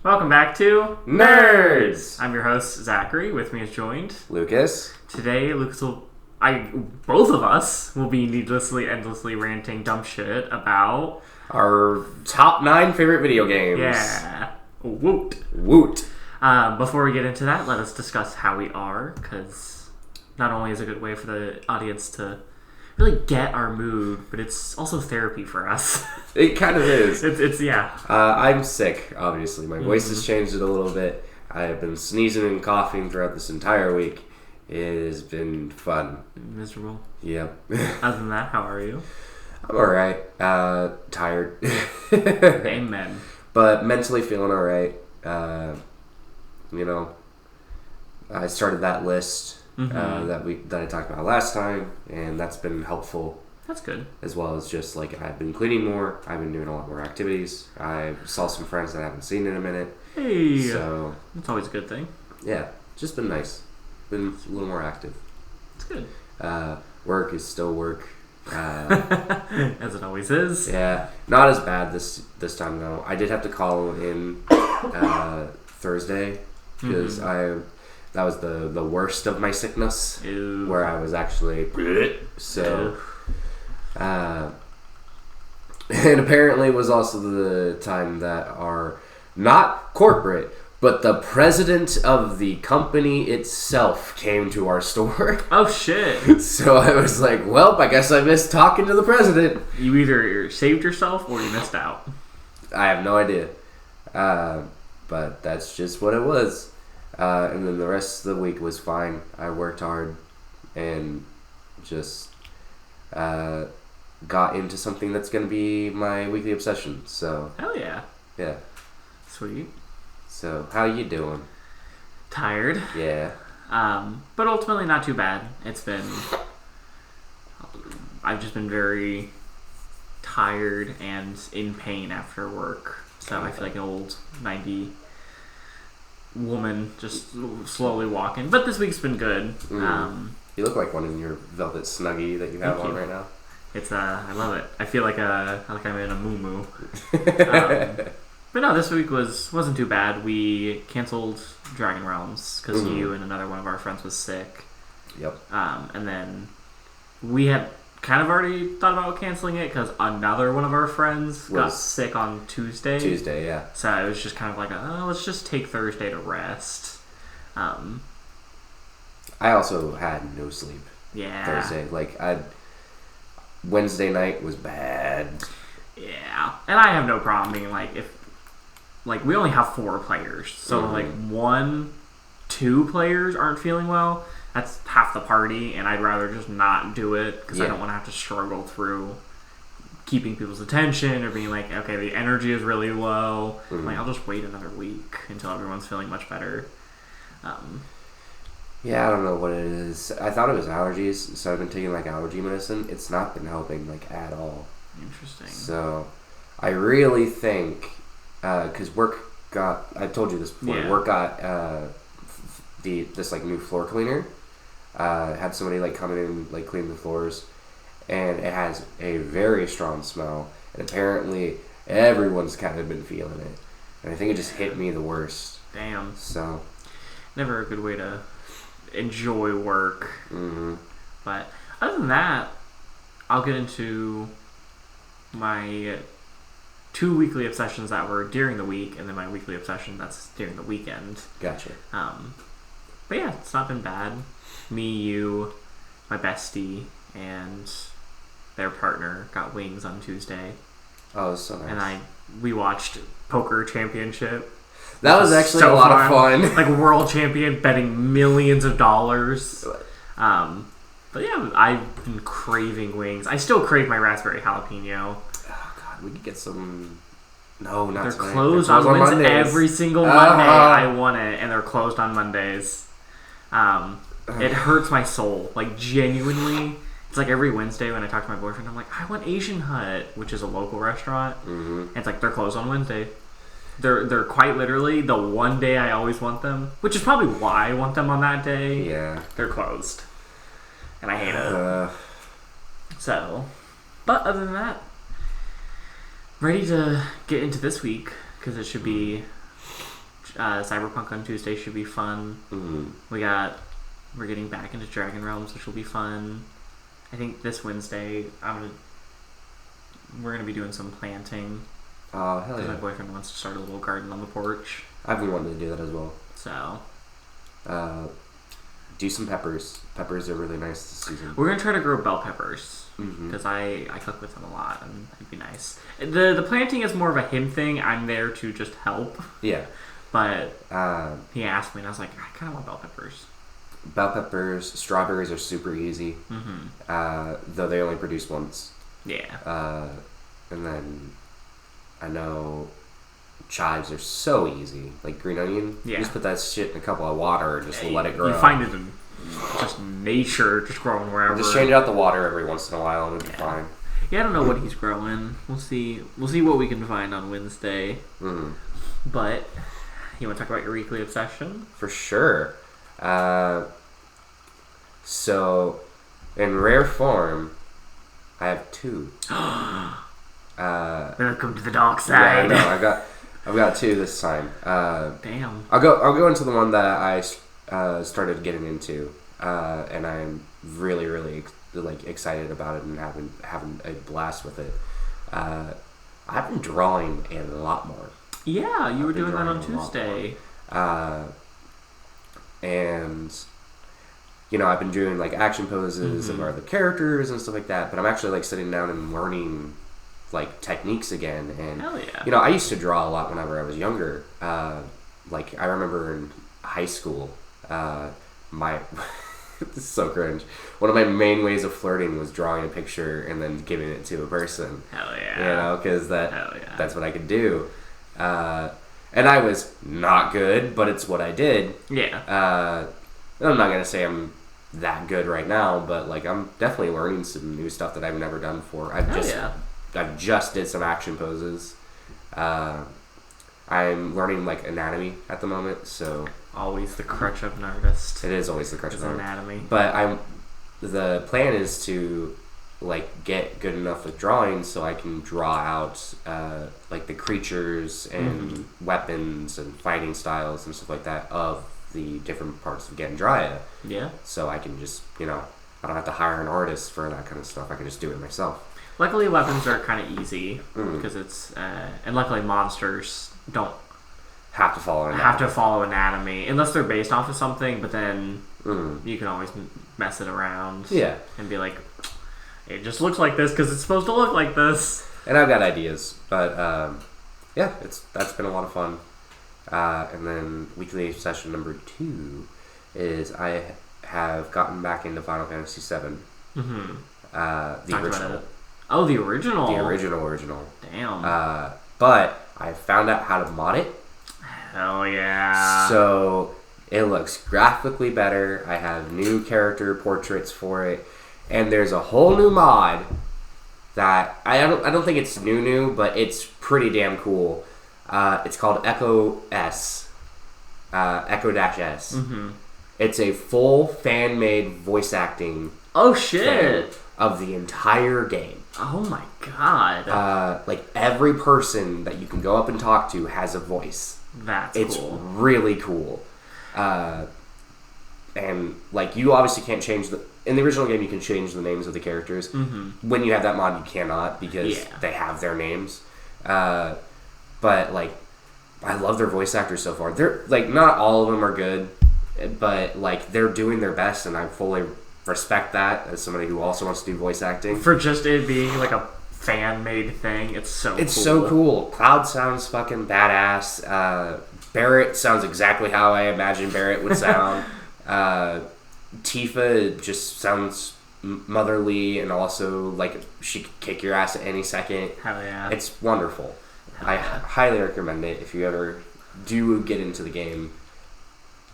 Welcome back to N.E.R.D.S. I'm your host, Zackary. With me is joined Lucas. Today, both of us will be needlessly, endlessly ranting dumb shit about Our top 9 favorite video games. Yeah. Woot. Woot. Before we get into that, let us discuss how we are, because not only is it a good way for the audience to really get our mood, but it's also therapy for us. It kind of is. Yeah. I'm sick, obviously. My voice has changed it a little bit. I have been sneezing and coughing throughout this entire week. It has been fun. Miserable. Yep. Other than that, how are you? I'm alright. Tired. Amen. But mentally feeling alright. I started that list that I talked about last time, and that's been helpful. That's good. As well as just, I've been cleaning more. I've been doing a lot more activities. I saw some friends that I haven't seen in a minute. Hey! So... That's always a good thing. Yeah. Just been nice. Been a little more active. It's good. Work is still work. As it always is. Yeah. Not as bad this time, though. I did have to call in Thursday, because that was the worst of my sickness. Ew. Where I was actually... So... and apparently it was also the time that our, not corporate, but the president of the company itself came to our store. Oh, shit. So I was like, well, I guess I missed talking to the president. You either saved yourself or you missed out. I have no idea. But that's just what it was. And then the rest of the week was fine. I worked hard and just... got into something that's going to be my weekly obsession. So hell yeah. Yeah. Sweet. So how you doing? Tired. Yeah. But ultimately not too bad. I've just been very tired and in pain after work. So I feel like an old 90 woman just slowly walking. But this week's been good. You look like one in your velvet snuggie that you have on right now. It's I love it. I feel like I'm in a moo-moo. But no, this week wasn't too bad. We canceled Dragon Realms because you and another one of our friends was sick. Yep. And then we had kind of already thought about canceling it because another one of our friends got sick on Tuesday. Tuesday, yeah. So it was just kind of like, let's just take Thursday to rest. I also had no sleep. Yeah. Thursday, Wednesday night was bad. Yeah, and I have no problem being we only have 4 players, so 2 players aren't feeling well. That's half the party, and I'd rather just not do it because I don't want to have to struggle through keeping people's attention or being like, okay, the energy is really low. I'll just wait another week until everyone's feeling much better. Yeah, I don't know what it is. I thought it was allergies, so I've been taking allergy medicine. It's not been helping at all. Interesting. So I really think because work got, I've told you this before, work got this new floor cleaner. Had somebody come in and clean the floors, and it has a very strong smell, and apparently everyone's kind of been feeling it, and I think it just hit me the worst. Damn. So never a good way to enjoy work. But other than that, I'll get into my 2 weekly obsessions that were during the week, and then my weekly obsession that's during the weekend. Gotcha. But yeah, it's not been bad. Me, you, my bestie, and their partner got wings on Tuesday. Oh, that's so nice. And we watched Poker Championship. That was actually a lot of fun. World champion betting millions of dollars. But yeah, I've been craving wings. I still crave my raspberry jalapeno. Oh god, we could get some. No, not they're tonight. Closed on Wednesday. Every single Monday I want it, and they're closed on Mondays. It hurts my soul. Genuinely. It's every Wednesday when I talk to my boyfriend, I'm like, I want Asian Hut, which is a local restaurant. And it's they're closed on Wednesday. They're quite literally the one day I always want them, which is probably why I want them on that day. Yeah. They're closed. And I hate it. So, but other than that, ready to get into this week because it should be Cyberpunk on Tuesday should be fun. Mm-hmm. We're getting back into Dragon Realms, which will be fun. I think this Wednesday we're gonna be doing some planting. Oh, hell yeah. My boyfriend wants to start a little garden on the porch. I've been wanting to do that as well. So. Do some peppers. Peppers are really nice this season. We're going to try to grow bell peppers. Because I cook with them a lot, and it'd be nice. The planting is more of a him thing. I'm there to just help. Yeah. But he asked me, and I was like, I kind of want bell peppers. Bell peppers, strawberries are super easy. Though they only produce once. Yeah. And then I know chives are so easy. Like green onion. Yeah. You just put that shit in a cup of water and just let it grow. You find it in just nature, just growing wherever. Just change out the water every once in a while and it'll be fine. Yeah, I don't know what he's growing. We'll see what we can find on Wednesday. But you want to talk about your weekly obsession? For sure. So, in rare form, I have two. Welcome to the dark side. Yeah, I know. I've got two this time. Damn. I'll go into the one that I started getting into, and I'm really, really excited about it and having a blast with it. I've been drawing a lot more. Yeah, you were doing that on Tuesday. And I've been doing like action poses of the characters and stuff like that. But I'm actually like sitting down and learning like techniques again. And hell yeah. I used to draw a lot whenever I was younger. Like I remember in high school, my this is so cringe. One of my main ways of flirting was drawing a picture and then giving it to a person. Hell yeah. Because that's what I could do. And I was not good, but it's what I did. Yeah. I'm not gonna say I'm that good right now, but like I'm definitely learning some new stuff that I've never done before. I've just did some action poses. I'm learning like anatomy at the moment, so always the crutch of an artist. It is always the crutch of an artist. Anatomy. But the plan is to like get good enough with drawing so I can draw out like the creatures and weapons and fighting styles and stuff like that of the different parts of Gandria. Yeah. So I can just I don't have to hire an artist for that kind of stuff. I can just do it myself. Luckily, weapons are kind of easy because it's and luckily monsters don't have to follow anatomy unless they're based off of something. But then you can always mess it around. Yeah. And be like, it just looks like this because it's supposed to look like this. And I've got ideas, but that's been a lot of fun. And then weekly session number 2 is I have gotten back into Final Fantasy VII. The original. Oh, the original. The original. Damn. But I found out how to mod it. Hell yeah. So it looks graphically better. I have new character portraits for it. And there's a whole new mod that I don't think it's new, but it's pretty damn cool. It's called Echo-S. Echo-S. It's a full fan-made voice acting. Oh shit! Of the entire game. Oh my god! Like every person that you can go up and talk to has a voice. It's cool. It's really cool. And like you obviously can't change in the original game you can change the names of the characters. When you have that mod you cannot because they have their names. But like I love their voice actors so far. They're like not all of them are good, but like they're doing their best and I fully respect that as somebody who also wants to do voice acting. For just it being like a fan-made thing, it's so cool. Cloud sounds fucking badass. Barrett sounds exactly how I imagine Barrett would sound. Tifa just sounds motherly and also like she could kick your ass at any second. Hell yeah. It's wonderful. I highly recommend it if you ever do get into the game.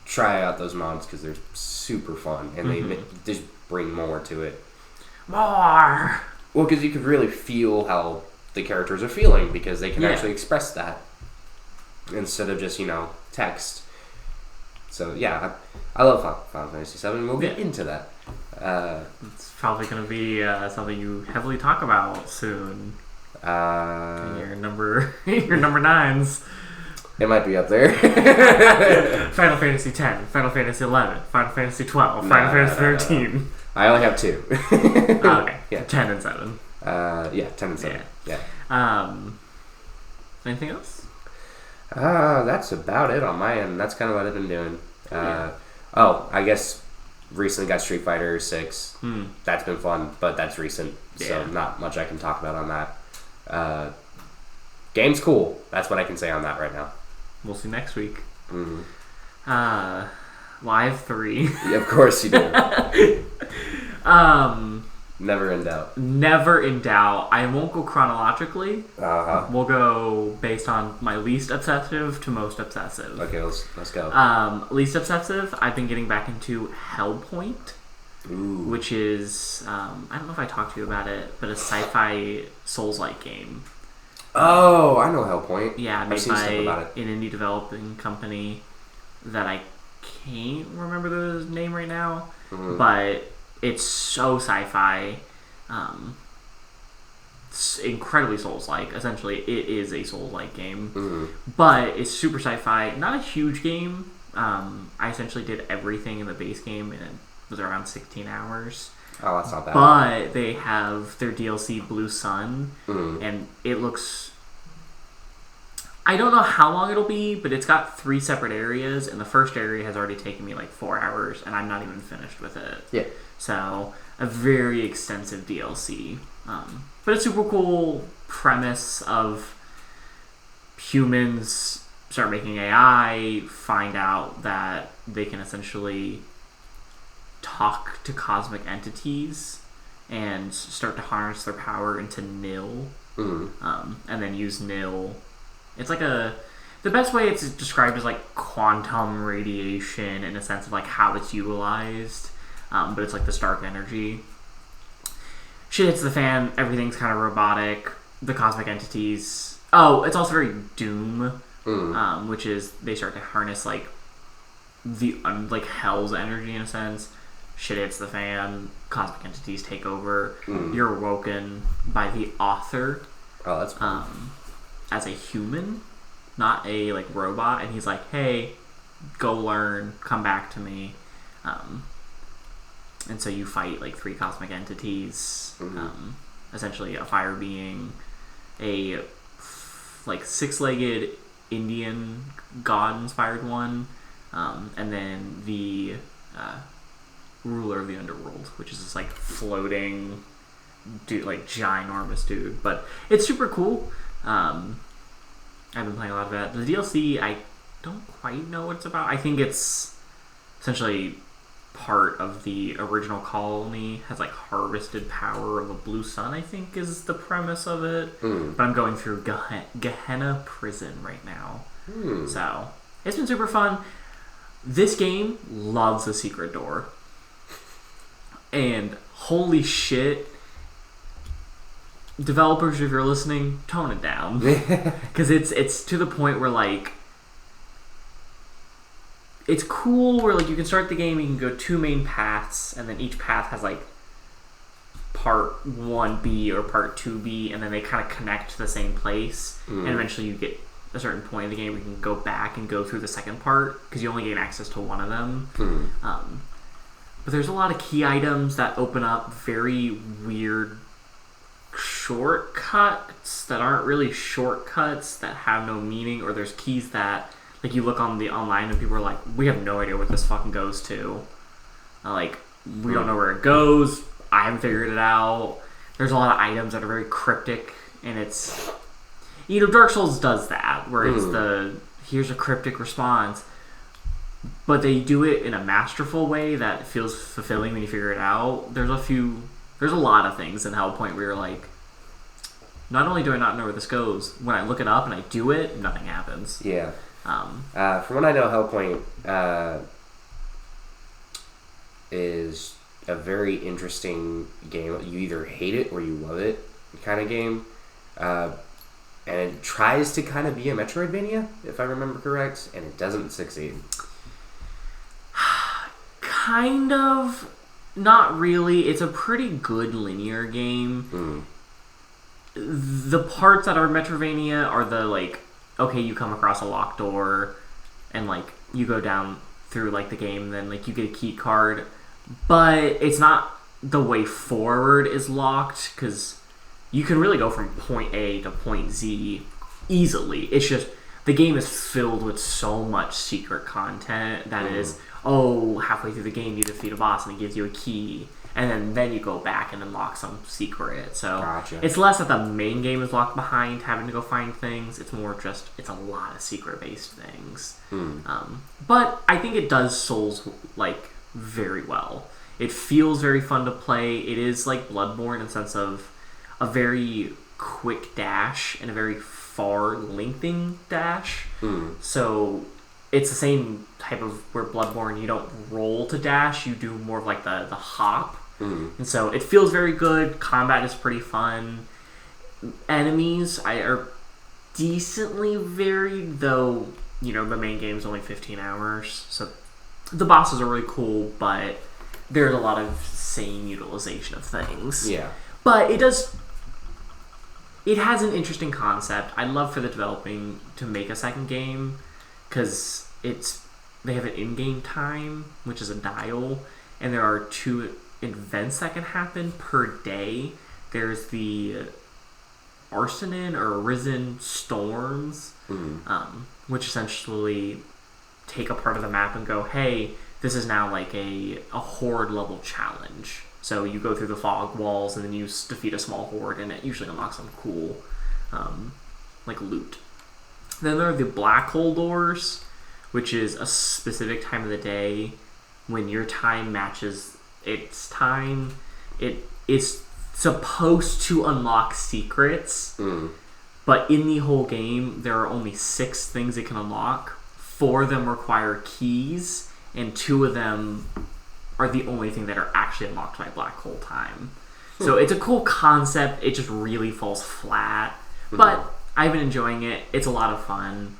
Try out those mods because they're super fun and they just bring more to it. More! Well, because you could really feel how the characters are feeling because they can actually express that instead of just, text. So, yeah, I love Final Fantasy VII. We'll get into that. It's probably going to be something you heavily talk about soon. Your number 9s. It might be up there. Final Fantasy X, Final Fantasy XI, Final Fantasy XII, Final Fantasy 13. No. I only have 2. Oh, okay. Yeah. 10 and 7. Yeah, 10 and 7. Yeah. Anything else? That's about it on my end. That's kind of what I've been doing. I guess recently got Street Fighter 6. That's been fun, but that's recent, so not much I can talk about on that. Game's cool. That's what I can say on that right now. We'll see next week. Live 3. Yeah, of course you do. Never in doubt. Never in doubt. I won't go chronologically. Uh-huh. We'll go based on my least obsessive to most obsessive. Okay, let's go. Least obsessive, I've been getting back into Hellpoint. Ooh. Which is, I don't know if I talked to you about it, but a sci-fi Souls-like game. Oh, I know Hellpoint. Yeah, I've made seen by stuff about it. an indie developing company that I can't remember the name right now, but it's so sci-fi. It's incredibly Souls-like. Essentially, it is a Souls-like game, but it's super sci-fi. Not a huge game. I essentially did everything in the base game, and it was around 16 hours. Oh, that's not bad. But they have their DLC Blue Sun, and it looks... I don't know how long it'll be, but it's got 3 separate areas, and the first area has already taken me like 4 hours, and I'm not even finished with it. Yeah. So, a very extensive DLC. But a super cool premise of humans start making AI, find out that they can essentially talk to cosmic entities and start to harness their power into N.E.R.D.S. And then use N.E.R.D.S. It's like the best way it's described is like quantum radiation in a sense of like how it's utilized, but it's like this dark energy. Shit hits the fan, everything's kind of robotic, the cosmic entities. Oh, it's also very Doom, which is they start to harness like like hell's energy in a sense. Shit hits the fan, cosmic entities take over. You're awoken by the author. Oh, that's cool. As a human, not a like robot, and he's like, "Hey, go learn, come back to me." And so you fight like 3 cosmic entities, essentially a fire being, a like 6-legged Indian god-inspired one, and then the ruler of the underworld, which is this like floating dude, like ginormous dude. But it's super cool. I've been playing a lot of that. The DLC, I don't quite know what it's about. I think it's essentially part of the original colony has like harvested power of a blue sun, I think is the premise of it. But I'm going through Gehenna Prison right now. So it's been super fun. This game loves a secret door. And holy shit, developers, if you're listening, tone it down. Because it's to the point where like it's cool where like you can start the game, you can go 2 main paths, and then each path has like part 1B or part 2B, and then they kind of connect to the same place, and eventually you get a certain point in the game where you can go back and go through the second part because you only gain access to one of them. But there's a lot of key items that open up very weird shortcuts that aren't really shortcuts, that have no meaning, or there's keys that like you look on the online and people are like, we have no idea what this fucking goes to. Like, we don't know where it goes. I haven't figured it out. There's a lot of items that are very cryptic, and it's, you know, Dark Souls does that, where it's here's a cryptic response, but they do it in a masterful way that feels fulfilling when you figure it out. There's a lot of things in Hellpoint where you're like, not only do I not know where this goes, when I look it up and I do it, nothing happens. Yeah. From what I know, Hellpoint is a very interesting game. You either hate it or you love it kind of game. And it tries to kind of be a Metroidvania, if I remember correct, and it doesn't succeed. Kind of. Not really. It's a pretty good linear game. The parts that are Metroidvania are the like okay, you come across a locked door, and like you go down through like the game, and then like you get a key card, but it's not the way forward is locked because you can really go from point A to point Z easily. It's just the game is filled with so much secret content that is, halfway through the game you defeat a boss and it gives you a key, and then you go back and unlock some secret. So Gotcha. It's less that the main game is locked behind having to go find things. It's more just it's a lot of secret based things. But I think it does Souls like very well. It feels very fun to play. It is like Bloodborne in the sense of a very quick dash and a very far lengthening dash. So it's the same type of where Bloodborne you don't roll to dash, you do more of like the hop. And so it feels very good. Combat is pretty fun. Enemies are decently varied, though, you know, the main game is only 15 hours. So the bosses are really cool, but there's a lot of same utilization of things. Yeah. But it has an interesting concept. I'd love for the developing to make a second game, because they have an in-game time, which is a dial, and there are 2 events that can happen per day. There's the Arsonin or Arisen Storms, which essentially take a part of the map and go, hey, this is now like a horde level challenge. So you go through the fog walls and then you defeat a small horde, and it usually unlocks some cool like loot. Then there are the black hole doors, which is a specific time of the day when your time matches its time. It is supposed to unlock secrets, but in the whole game there are only 6 things it can unlock. 4 of them require keys, and 2 of them are the only thing that are actually unlocked by black hole time. So it's a cool concept. It just really falls flat, but I've been enjoying it. It's a lot of fun.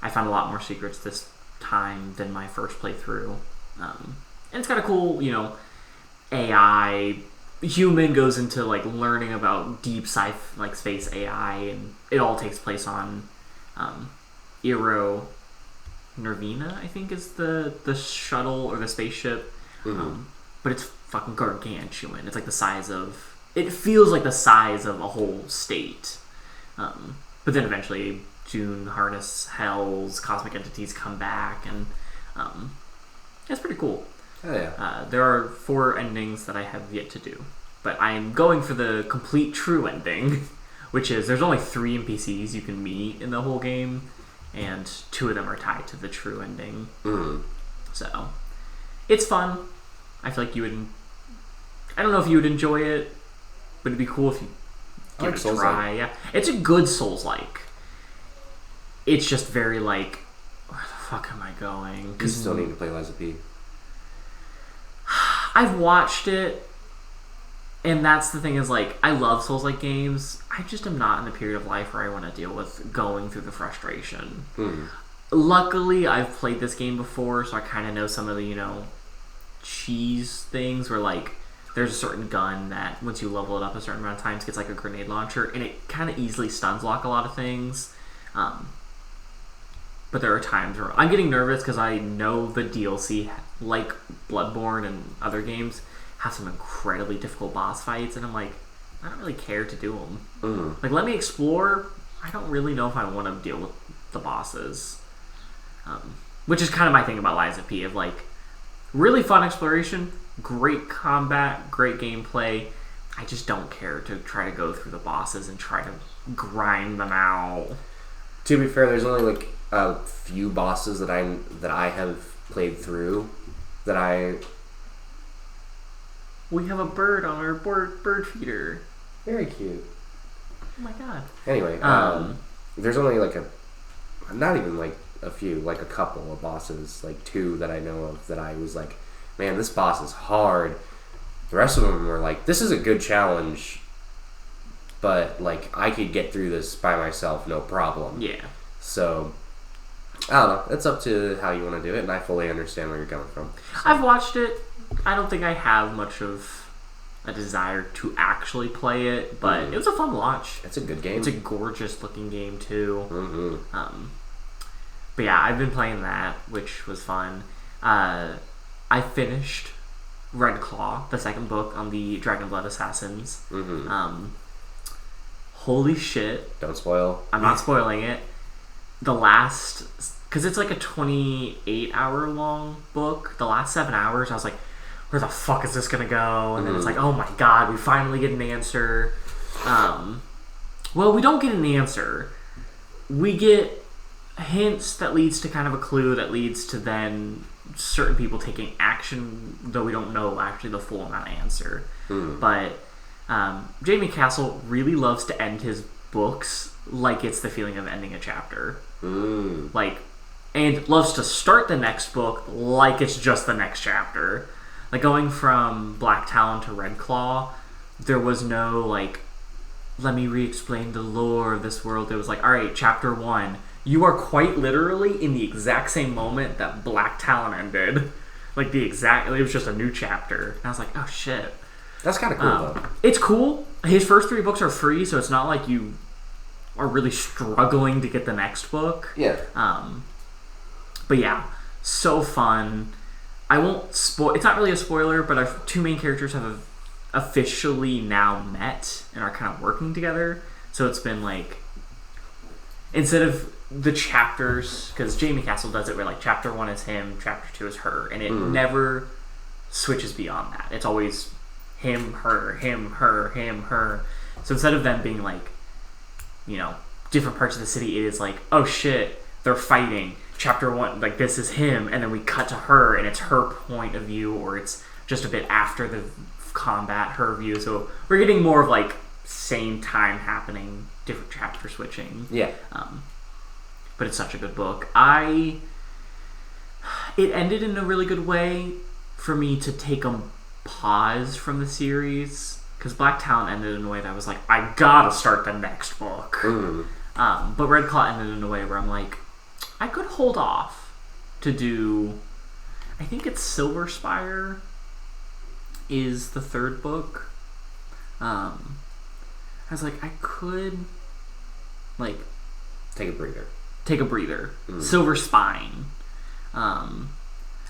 I found a lot more secrets this time than my first playthrough, and it's got a cool, you know, AI. Human goes into like learning about deep like space AI, and it all takes place on N.E.R.D.S, I think is the shuttle or the spaceship. But it's fucking gargantuan. It's like the size of... It feels like the size of a whole state. But then eventually June Harness Hells, cosmic entities come back, and it's pretty cool. Oh, yeah. There are 4 endings that I have yet to do. But I'm going for the complete true ending, which is there's only 3 NPCs you can meet in the whole game, and 2 of them are tied to the true ending. So it's fun. I feel like you would... I don't know if you would enjoy it, but it'd be cool if you give it a try. Yeah, it's a good Souls-like. It's just very like, where the fuck am I going? You still need to play Lies of P. I've watched it, and that's the thing is like, I love Souls-like games. I just am not in the period of life where I want to deal with going through the frustration. Luckily, I've played this game before, so I kind of know some of the, you know, cheese things where like there's a certain gun that once you level it up a certain amount of times gets like a grenade launcher, and it kind of easily stuns lock a lot of things. But there are times where I'm getting nervous because I know the DLC, like Bloodborne and other games, have some incredibly difficult boss fights, and I'm like, I don't really care to do them. Like, let me explore. I don't really know if I want to deal with the bosses. Which is kind of my thing about Lies of P, of like, really fun exploration, great combat, great gameplay. I just don't care to try to go through the bosses and try to grind them out. To be fair, there's only like a few bosses that I have played through that I... We have a bird on our bird feeder. Very cute. Oh my god. Anyway, there's only like not even like a few, like a couple of bosses, like 2 that I know of that I was like, man, this boss is hard. The rest of them were like, this is a good challenge, but like I could get through this by myself, no problem. Yeah. So I don't know. It's up to how you want to do it, and I fully understand where you're coming from. So. I've watched it. I don't think I have much of a desire to actually play it, but it was a fun watch. It's a good game. It's a gorgeous looking game too. Mm-hmm. But yeah, I've been playing that, which was fun. I finished Red Claw, the second book on the Dragonblood Assassins. Mm-hmm. Holy shit. Don't spoil. I'm not spoiling it. The last... Because it's like a 28-hour long book. The last 7 hours, I was like, where the fuck is this going to go? And then it's like, oh my god, we finally get an answer. Well, we don't get an answer. We get hints that leads to kind of a clue that leads to then certain people taking action, though we don't know actually the full amount of answer. But Jamie Castle really loves to end his books like it's the feeling of ending a chapter. Like, and loves to start the next book like it's just the next chapter. Like, going from Black Talon to Red Claw, there was no, like, let me re-explain the lore of this world. It was like, alright, chapter 1. You are quite literally in the exact same moment that Black Talon ended. Like, it was just a new chapter. And I was like, oh shit. That's kind of cool, though. It's cool. His first 3 books are free, so it's not like you are really struggling to get the next book. Yeah. But yeah, so fun. I won't spoil. It's not really a spoiler, but our 2 main characters have officially now met and are kind of working together. So it's been like, instead of the chapters, because Jamie Castle does it where like chapter 1 is him, chapter 2 is her, and it never switches beyond that. It's always him, her, him, her, him, her. So instead of them being like, you know, different parts of the city, it is like, oh shit, they're fighting. Chapter 1, like, this is him, and then we cut to her, and it's her point of view, or it's just a bit after the combat, her view. So we're getting more of like same time happening, different chapter switching. Yeah. But it's such a good book. It ended in a really good way for me to take a pause from the series, because Black Talon ended in a way that I was like, I gotta start the next book. But Red Claw ended in a way where I'm like, I could hold off to do, I think it's Silver Spire is the 3rd book. I was like, I could, like, take a breather. Silver Spine. I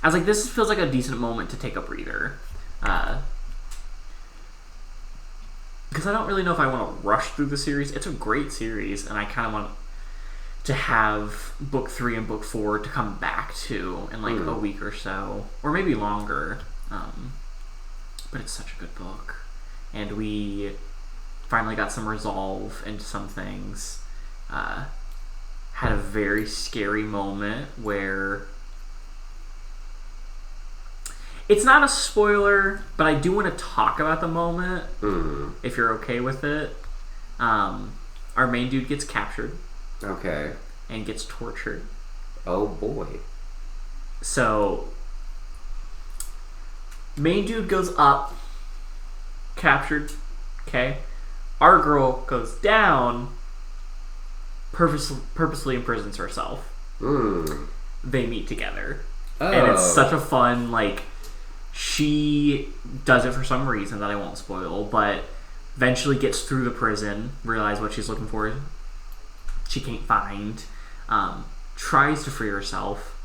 was like, this feels like a decent moment to take a breather. Because I don't really know if I want to rush through the series. It's a great series, and I kind of want to have book 3 and book 4 to come back to in like a week or so, or maybe longer. But it's such a good book, and we finally got some resolve into some things. Had a very scary moment where it's not a spoiler, but I do want to talk about the moment if you're okay with it. Our main dude gets captured. Okay. And gets tortured. Oh boy. So, main dude goes up, captured, okay? Our girl goes down, purposely imprisons herself. They meet together. And it's such a fun, like, she does it for some reason that I won't spoil, but eventually gets through the prison, realizes what she's looking for, she can't find, tries to free herself,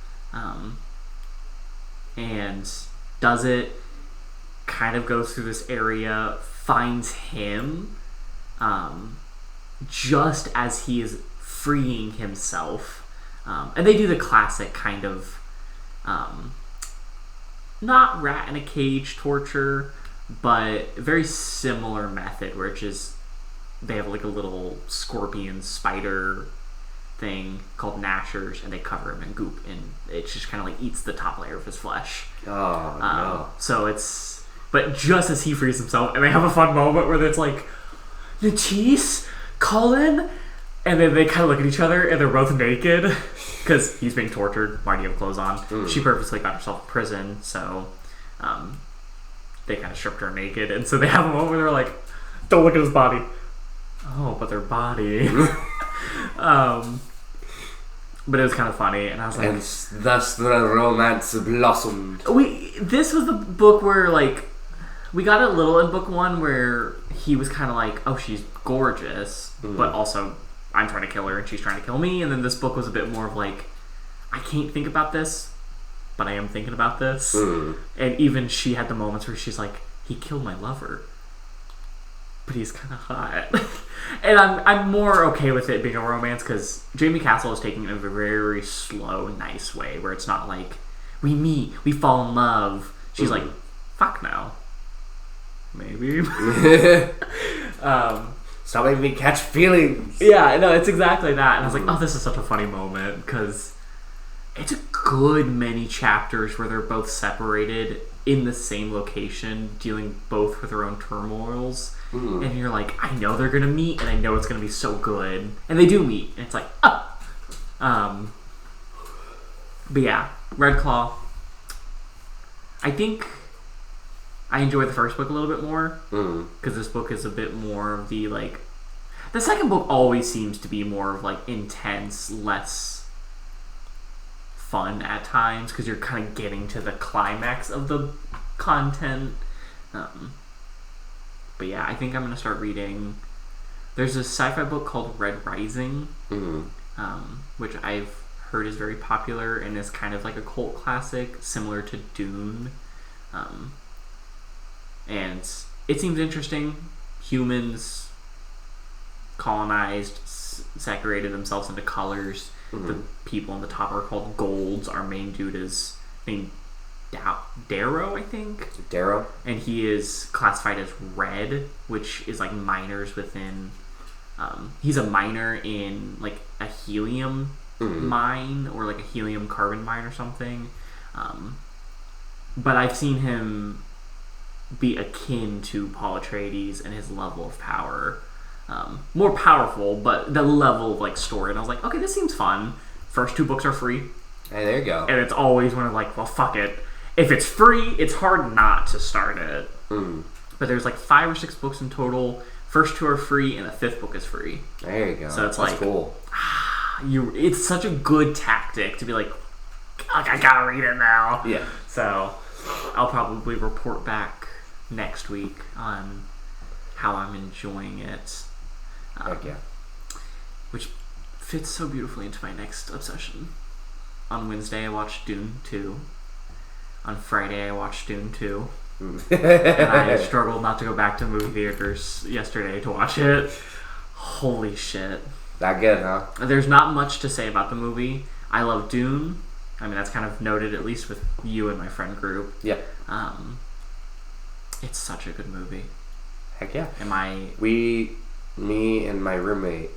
and does it, kind of goes through this area, finds him, just as he is freeing himself, and they do the classic kind of, not rat in a cage torture, but very similar method, where it's just, they have like a little scorpion spider thing called gnashers, and they cover him in goop, and it just kind of like eats the top layer of his flesh. Oh, no. So it's, but just as he frees himself, and they have a fun moment where it's like, Natisse, Colin, and then they kind of look at each other, and they're both naked, because he's being tortured. Why do you have clothes on? She purposely got herself in prison, so they kind of stripped her naked, and so they have a moment where they're like, don't look at his body. Oh, but their body. But it was kind of funny, and I was like, and thus the romance blossomed. This was the book where, like, We got a little in book 1 where he was kind of like, oh, she's gorgeous, but also I'm trying to kill her and she's trying to kill me. And then this book was a bit more of like, I can't think about this, but I am thinking about this. And even she had the moments where she's like, he killed my lover, but he's kind of hot. And I'm more okay with it being a romance because Jamie Castle is taking it in a very slow, nice way where it's not like, we meet, we fall in love. She's like, fuck no. Maybe. Stop making me catch feelings. Yeah, no, it's exactly that. And I was like, oh, this is such a funny moment because it's a good many chapters where they're both separated in the same location, dealing both with their own turmoils. And you're like, I know they're going to meet, and I know it's going to be so good. And they do meet, and it's like, oh. But yeah, Red Claw. I think I enjoy the first book a little bit more because this book is a bit more of the like. The second book always seems to be more of like intense, less fun at times because you're kind of getting to the climax of the content. But yeah, I think I'm gonna start reading. There's a sci-fi book called Red Rising, which I've heard is very popular and is kind of like a cult classic, similar to Dune. And it seems interesting. Humans colonized, separated themselves into colors. The people on the top are called golds. Our main dude is named Darrow, I think. Darrow? And he is classified as red, which is like miners within... he's a miner in like a helium mine or like a helium carbon mine or something. But I've seen him be akin to Paul Atreides and his level of power. More powerful, but the level of like story. And I was like, okay, this seems fun. First 2 books are free. Hey, there you go. And it's always when I'm like, well, fuck it. If it's free, it's hard not to start it. But there's like 5 or 6 books in total. First 2 are free, and the 5th book is free. There you go. So it's That's like, cool. It's such a good tactic to be like, I gotta read it now. Yeah. So I'll probably report back next week on how I'm enjoying it. Heck yeah. Which fits so beautifully into my next obsession. On Wednesday, I watched Dune 2. On Friday, I watched Dune 2. And I struggled not to go back to movie theaters yesterday to watch it. Holy shit. That good, huh? There's not much to say about the movie. I love Dune. I mean, that's kind of noted, at least with you and my friend group. Yeah. It's such a good movie. Heck yeah. Me and my roommate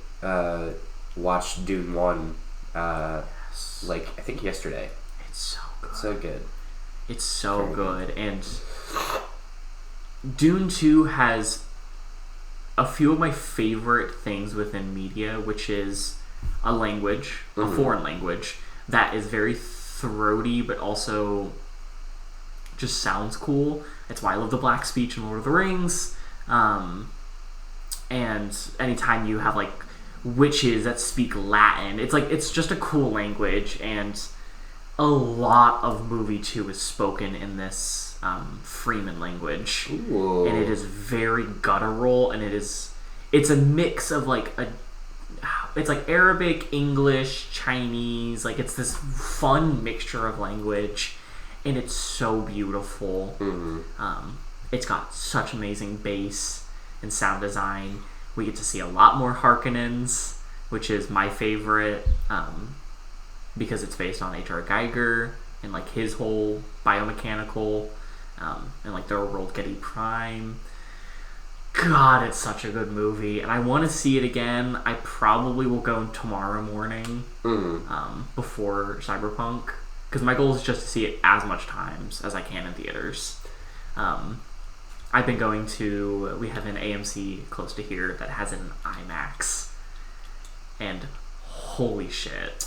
watched Dune 1 like I think yesterday. It's so good. So good. It's so good. And Dune 2 has a few of my favorite things within media, which is a language, a foreign language, that is very throaty but also just sounds cool. It's why I love the Black Speech in Lord of the Rings. And anytime you have like witches that speak Latin, it's just a cool language, and a lot of movie 2 is spoken in this Freeman language. Ooh. And it is very guttural, and it's a mix of like it's like Arabic, English, Chinese, like it's this fun mixture of language, and it's so beautiful. It's got such amazing bass and sound design. We get to see a lot more Harkonnens, which is my favorite, because it's based on H.R. Geiger and like his whole biomechanical and like their world Getty Prime. God, it's such a good movie, and I want to see it again. I probably will go tomorrow morning before Cyberpunk, because my goal is just to see it as much times as I can in theaters. I've been going to, we have an AMC close to here that has an IMAX, and holy shit.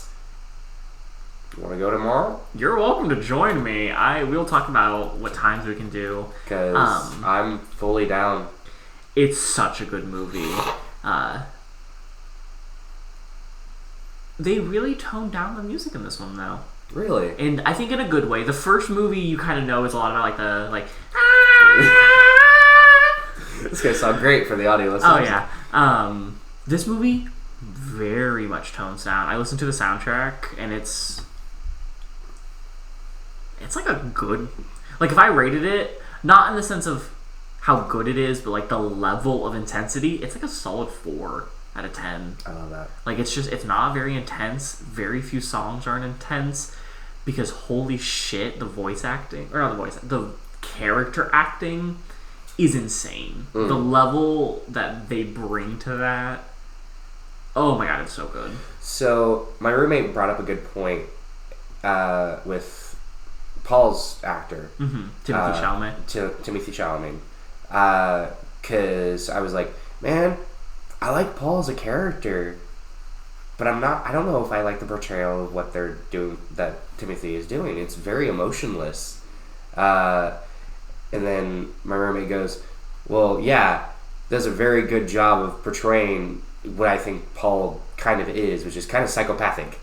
You want to go tomorrow? You're welcome to join me. We'll talk about what times we can do. Because I'm fully down. It's such a good movie. They really toned down the music in this one, though. Really? And I think in a good way. The first movie, you kind of know, is a lot about like the This gonna sound great for the audio listeners. Oh yeah. This movie very much tones down. I listened to the soundtrack, and it's like a good. Like if I rated it, not in the sense of how good it is, but like the level of intensity, it's like a solid 4 out of 10. I love that. Like it's not very intense. Very few songs aren't intense because holy shit, the character acting is insane. The level that they bring to that, oh my god, it's so good. So my roommate brought up a good point with Paul's actor, Timothy Chalamet. Timothy Chalamet. Because I was like, man, I like Paul as a character, but I don't know if I like the portrayal of what they're doing, that Timothy is doing. It's very emotionless. And then my roommate goes, well, yeah, does a very good job of portraying what I think Paul kind of is, which is kind of psychopathic.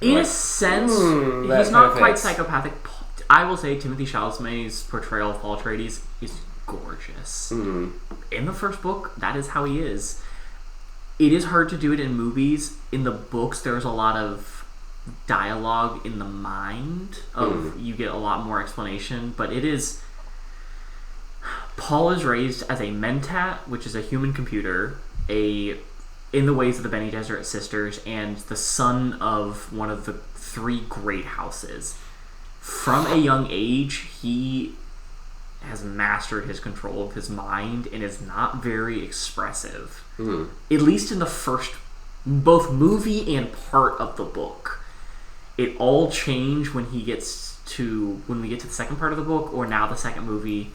In a sense, he's not quite psychopathic. I will say Timothy Chalamet's portrayal of Paul Atreides is gorgeous. In the first book, that is how he is. It is hard to do it in movies. In the books, there's a lot of dialogue in the mind. You get a lot more explanation, but it is... Paul is raised as a mentat, which is a human computer, in the ways of the Bene Gesserit sisters, and the son of one of the 3 great houses. From a young age, he has mastered his control of his mind and is not very expressive. At least in the first, both movie and part of the book. It all changed when we get to the second part of the book, or now the second movie.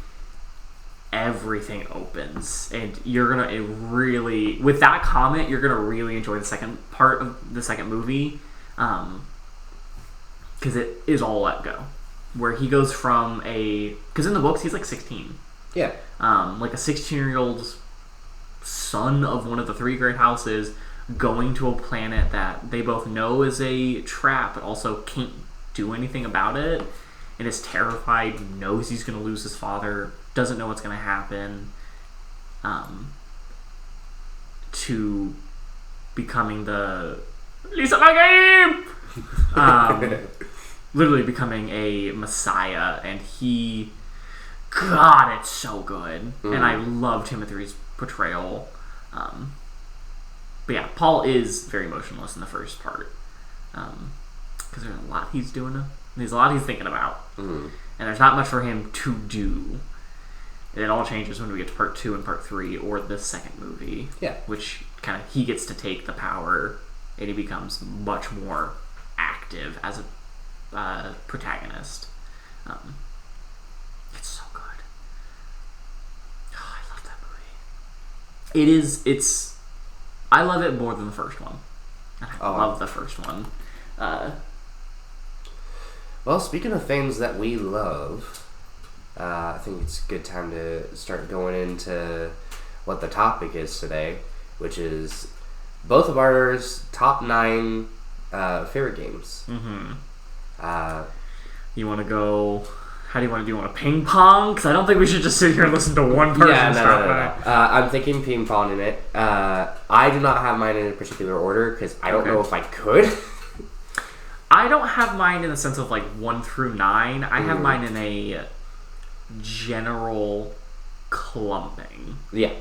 Everything opens, and you're gonna really, with that comment, you're gonna really enjoy the second part of the second movie, because it is all let go, where he goes from because in the books he's like 16, like a 16-year-old son of one of the 3 great houses, going to a planet that they both know is a trap, but also can't do anything about it, and is terrified, knows he's gonna lose his father, doesn't know what's going to happen, to becoming the Lisa Magame! Literally becoming a messiah, and God, it's so good. And I love Timothy's portrayal. But yeah, Paul is very emotionless in the first part, because there's a lot he's doing, there's a lot he's thinking about, and there's not much for him to do. And it all changes when we get to part 2 and part 3, or the second movie. Yeah. Which kind of, he gets to take the power, and he becomes much more active as a protagonist. It's so good. Oh, I love that movie. I love it more than the first one. I love the first one. Well, speaking of things that we love... I think it's a good time to start going into what the topic is today, which is both of ours top 9 favorite games. You want to go? How do you want to do? You want to ping pong? Because I don't think we should just sit here and listen to one person talk about it. I'm thinking ping pong in it. I do not have mine in a particular order because I don't know if I could. I don't have mine in the sense of like 1 through 9. I have mine in a general clumping. Yeah.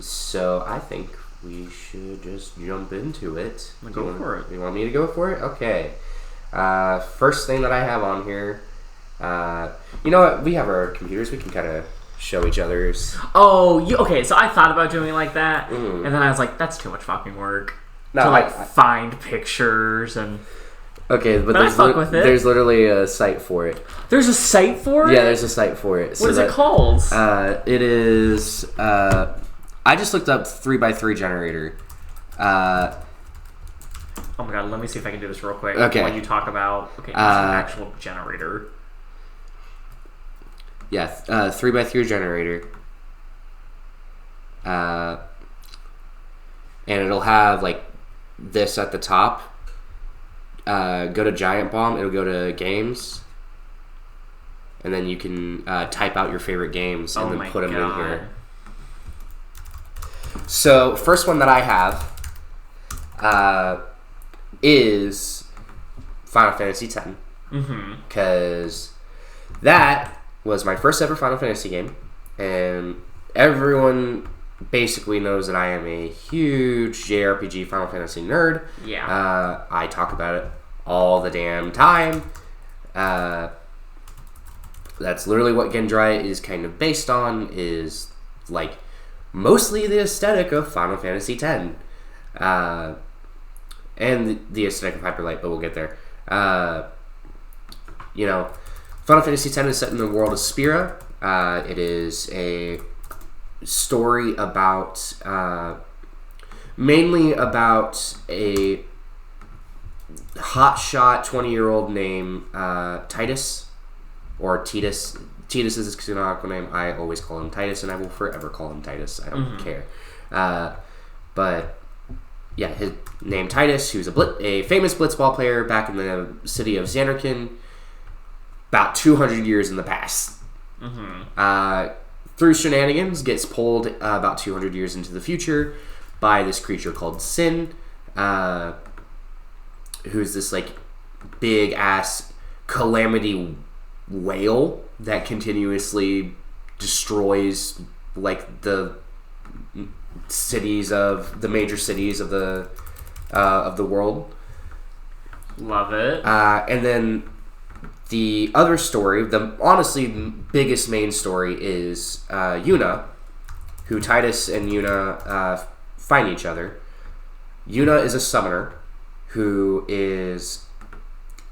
So I think we should just jump into it. Go for it. You want me to go for it? Okay. First thing that I have on here. You know what? We have our computers. We can kind of show each other's. Oh, okay. So I thought about doing it like that, and then I was like, that's too much fucking work. No, to find pictures and. Okay, but there's literally a site for it. There's a site for it? Yeah, there's a site for it. What is it called? It is... I just looked up 3x3 generator. Oh my god, let me see if I can do this real quick. Okay. When you talk about... Okay, it's an actual generator. Yeah, 3x3 generator. And it'll have, like, this at the top. Go to Giant Bomb, it'll go to games, and then you can type out your favorite games and then put them in here. So, first one that I have is Final Fantasy X. Because that was my first ever Final Fantasy game, and everyone basically knows that I am a huge JRPG Final Fantasy nerd. Yeah. I talk about it all the damn time. That's literally what Gendry is kind of based on, is like mostly the aesthetic of Final Fantasy X. And the aesthetic of Hyper Light, but we'll get there. Final Fantasy X is set in the world of Spira. It is a story about, mainly about a hotshot 20-year-old named Titus, or Titus. Titus is his canonical name. I always call him Titus, and I will forever call him Titus. I don't care. But yeah, his name Titus, who's a famous blitzball player back in the city of Zanarkand, about 200 years in the past. Through shenanigans, gets pulled about 200 years into the future by this creature called Sin, who's this like big ass calamity whale that continuously destroys like the major cities of the world. Love it. And then the other story, the honestly biggest main story, is Yuna, who Titus and Yuna find each other. Yuna is a summoner who is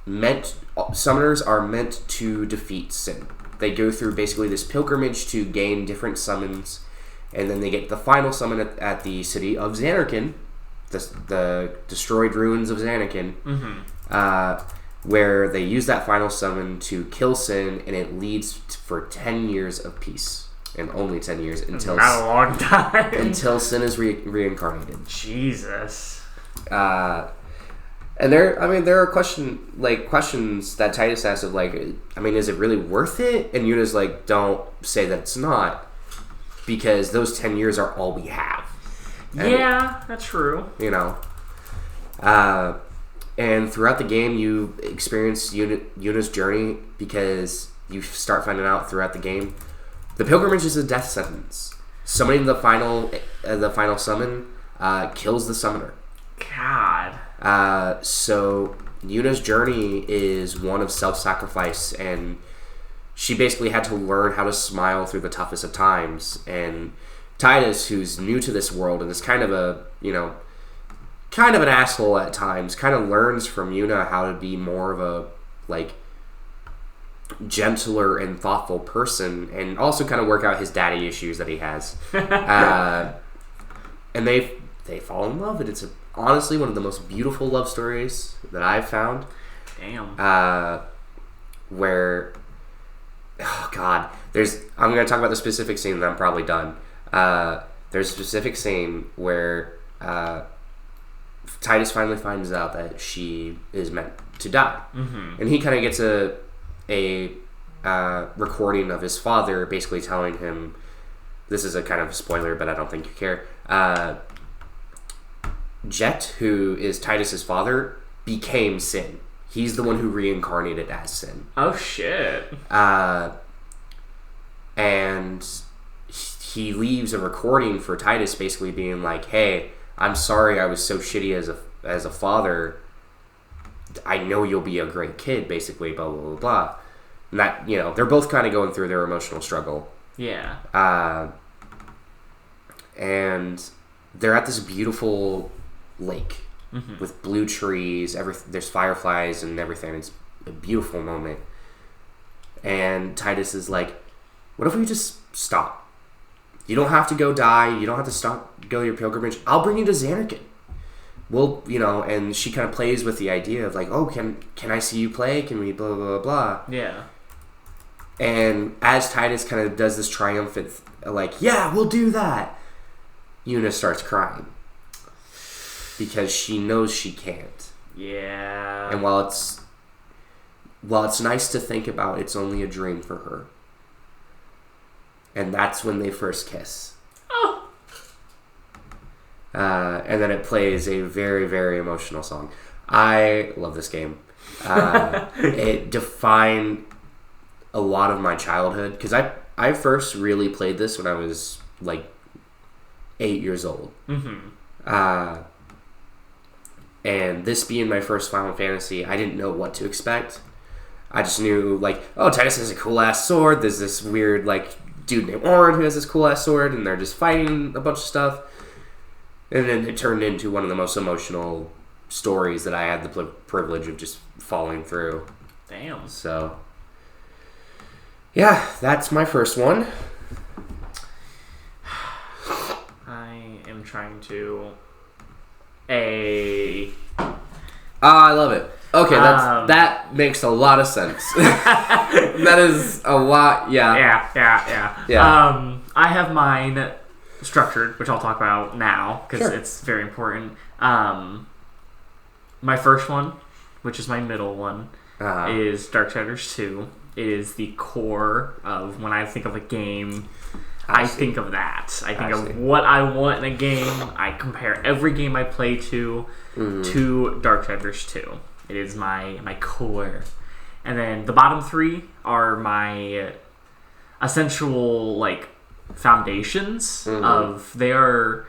summoners are meant to defeat Sin. They go through basically this pilgrimage to gain different summons, and then they get the final summon at the city of Zanarkand, the destroyed ruins of Zanarkand, where they use that final summon to kill Sin, and it leads for 10 years of peace. And only 10 years until not a long time. Until Sin is reincarnated. Jesus. And there are questions that Titus asks of is it really worth it? And Yuna's like, don't say that it's not, because those 10 years are all we have. And, yeah, that's true. And throughout the game, you experience Yuna's journey, because you start finding out throughout the game, the pilgrimage is a death sentence. Summoning the final summon kills the summoner. God. So Yuna's journey is one of self-sacrifice, and she basically had to learn how to smile through the toughest of times. And Titus, who's new to this world and is kind of an asshole at times, kind of learns from Yuna how to be more of a gentler and thoughtful person, and also kind of work out his daddy issues that he has. And they fall in love, and it's honestly one of the most beautiful love stories that I've found. Damn. Where, oh god, I'm going to talk about the specific scene, and I'm probably done. There's a specific scene where Titus finally finds out that she is meant to die. And he kind of gets a recording of his father basically telling him, this is a kind of a spoiler, but I don't think you care, Jet, who is Titus's father, became Sin. He's the one who reincarnated as Sin. Oh shit. And he leaves a recording for Titus basically being like, hey, I'm sorry I was so shitty as a father. I know you'll be a great kid, basically, blah, blah, blah, blah. And that, they're both kind of going through their emotional struggle. Yeah. And they're at this beautiful lake with blue trees. There's fireflies and everything. It's a beautiful moment. And Titus is like, what if we just stop? You don't have to go die. You don't have to go your pilgrimage. I'll bring you to Zanarkand. Well, and she kind of plays with the idea of oh, can I see you play? Can we blah, blah, blah, blah. Yeah. And as Titus kind of does this triumphant, yeah, we'll do that, Yuna starts crying. Because she knows she can't. Yeah. And while it's well, it's nice to think about it's only a dream for her. And that's when they first kiss. Oh. And then it plays a very, very emotional song. I love this game. It defined a lot of my childhood because I first really played this when I was like 8 years old. Mm-hmm. And this being my first Final Fantasy, I didn't know what to expect. I just knew, like, oh, Titus has a cool-ass sword. There's this weird, like, dude named Orin who has this cool-ass sword, and they're just fighting a bunch of stuff. And then it turned into one of the most emotional stories that I had the privilege of just following through. Damn. So, yeah, that's my first one. I am trying to... I love it. Okay, that makes a lot of sense. That is a lot, yeah. Yeah. I have mine structured, which I'll talk about now, because it's very important. My first one, which is my middle one, is Darksiders 2. It is the core of when I think of a game... I think of that. I think of what I want in a game. I compare every game I play to Darksiders 2. It is my core. And then the bottom three are my essential, like, foundations of... They are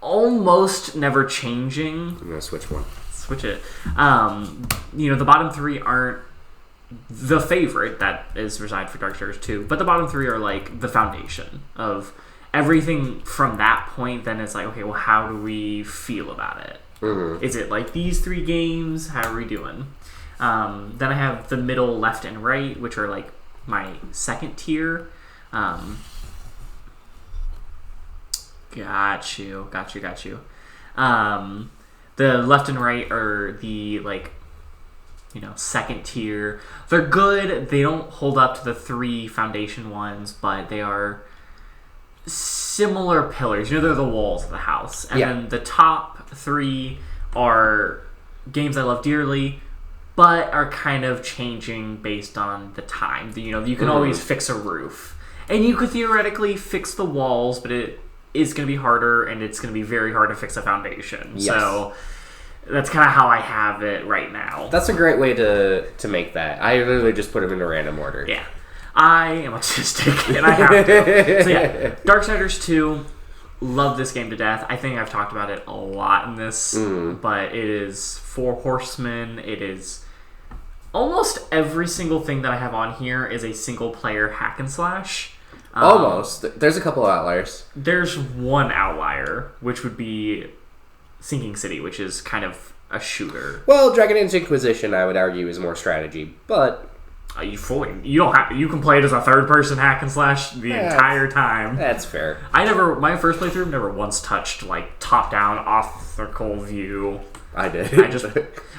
almost never changing. I'm going to switch one. Switch it. The bottom three aren't the favorite that is reside for Darksiders 2, but the bottom three are like the foundation of everything from that point. Then it's like, okay, well, how do we feel about it? Is it like these three games? How are we doing? Then I have the middle, left, and right, which are like my second tier. Got you. The left and right are the, like, second tier. They're good. They don't hold up to the three foundation ones, but they are similar pillars. They're the walls of the house. And then the top three are games I love dearly, but are kind of changing based on the time. You can always fix a roof. And you could theoretically fix the walls, but it is going to be harder, and it's going to be very hard to fix a foundation. Yes. So... that's kind of how I have it right now. That's a great way to make that. I literally just put them in a random order. Yeah. I am autistic, and I have to. So yeah, Darksiders 2, love this game to death. I think I've talked about it a lot in this, but it is 4 horsemen. It is... almost every single thing that I have on here is a single-player hack and slash. Almost. There's a couple of outliers. There's one outlier, which would be... Sinking City, which is kind of a shooter. Well, Dragon Age Inquisition, I would argue, is more strategy, but you can play it as a third-person hack and slash the entire time. That's fair. My first playthrough never once touched like top-down, off-the-coal view. I did.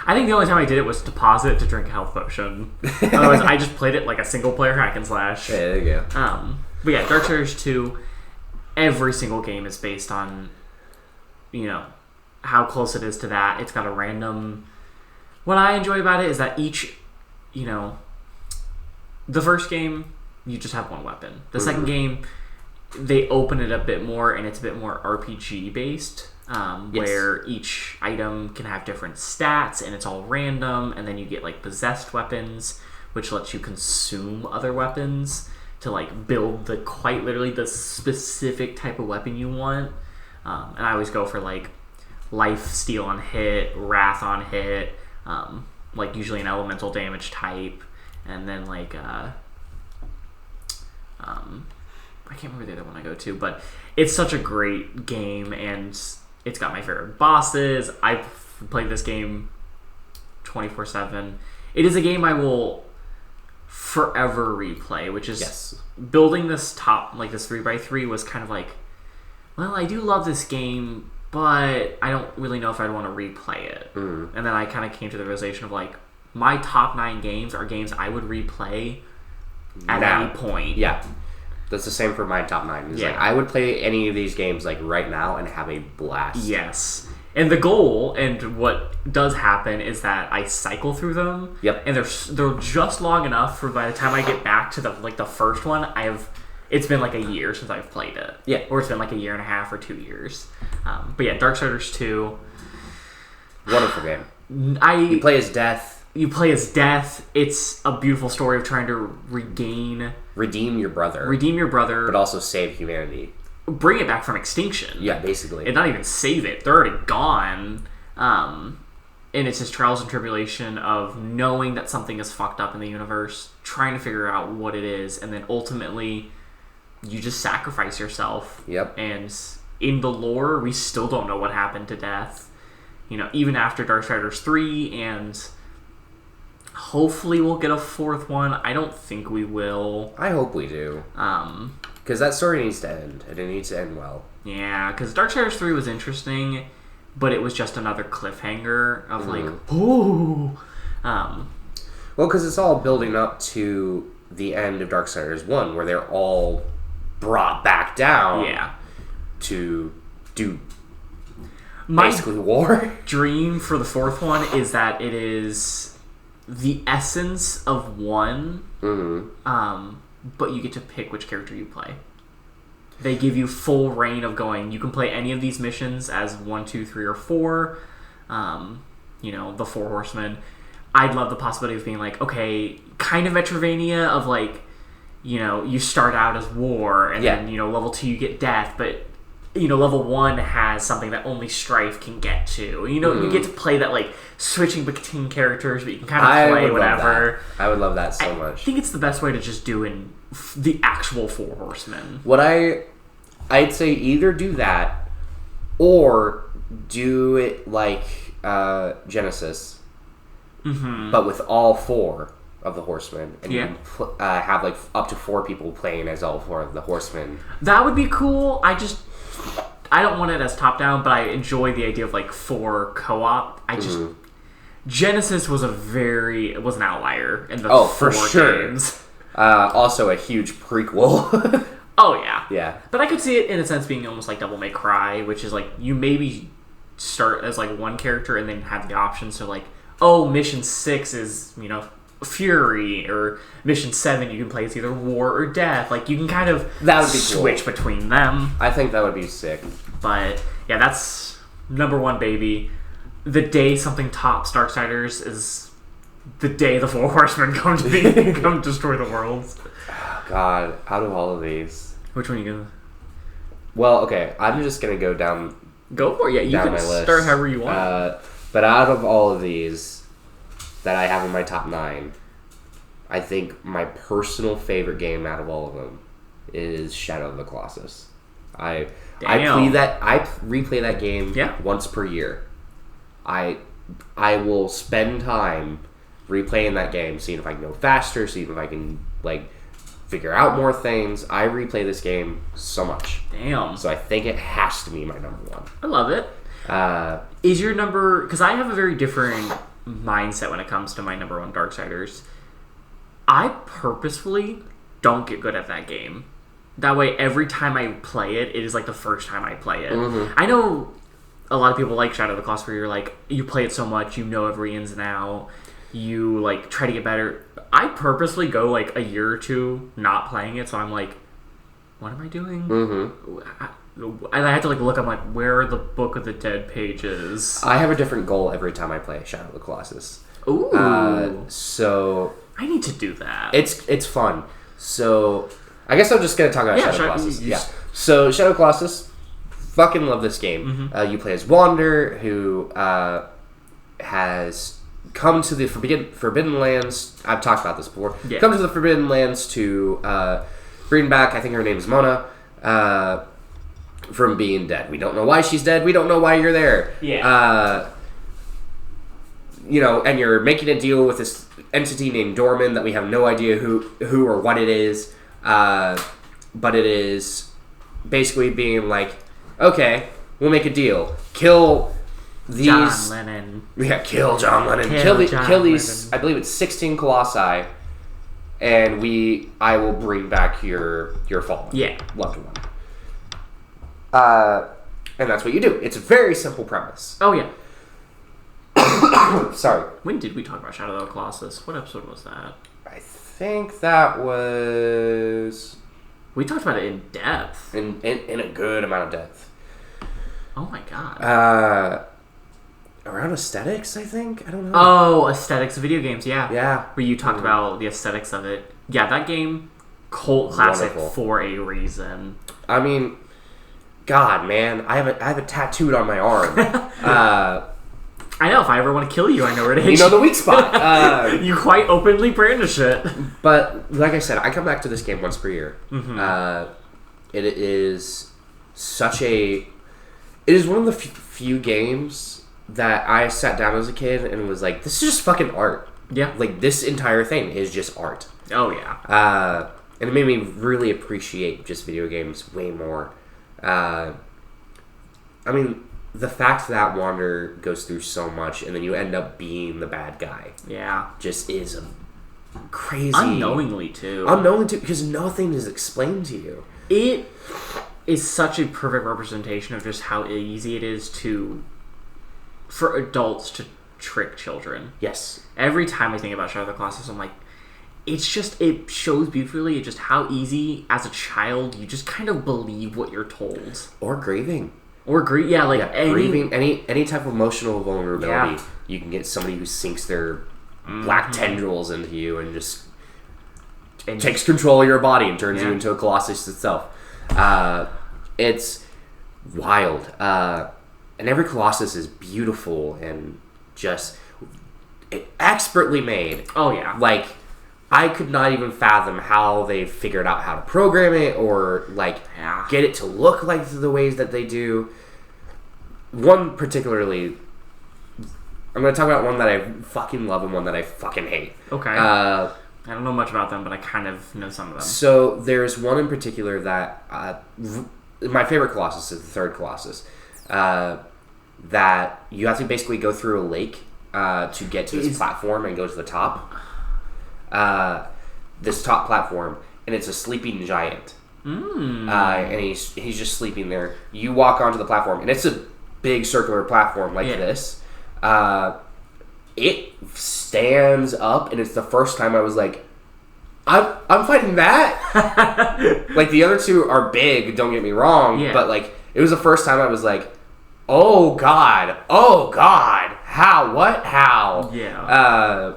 I think the only time I did it was to pause it to drink a health potion. Otherwise, I just played it like a single-player hack and slash. Yeah, there you go. But yeah, Darksiders 2, every single game is based on, how close it is to that. It's got a random... What I enjoy about it is that each, the first game, you just have one weapon. The second game, they open it a bit more, and it's a bit more RPG-based, where each item can have different stats, and it's all random, and then you get, like, possessed weapons, which lets you consume other weapons to, like, build quite literally the specific type of weapon you want. And I always go for, like, life steal on hit, wrath on hit, like usually an elemental damage type, and then like I can't remember the other one I go to, but it's such a great game, and it's got my favorite bosses. I've played this game 24/7. It is a game I will forever replay, which is building this this 3x3 was kind of like, well, I do love this game, but I don't really know if I'd want to replay it. And then I kind of came to the realization of, like, my top 9 games are games I would replay at any point. Yeah. That's the same for my top 9. It's Yeah. like I would play any of these games like right now and have a blast. Yes. And the goal, and what does happen, is that I cycle through them. Yep. And they're just long enough for by the time I get back to the first one, it's been like a year since I've played it. Yeah. Or it's been like a year and a half or 2 years. But yeah, Darksiders 2. Wonderful game. You play as Death. You play as Death. It's a beautiful story of trying to redeem your brother. But also save humanity. Bring it back from extinction. Yeah, basically. And not even save it. They're already gone. And it's this trials and tribulation of knowing that something is fucked up in the universe, trying to figure out what it is, and then ultimately you just sacrifice yourself. Yep. And in the lore, we still don't know what happened to Death. Even after Darksiders 3, and hopefully we'll get a 4th one. I don't think we will. I hope we do. Because that story needs to end, and it needs to end well. Yeah, because Darksiders 3 was interesting, but it was just another cliffhanger of Well, because it's all building up to the end of Darksiders 1, where they're all brought back down to do basically war. Dream for the 4th one is that it is the essence of 1, but you get to pick which character you play. They give you full reign of going, you can play any of these missions as 1, 2, 3, or 4. The 4 horsemen. I'd love the possibility of being like, okay, kind of Metroidvania of like, you start out as war, and then, level 2 you get death, but, level 1 has something that only Strife can get to. You get to play that, like, switching between characters, but you can kind of play whatever. I would love that so much. I think it's the best way to just do in the actual 4 horsemen. What I'd say either do that, or do it like Genesis, but with all 4 of the horsemen, and you can have like up to 4 people playing as all 4 of the horsemen. That would be cool. I don't want it as top down, but I enjoy the idea of like 4 co-op. Genesis was an outlier in the 4 games. Also a huge prequel. Oh yeah. Yeah. But I could see it in a sense being almost like Devil May Cry, which is like you maybe start as like one character and then have the option. So like, mission 6 is, Fury, or mission 7 you can play as either War or Death. Like you can kind of switch between them. I think that would be sick. But yeah, that's number 1, baby. The day something tops Darksiders is the day the 4 horsemen come destroy the world. Oh, God, out of all of these, which one are you gonna? Well, okay, I'm just gonna go down. Go for it. Yeah, you can start however you want. But out of all of these that I have in my top 9, I think my personal favorite game out of all of them is Shadow of the Colossus. I replay that game once per year. I will spend time replaying that game, seeing if I can go faster, seeing if I can like figure out more things. I replay this game so much. Damn. So I think it has to be my number 1. I love it. Is your number... Because I have a very different mindset when it comes to my number 1 Darksiders. I purposefully don't get good at that game. That way, every time I play it, it is like the first time I play it. I know a lot of people like Shadow of the Colossus, where you're like, you play it so much, you know every ins and out, you like try to get better. I purposely go like a year or 2 not playing it, so I'm like, what am I doing? And I have to like look up like, where are the Book of the Dead pages? I have a different goal every time I play Shadow of the Colossus. Ooh. So I need to do that. It's fun. So I guess I'm just gonna talk about Shadow of the Colossus. Yeah. So Shadow of the Colossus, fucking love this game. You play as Wander, who has come to the Forbidden Lands. I've talked about this before. Yeah. Come to the Forbidden Lands to bring back, I think her name is Mona, from being dead. We don't know why she's dead. We don't know why you're there. Yeah. And you're making a deal with this entity named Dorman that we have no idea who or what it is. But it is basically being like, okay, we'll make a deal. Kill these... John Lennon. Yeah, kill John Lennon. Kill these, Lennon. I believe it's 16 Colossi. and I will bring back your fallen loved one. And that's what you do. It's a very simple premise. Oh yeah. Sorry. When did we talk about Shadow of the Colossus? What episode was that? I think that was... We talked about it in depth. In a good amount of depth. Oh my god. Around aesthetics, I think? I don't know. Oh, aesthetics of video games, yeah. Yeah. Where you talked about the aesthetics of it. Yeah, that game, cult classic for a reason. I mean, God, man. I have it tattooed on my arm. I know, if I ever want to kill you, I know where to hit you. You know the weak spot. You quite openly brandish it. But, like I said, I come back to this game once per year. Mm-hmm. It is such a... It is one of the few games that I sat down as a kid and was like, this is just fucking art. Yeah. Like, this entire thing is just art. Oh, yeah. And it made me really appreciate just video games way more. I mean... The fact that Wander goes through so much and then you end up being the bad guy. Yeah. Just is a crazy... Unknowingly, too. Because nothing is explained to you. It is such a perfect representation of just how easy it is for adults to trick children. Yes. Every time I think about Shadow of the Colossus, I'm like, it shows beautifully just how easy, as a child, you just kind of believe what you're told. Or grieving. Or grieving, any type of emotional vulnerability. Yeah. You can get somebody who sinks their black tendrils into you and just takes control of your body and turns you into a Colossus itself. It's wild. And every Colossus is beautiful and just expertly made. Oh, yeah. Like, I could not even fathom how they figured out how to program it or, get it to look like the ways that they do. One particularly... I'm going to talk about one that I fucking love and one that I fucking hate. Okay. I don't know much about them, but I kind of know some of them. So, there's one in particular that... my favorite Colossus is the third Colossus. That you have to basically go through a lake to get to this platform and go to the top. This top platform, and it's a sleeping giant. And he's just sleeping there. You walk onto the platform, and it's a big circular platform like this. It stands up, and it's the first time I was like, I'm fighting that? Like, the other two are big, don't get me wrong, but, it was the first time I was like, oh, God, how? Yeah.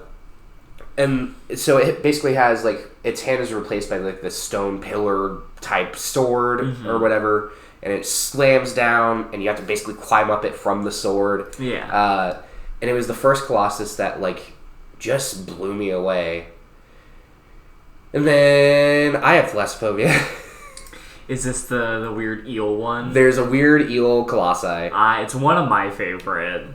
And so it basically has, its hand is replaced by, this stone pillar type sword or whatever, and it slams down, and you have to basically climb up it from the sword. Yeah. And it was the first Colossus that, just blew me away. And then I have thalassophobia. Is this the weird eel one? There's a weird eel colossi. It's one of my favorite.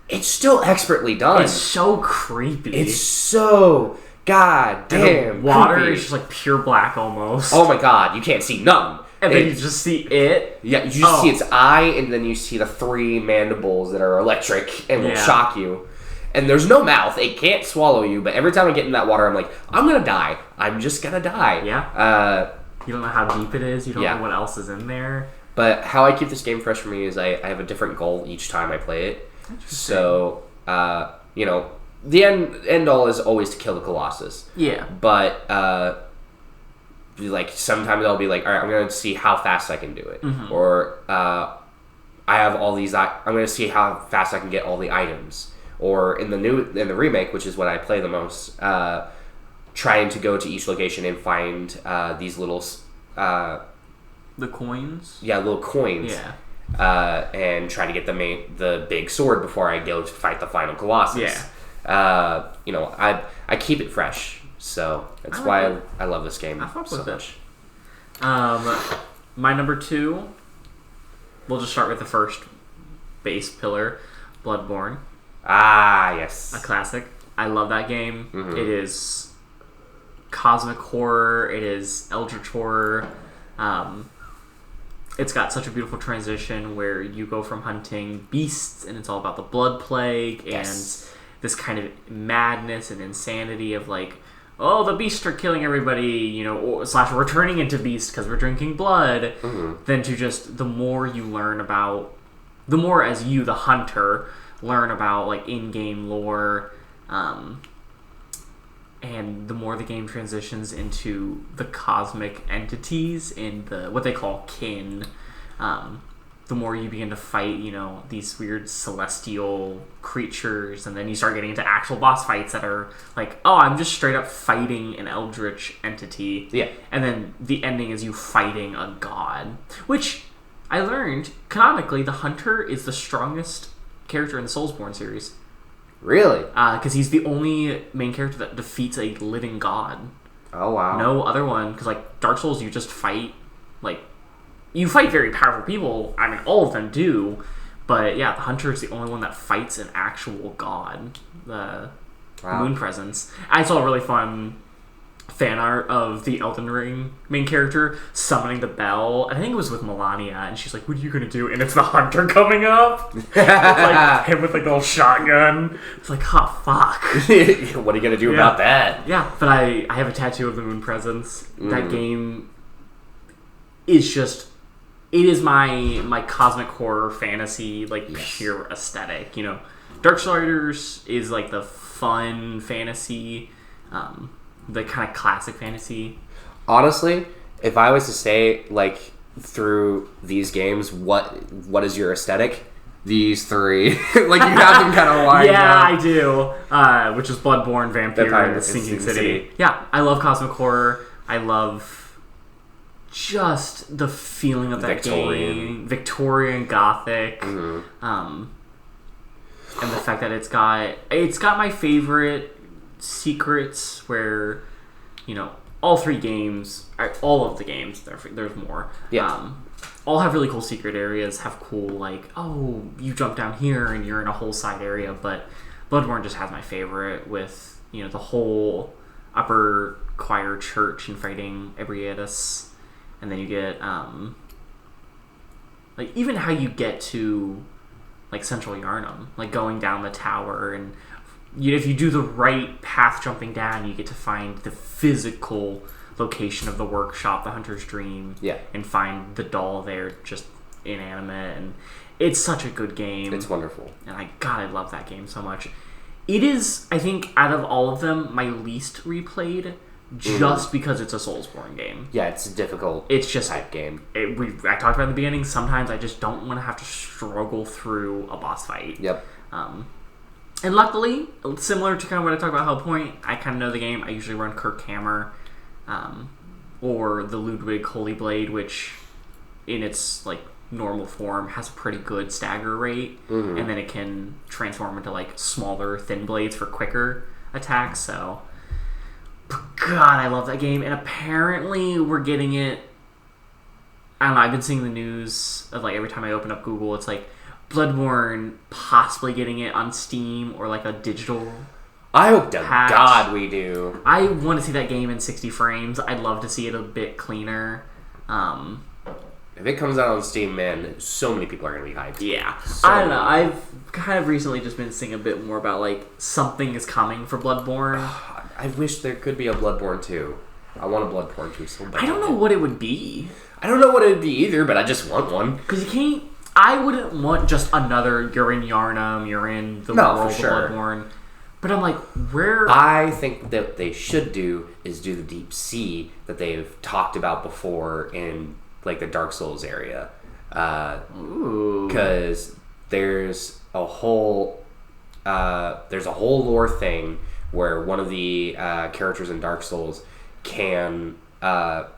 It's still expertly done. It's so creepy. It's so goddamn and the water creepy. is just pure black almost. Oh my god, you can't see nothing. And then you just see it. Yeah, you just see its eye, and then you see the 3 mandibles that are electric and will shock you. And there's no mouth. It can't swallow you, but every time I get in that water, I'm like, I'm gonna die. I'm just gonna die. Yeah. You don't know how deep it is. You don't know what else is in there. But how I keep this game fresh for me is I have a different goal each time I play it. So, the end all is always to kill the Colossus. Yeah. But, sometimes I'll be like, all right, I'm going to see how fast I can do it. Mm-hmm. Or, I have all these, I'm going to see how fast I can get all the items. Or in the remake, which is what I play the most, trying to go to each location and find these little... the coins? Yeah, little coins. Yeah. And try to get the big sword before I go to fight the final Colossus. Yeah. I keep it fresh, so that's why I love this game so much. My number 2, we'll just start with the first base pillar, Bloodborne. Ah, yes. A classic. I love that game. Mm-hmm. It is cosmic horror. It is eldritch horror. It's got such a beautiful transition where you go from hunting beasts and it's all about the blood plague and this kind of madness and insanity of oh, the beasts are killing everybody, / we're turning into beasts because we're drinking blood, than to just the more you learn about, the more as you, the hunter, learn about like in-game lore, and the more the game transitions into the cosmic entities in the what they call kin, the more you begin to fight, these weird celestial creatures, and then you start getting into actual boss fights that are like, oh, I'm just straight up fighting an eldritch entity. Yeah. And then the ending is you fighting a god, which I learned canonically the hunter is the strongest character in the Soulsborne series. Really? Because he's the only main character that defeats a living god. Oh, wow. No other one, because like Dark Souls, you just fight, like, you fight very powerful people. I mean, all of them do, but yeah, the hunter is the only one that fights an actual god, the Moon Presence. I saw a really fun fan art of the Elden Ring main character summoning the bell. I think it was with Melania, and she's like, "What are you gonna do?" And it's the hunter coming up. It's like him with like a little shotgun. It's like, oh fuck. What are you gonna do about that? Yeah, but I have a tattoo of the Moon Presence. That game is just, it is my cosmic horror fantasy, like pure aesthetic. Darksiders is like the fun fantasy, the kind of classic fantasy. Honestly, if I was to say, like, through these games, what is your aesthetic? These three. Like, you have them kind of lined up. Yeah, I do. Which is Bloodborne, Vampire, and the Sinking City. Yeah, I love cosmic horror. I love just the feeling of that game. Victorian Gothic. And the fact that it's got my favorite secrets where, all of the games, there's more. Yeah. All have really cool secret areas, have cool, like, oh, you jump down here and you're in a whole side area, but Bloodborne just has my favorite with, the whole upper choir church and fighting Ebrietas, and then you get, like, even how you get to, like, Central Yarnum, like, going down the tower, and if you do the right path jumping down, you get to find the physical location of the workshop, the Hunter's Dream, and find the doll there just inanimate, and it's such a good game. It's wonderful. And I love that game so much. It is, I think, out of all of them, my least replayed, just because it's a Soulsborne game. Yeah, it's a difficult type game. I talked about in the beginning, sometimes I just don't want to have to struggle through a boss fight. Yep. And luckily, similar to kind of what I talked about Hellpoint, I kind of know the game. I usually run Kirkhammer, or the Ludwig Holy Blade, which in its like normal form has a pretty good stagger rate, and then it can transform into like smaller thin blades for quicker attacks. So, God, I love that game, and apparently we're getting it. I don't know. I've been seeing the news of like every time I open up Google, it's like Bloodborne possibly getting it on Steam or like a digital. I hope to God we do. I want to see that game in 60 frames. I'd love to see it a bit cleaner. If it comes out on Steam, man, so many people are going to be hyped. Yeah. I don't know. I've kind of recently just been seeing a bit more about like something is coming for Bloodborne. I wish there could be a Bloodborne 2. I want a Bloodborne 2 so bad. I don't know what it would be. I don't know what it would be either, but I just want one. Because you can't... I wouldn't want just another, you're in Yarnum, you're in the world of Bloodborne. But I'm like, where... I think that they should do is do the deep sea that they've talked about before in like the Dark Souls area. Because there's a whole lore thing where one of the characters in Dark Souls can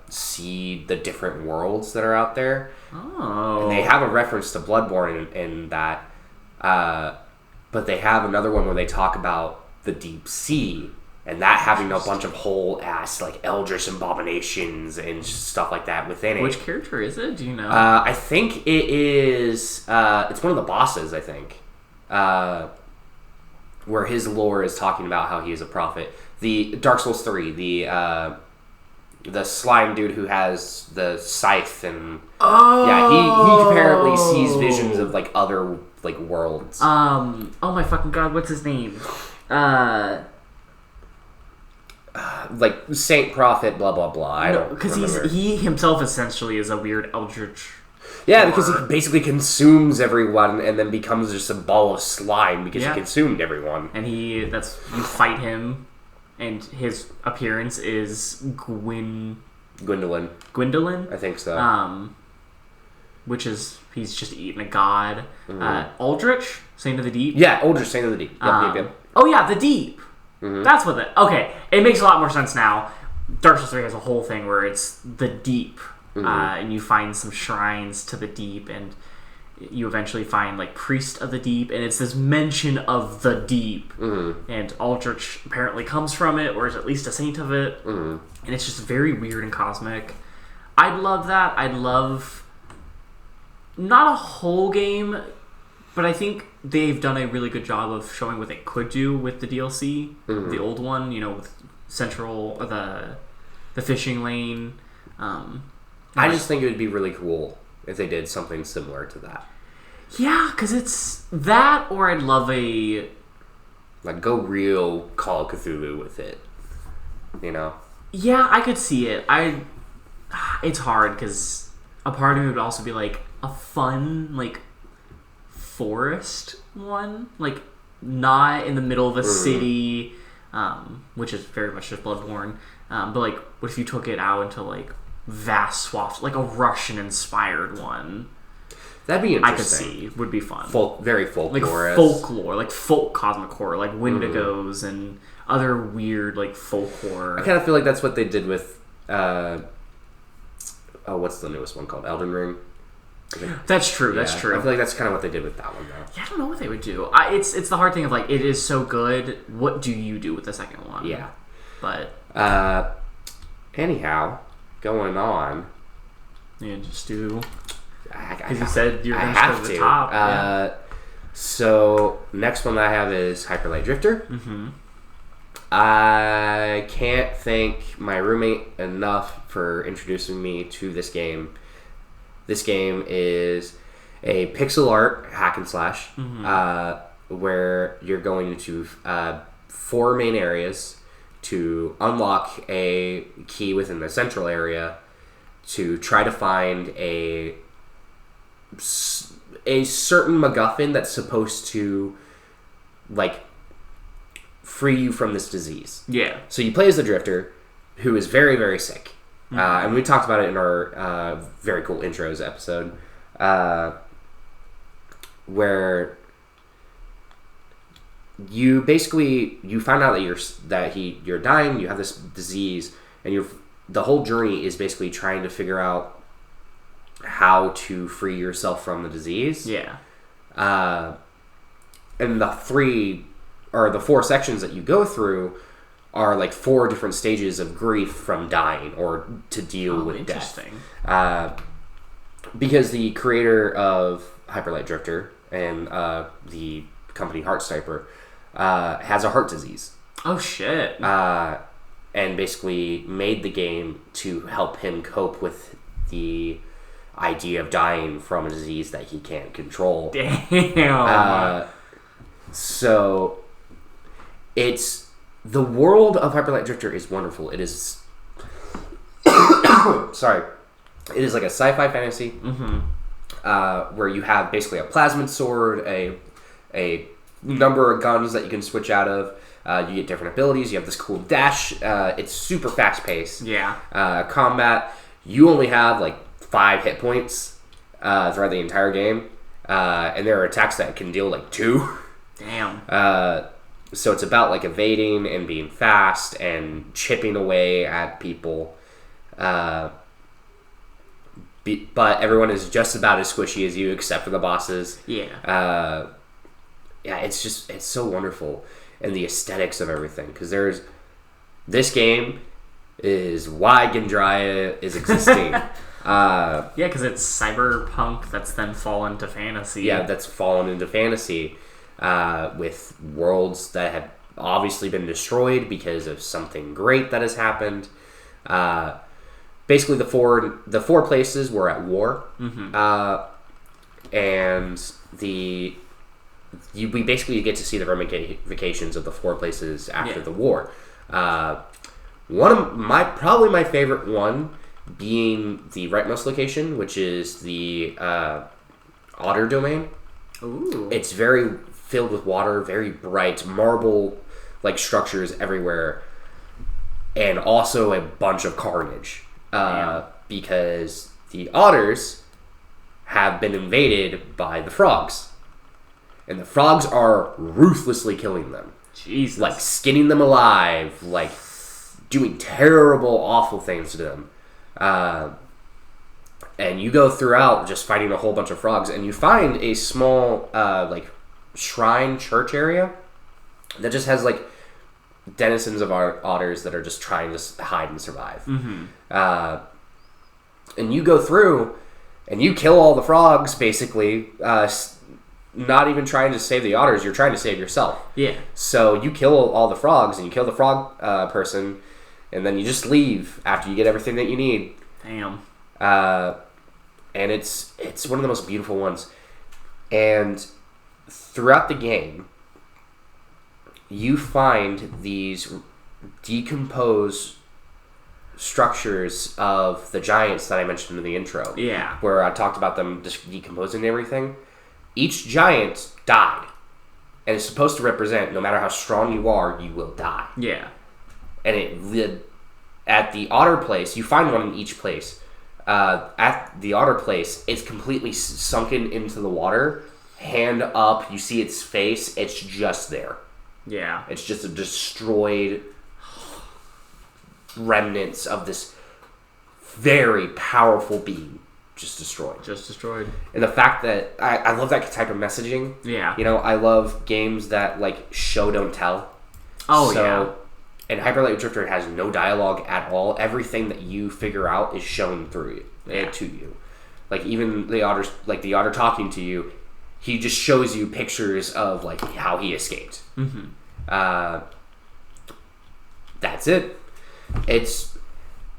see the different worlds that are out there. Oh. And they have a reference to Bloodborne in that, but they have another one where they talk about the deep sea and that having a bunch of whole ass like eldritch abominations and stuff like that within it. Which character is it? Do you know? I think it is. It's one of the bosses. I think, where his lore is talking about how he is a prophet. The Dark Souls 3, the slime dude who has the scythe and he apparently sees visions of like other like worlds. Oh my fucking god, what's his name? like Saint Prophet, blah blah blah. I don't because remember. he himself essentially is a weird eldritch. Yeah, because he basically consumes everyone and then becomes just a ball of slime because he consumed everyone. And you fight him, and his appearance is Gwendolyn. Gwendolyn? I think so. Which is, he's just eating a god. Aldrich, Saint of the Deep? Yeah, Aldrich, Saint of the Deep. Yep. Oh yeah, the Deep. That's what okay, it makes a lot more sense now. Dark Souls 3 has a whole thing where it's the Deep. And you find some shrines to the Deep, and you eventually find like Priest of the Deep, and it's this mention of the Deep, and Aldrich apparently comes from it, or is at least a saint of it, and it's just very weird and cosmic. I'd love that. I'd love not a whole game, but I think they've done a really good job of showing what they could do with the DLC, the old one, with Central, the fishing lane. I just think it would be really cool if they did something similar to that. Yeah, because it's that, or I'd love a... Like, go real Call of Cthulhu with it. Yeah, I could see it. It's hard, because a part of me would also be like, a fun, like, forest one? Like, not in the middle of a city, which is very much just Bloodborne. But, like, what if you took it out into, like, vast swaths, like a Russian-inspired one? That'd be interesting. I could see. Would be fun. Very folklore. Like folklore, like folk cosmic horror, like Wendigos and other weird, like, folk horror. I kind of feel like that's what they did with, what's the newest one called? Elden Ring? That's true, that's true. I feel like that's kind of what they did with that one, though. Yeah, I don't know what they would do. It's the hard thing of, like, it is so good, what do you do with the second one? Yeah. But... anyhow... Going on. Yeah, just do. Because you said you're going to go to the top. So, next one that I have is Hyper Light Drifter. I can't thank my roommate enough for introducing me to this game. This game is a pixel art hack and slash where you're going into 4 main areas to unlock a key within the central area to try to find a certain MacGuffin that's supposed to, like, free you from this disease. Yeah. So you play as the Drifter, who is very, very sick. And we talked about it in our very cool intros episode, where you find out that you're dying, you have this disease, and the whole journey is basically trying to figure out how to free yourself from the disease. Yeah. And the 4 sections that you go through are like 4 different stages of grief from dying or to deal with death. Because the creator of Hyper Light Drifter and the company Heartstopper has a heart disease. Oh shit. And basically made the game to help him cope with the idea of dying from a disease that he can't control. Damn. So it's the world of Hyper Light Drifter is wonderful. It is sorry. It is like a sci-fi fantasy where you have basically a plasmid sword, a number of guns that you can switch out of. You get different abilities. You have this cool dash. It's super fast-paced. Yeah. Combat. You only have like 5 hit points throughout the entire game. And there are attacks that can deal like 2. Damn. So it's about like evading and being fast and chipping away at people. But everyone is just about as squishy as you, except for the bosses. Yeah. Yeah, it's so wonderful. And the aesthetics of everything. Because this game is why Gendrya is existing. Yeah, because it's cyberpunk that's then fallen to fantasy. Yeah, that's fallen into fantasy. With worlds that have obviously been destroyed because of something great that has happened. Basically, the four places were at war, and we basically get to see the ramifications of the 4 places after the war. Probably my favorite one being the rightmost location, which is the Otter Domain. Ooh. It's very filled with water, very bright, marble like structures everywhere, and also a bunch of carnage. Because the otters have been invaded by the frogs. And the frogs are ruthlessly killing them. Jesus. Like skinning them alive, like doing terrible, awful things to them. And you go throughout just fighting a whole bunch of frogs, and you find a small, like, shrine church area that just has, like, denizens of our otters that are just trying to hide and survive. Mm-hmm. And you go through, and you kill all the frogs, basically, not even trying to save the otters, you're trying to save yourself. Yeah. So you kill all the frogs, and you kill the frog person, and then you just leave after you get everything that you need. Damn. And it's one of the most beautiful ones. And throughout the game, you find these decomposed structures of the giants that I mentioned in the intro. Yeah. Where I talked about them just decomposing and everything. Each giant died. And it's supposed to represent, no matter how strong you are, you will die. Yeah. And at the otter place, you find one in each place. At the otter place, it's completely sunken into the water. Hand up, you see its face. It's just there. Yeah. It's just a destroyed remnants of this very powerful being. Just destroyed. And the fact that I love that type of messaging. Yeah. You know, I love games that like show don't tell. Oh, yeah. And Hyper Light Drifter has no dialogue at all. Everything that you figure out is shown through it to you. Like even the otter talking to you, he just shows you pictures of like how he escaped. Mm-hmm. That's it. It's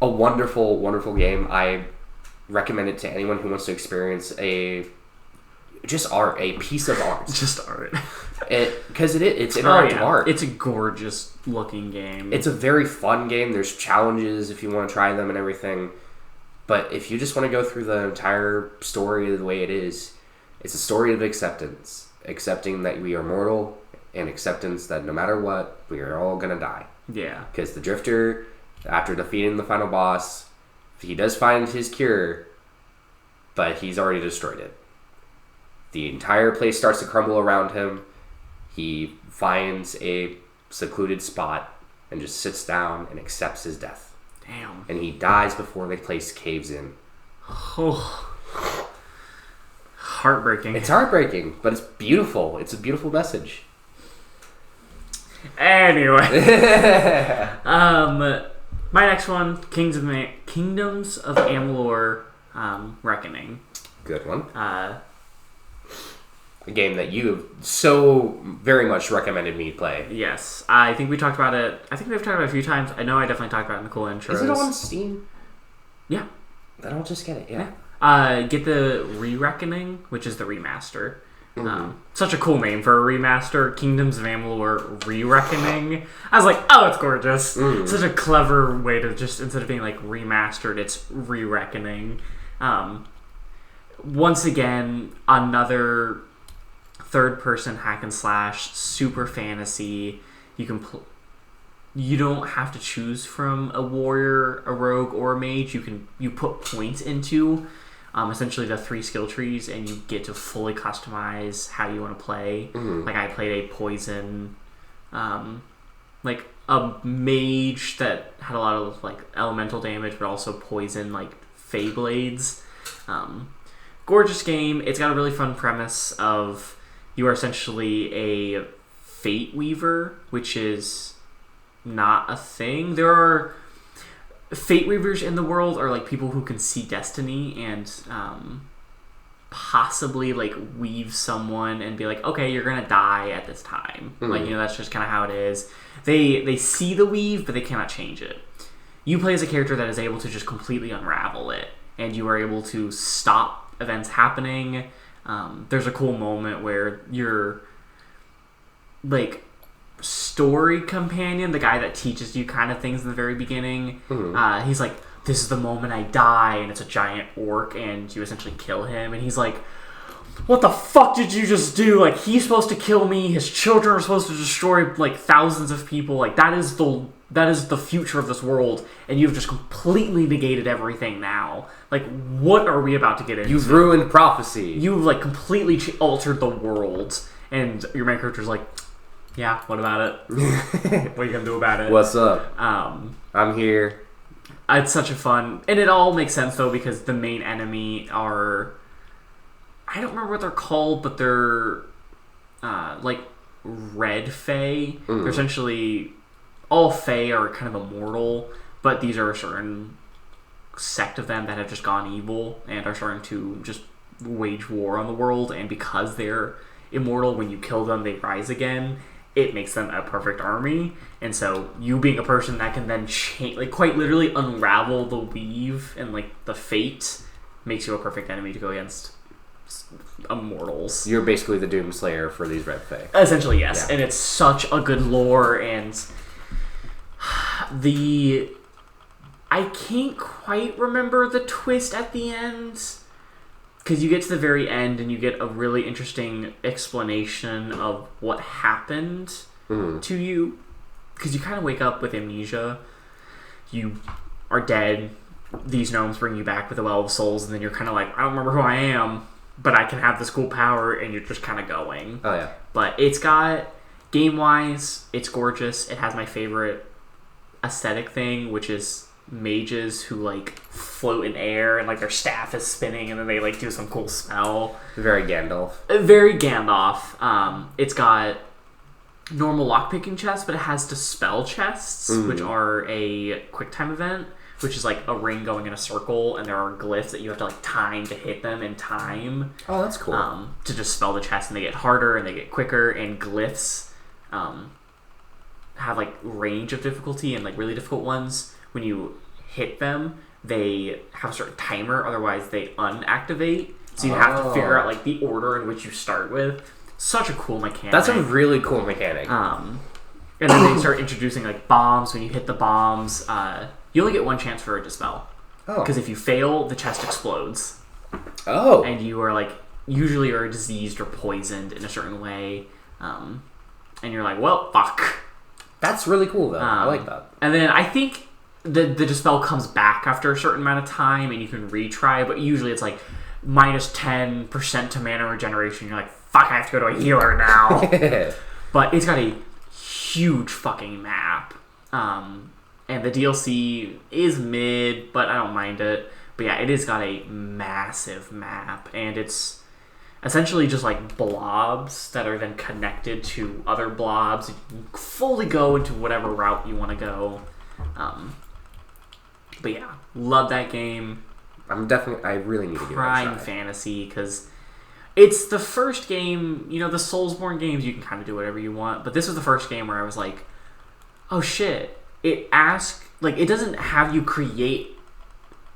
a wonderful, wonderful game. I recommend it to anyone who wants to experience a piece of art. Just art. Because it's interactive art. It's a gorgeous looking game. It's a very fun game. There's challenges if you want to try them and everything. But if you just want to go through the entire story the way it is, it's a story of acceptance. Accepting that we are mortal, and acceptance that no matter what, we are all going to die. Yeah. Because the Drifter, after defeating the final boss, he does find his cure, but he's already destroyed it. The entire place starts to crumble around him. He finds a secluded spot and just sits down and accepts his death. Damn. And he dies before the place caves in. Oh. Heartbreaking. It's heartbreaking, but it's beautiful. It's a beautiful message. Anyway. My next one, Kingdoms of Amalur Reckoning. Good one. A game that you have so very much recommended me play. Yes. I think we talked about it. I think we've talked about it a few times. I know I definitely talked about it in the cool intros. Is it on Steam? Yeah. Then I'll just get it, yeah. Get the Re-Reckoning, which is the remaster. Mm-hmm. Such a cool name for a remaster. Kingdoms of Amalur Re-Reckoning. I was like, oh, it's gorgeous. Mm. Such a clever way to just, instead of being like remastered, it's Re-Reckoning. Once again, another third-person hack and slash, super fantasy. You don't have to choose from a warrior, a rogue, or a mage. You put points into essentially the 3 skill trees, and you get to fully customize how you want to play. Mm-hmm. Like I played a poison, like a mage that had a lot of like elemental damage, but also poison, like Fey Blades. Gorgeous game. It's got a really fun premise of you are essentially a Fate Weaver, which is not a thing. There are Fate Weavers in the world are like people who can see destiny and possibly like weave someone and be like, okay, you're gonna die at this time. Mm-hmm. Like, you know, that's just kind of how it is. They see the weave, but they cannot change it. You play as a character that is able to just completely unravel it, and you are able to stop events happening. There's a cool moment where you're like story companion, the guy that teaches you kind of things in the very beginning. He's like, this is the moment I die, and it's a giant orc, and you essentially kill him, and he's like, what the fuck did you just do? Like, he's supposed to kill me, his children are supposed to destroy, like, thousands of people, like, that is the future of this world, and you've just completely negated everything now. Like, what are we about to get into? You've ruined prophecy. You've, like, completely altered the world, and your main character's like, yeah, what about it? What are you gonna do about it? What's up? I'm here. It's such a fun... And it all makes sense, though, because the main enemy are... I don't remember what they're called, but they're, like, red fae. They're essentially... All fae are kind of immortal, but these are a certain sect of them that have just gone evil and are starting to just wage war on the world, and because they're immortal, when you kill them, they rise again. It makes them a perfect army, and so you being a person that can then change, like, quite literally unravel the weave and, like, the fate, makes you a perfect enemy to go against immortals. You're basically the Doomslayer for these red fae. Essentially, yes. Yeah. And it's such a good lore, and I can't quite remember the twist at the end, because you get to the very end and you get a really interesting explanation of what happened to you, because you kind of wake up with amnesia. You are dead. These gnomes bring you back with the Well of Souls, and then you're kind of like, I don't remember who I am, but I can have this cool power, and you're just kind of going. Oh, yeah. But it's got, game-wise, it's gorgeous. It has my favorite aesthetic thing, which is mages who, like, float in air, and, like, their staff is spinning, and then they, like, do some cool spell. Very Gandalf. Very Gandalf. It's got normal lockpicking chests, but it has dispel chests, which are a quick time event, which is like a ring going in a circle, and there are glyphs that you have to, like, time to hit them in time. Oh, that's cool. To just spell the chest, and they get harder and they get quicker, and glyphs have, like, range of difficulty, and, like, really difficult ones, when you hit them, they have a certain timer, otherwise they unactivate. So you have to figure out, like, the order in which you start with. Such a cool mechanic. That's a really cool mechanic. And then they start introducing, like, bombs. When you hit the bombs, you only get one chance for a dispel. Oh. Because if you fail, the chest explodes. Oh. And you are, like, usually are diseased or poisoned in a certain way. And you're like, well, fuck. That's really cool, though. I like that. And then I think the dispel comes back after a certain amount of time, and you can retry, but usually it's, like, minus 10% to mana regeneration. You're like, fuck, I have to go to a healer now. But it's got a huge fucking map. And the DLC is mid, but I don't mind it. But yeah, it has got a massive map, and it's essentially just, like, blobs that are then connected to other blobs. You can fully go into whatever route you want to go. But yeah, love that game. I really need to give it a Prime try. fantasy, because it's the first game, you know, the Soulsborne games, you can kind of do whatever you want, but this was the first game where I was like, oh shit, it doesn't have you create,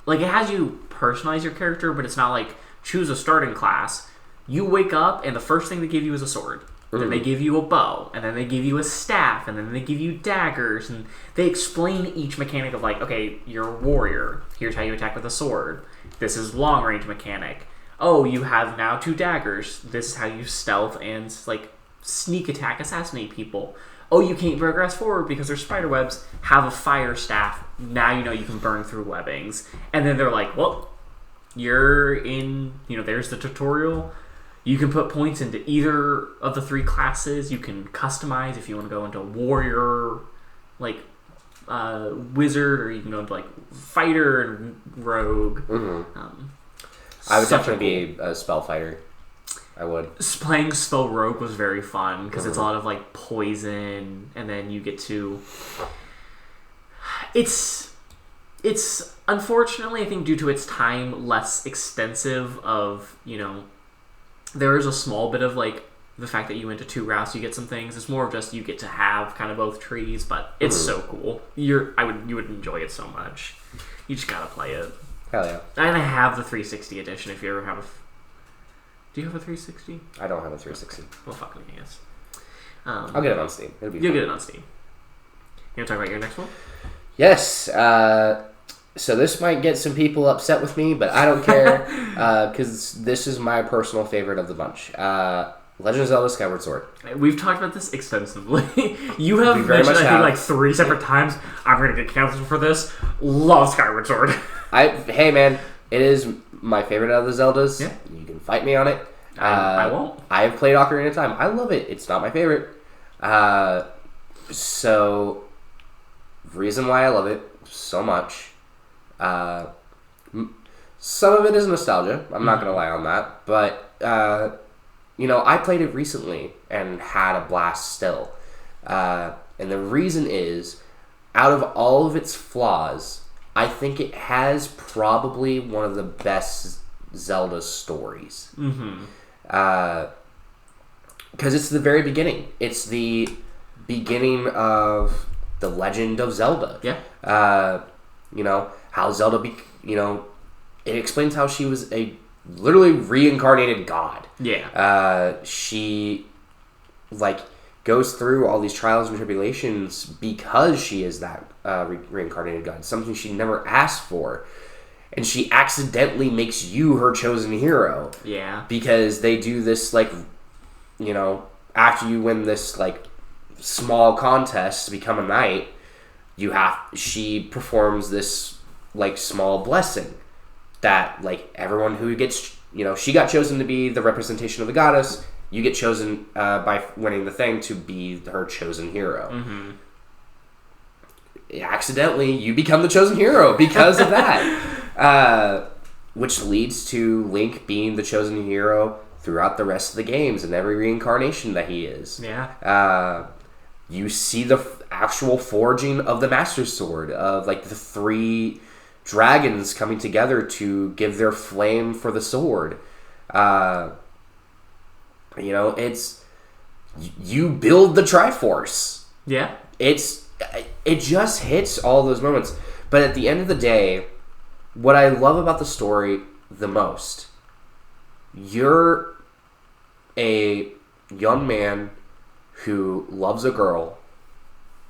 like, it has you personalize your character, but it's not like, choose a starting class. You wake up, and the first thing they give you is a sword. Then they give you a bow, and then they give you a staff, and then they give you daggers, and they explain each mechanic of, like, okay, you're a warrior. Here's how you attack with a sword. This is long range mechanic. Oh, you have now 2 daggers. This is how you stealth and, like, sneak attack, assassinate people. Oh, you can't progress forward because there's spider webs. Have a fire staff. Now you know you can burn through webbings. And then they're like, well, you're in, you know, there's the tutorial. You can put points into either of the 3 classes. You can customize if you want to go into warrior, like, wizard, or you can go into, like, fighter and rogue. I would definitely be a spell fighter. I would. Playing spell rogue was very fun, because it's a lot of, like, poison, and then you get to... It's unfortunately, I think, due to its time, less extensive of, you know... There is a small bit of, like, the fact that you went to 2 routes, you get some things. It's more of just you get to have kind of both trees, but it's so cool. You would enjoy it so much. You just gotta play it. Hell yeah. And I have the 360 edition if you ever have a... Do you have a 360? I don't have a 360. Well, fuck me, I guess. I'll get it on Steam. You'll get it on Steam. You want to talk about your next one? Yes. So this might get some people upset with me, but I don't care because this is my personal favorite of the bunch. Legend of Zelda Skyward Sword. We've talked about this extensively. You have mentioned, I think, like 3 separate times, I'm going to get canceled for this. Love Skyward Sword. Hey, man, it is my favorite out of the Zeldas. Yeah. You can fight me on it. I won't. I have played Ocarina of Time. I love it. It's not my favorite. So, reason why I love it so much. Some of it is nostalgia. I'm not going to lie on that. But, I played it recently and had a blast still. And the reason is, out of all of its flaws, I think it has probably one of the best Zelda stories. Because it's the very beginning. It's the beginning of the Legend of Zelda. Yeah. How Zelda, it explains how she was a literally reincarnated god. Yeah. She, goes through all these trials and tribulations because she is that reincarnated god. Something she never asked for. And she accidentally makes you her chosen hero. Yeah. Because they do this, after you win this, small contest to become a knight, she performs this, small blessing that, everyone who gets, she got chosen to be the representation of the goddess. You get chosen by winning the thing to be her chosen hero. Accidentally, you become the chosen hero because of that. Which leads to Link being the chosen hero throughout the rest of the games and every reincarnation that he is. Yeah. You see the actual forging of the Master Sword, of the 3 dragons coming together to give their flame for the sword. It's... You build the Triforce. Yeah. It just hits all those moments. But at the end of the day, what I love about the story the most, you're a young man who loves a girl.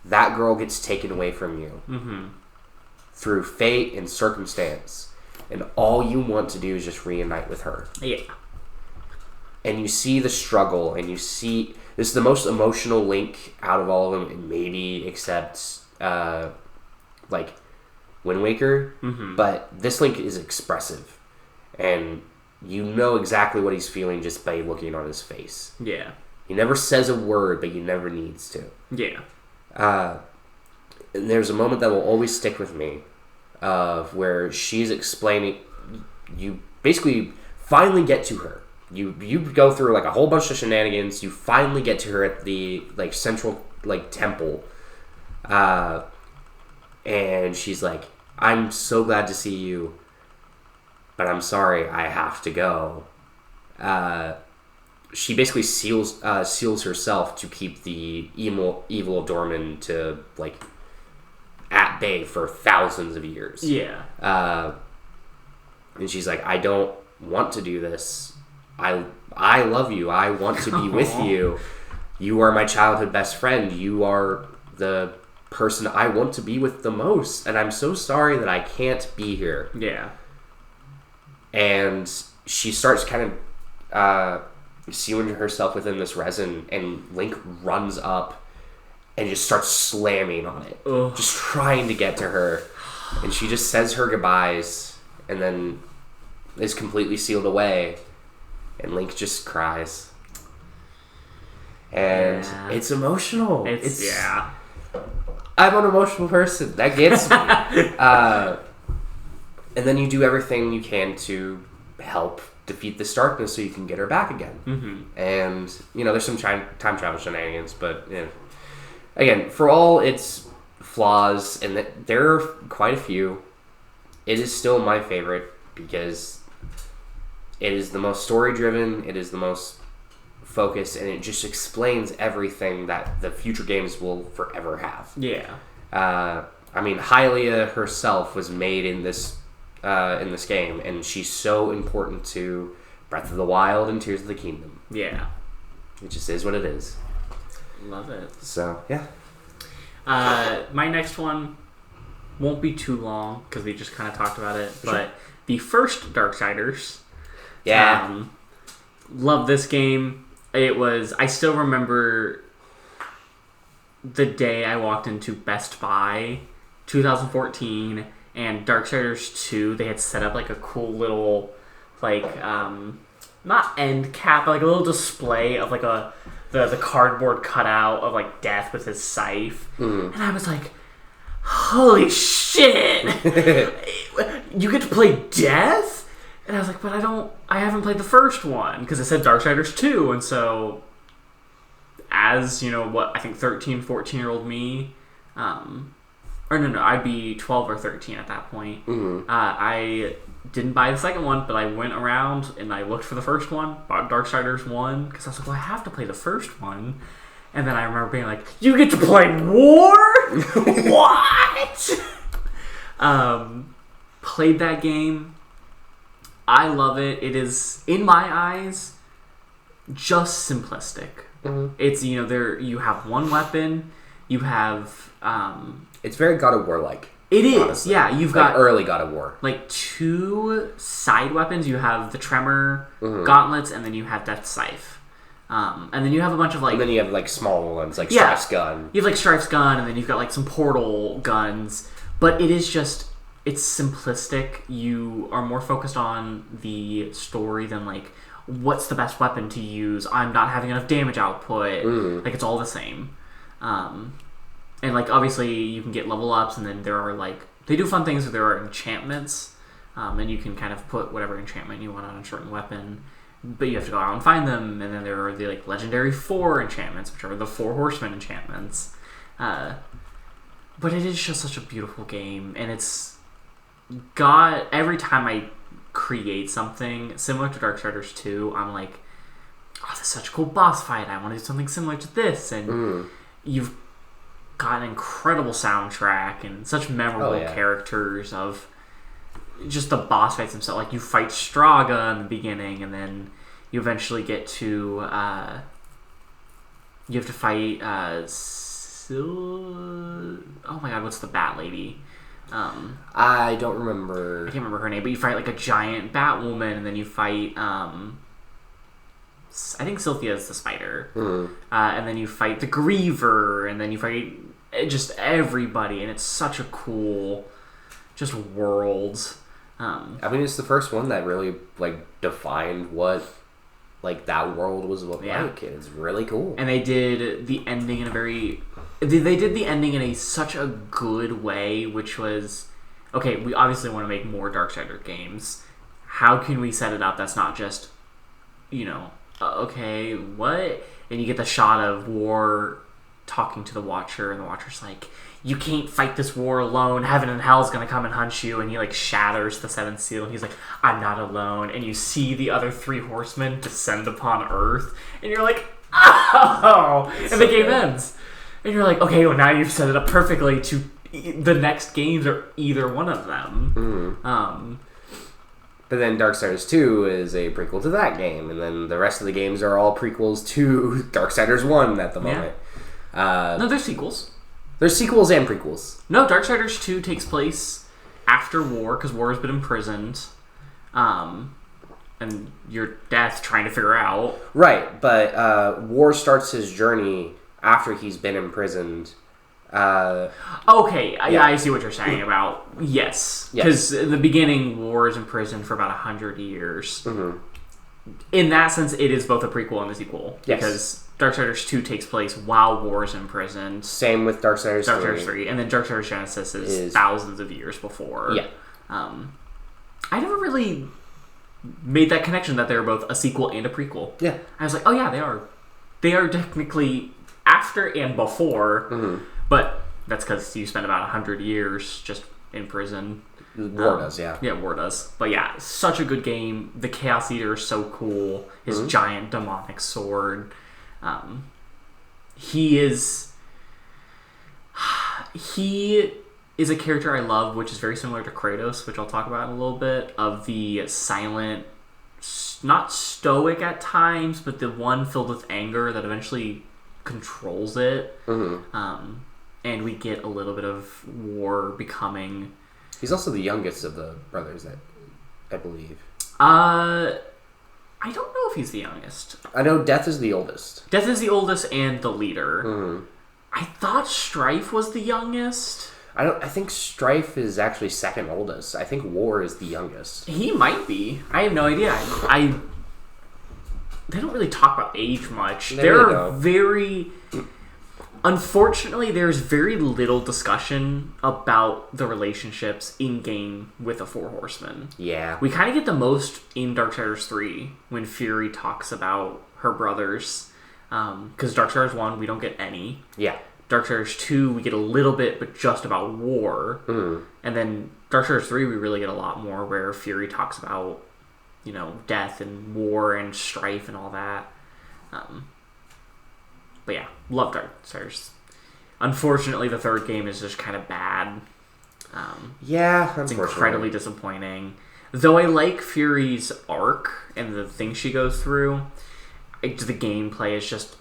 That girl gets taken away from you through fate and circumstance. And all you want to do is just reunite with her. Yeah. And you see the struggle, and you see... This is the most emotional Link out of all of them, maybe except, Wind Waker. But this Link is expressive. And you know exactly what he's feeling just by looking on his face. Yeah. He never says a word, but he never needs to. Yeah. And there's a moment that will always stick with me of where she's explaining... You basically finally get to her. You go through a whole bunch of shenanigans. You finally get to her at the central temple, and she's like, "I'm so glad to see you, but I'm sorry, I have to go." She basically seals herself to keep the evil of Dorman to at bay for thousands of years. Yeah. And she's like, "I don't want to do this. I love you. I want to be with you. You are my childhood best friend. You are the person I want to be with the most. And I'm so sorry that I can't be here." Yeah. And she starts kind of sealing herself within this resin, and Link runs up and just starts slamming on it. Ugh. Just trying to get to her. And she just says her goodbyes and then is completely sealed away. And Link just cries. And it's emotional. Yeah. I'm an emotional person. That gets me. And then you do everything you can to help defeat this darkness so you can get her back again. And, there's some time travel shenanigans, but, again, for all its flaws, and there are quite a few, it is still my favorite because... It is the most story-driven, it is the most focused, and it just explains everything that the future games will forever have. Yeah. Hylia herself was made in this game, and she's so important to Breath of the Wild and Tears of the Kingdom. Yeah. It just is what it is. Love it. So, yeah. My next one won't be too long because we just kind of talked about it. But the first Darksiders. Yeah. Love this game. I still remember the day I walked into Best Buy, 2014, and Darksiders 2, they had set up like a cool little, like, not end cap, but like a little display of like the cardboard cutout of like Death with his scythe. And I was like, holy shit! You get to play Death? And I was like, but I haven't played the first one, because it said Darksiders 2, and so, as, I think 13, 14-year-old me, I'd be 12 or 13 at that point. I didn't buy the second one, but I went around and I looked for the first one, bought Darksiders 1, because I was like, well, I have to play the first one. And then I remember being like, you get to play War? What? Played that game. I love it. It is, in my eyes, just simplistic. It's, you have one weapon, you have... it's very God of War like. It is, honestly. Yeah. You've got early God of War. Like 2 side weapons. You have the Tremor gauntlets, and then you have Death's Scythe. And then you have a bunch of like... And then you have like small ones, like Strife's gun. You have like Strife's gun, and then you've got like some portal guns. But it is just... It's simplistic. You are more focused on the story than like, what's the best weapon to use? I'm not having enough damage output. Like, it's all the same. And like, obviously, you can get level ups, and then there are like... They do fun things where there are enchantments. And you can kind of put whatever enchantment you want on a certain weapon. But you have to go out and find them. And then there are the like legendary 4 enchantments, which are the 4 horsemen enchantments. But it is just such a beautiful game. And it's... every time I create something similar to Darksiders 2, I'm like, oh, this is such a cool boss fight. I want to do something similar to this. And you've got an incredible soundtrack and such memorable characters of just the boss fights themselves. Like, you fight Straga in the beginning, and then you eventually get to you have to fight oh my god, what's the bat lady? I don't remember. I can't remember her name, but you fight like a giant bat woman, and then you fight I think Sylphia is the spider. And then you fight the Griever, and then you fight just everybody, and it's such a cool just world. I mean, it's the first one that really like defined what like that world was like. It's really cool. And they did the ending in a very... They did the ending in such a good way, which was, okay, we obviously want to make more Darksiders games. How can we set it up that's not just, okay, what? And you get the shot of War talking to the Watcher, and the Watcher's like, you can't fight this war alone. Heaven and hell's gonna come and hunt you. And he like shatters the 7th seal, and he's like, I'm not alone. And you see the other 3 horsemen descend upon Earth, and you're like, oh! And the game ends. And you're like, okay, well, now you've set it up perfectly to the next games are either one of them. But then Darksiders 2 is a prequel to that game, and then the rest of the games are all prequels to Darksiders 1 at the moment. No, there's sequels. There's sequels and prequels. No, Darksiders 2 takes place after War, because War has been imprisoned. And your Death trying to figure out. Right, but War starts his journey after he's been imprisoned. Okay, yeah, I see what you're saying about... Yes. Because in the beginning, War is imprisoned for about 100 years. In that sense, it is both a prequel and a sequel. Yes. Because Darksiders 2 takes place while War is imprisoned. Same with Darksiders 3. Darksiders 3. And then Darksiders Genesis is thousands of years before. Yeah. I never really made that connection that they're both a sequel and a prequel. Yeah. I was like, oh yeah, they are. They are technically after and before, but that's because you spend about 100 years just in prison. War does, yeah. Yeah, War does. But yeah, such a good game. The Chaos Eater is so cool. His giant demonic sword. He is a character I love, which is very similar to Kratos, which I'll talk about in a little bit, of the silent, not stoic at times, but the one filled with anger that eventually controls it. And we get a little bit of War becoming... He's also the youngest of the brothers, I believe. I don't know if he's the youngest. I know Death is the oldest. Death is the oldest and the leader. I thought Strife was the youngest. I think Strife is actually second oldest. I think War is the youngest. He might be. I have no idea. They don't really talk about age much. They're very... Unfortunately, there's very little discussion about the relationships in-game with the Four Horsemen. Yeah. We kind of get the most in Darksiders 3 when Fury talks about her brothers. Because Darksiders 1, we don't get any. Yeah. Darksiders 2, we get a little bit, but just about War. And then Darksiders 3, we really get a lot more where Fury talks about, death and war and strife and all that. But yeah, love Darksiders. Unfortunately, the third game is just kind of bad. It's incredibly disappointing. Though I like Fury's arc and the things she goes through, the gameplay is just...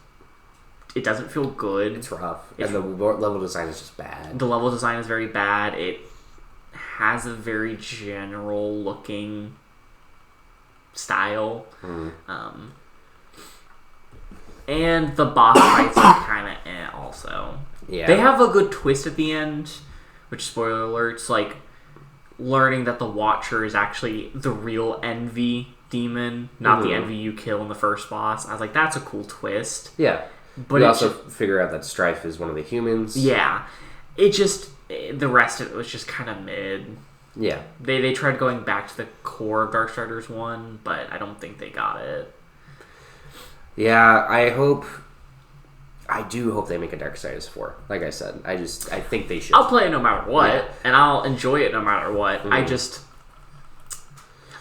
It doesn't feel good. It's rough. And the level design is just bad. The level design is very bad. It has a very general-looking style. And the boss fights are kind of also. Yeah. They have a good twist at the end, which, spoiler alerts, like learning that the Watcher is actually the real Envy demon, not the Envy you kill in the first boss. I was like, that's a cool twist. Yeah. But you also figure out that Strife is one of the humans. Yeah. The rest of it was just kind of mid. Yeah. They tried going back to the core of Darksiders 1, but I don't think they got it. Yeah, I do hope they make a Darksiders 4. Like I said, I think they should. I'll play it no matter what, and I'll enjoy it no matter what.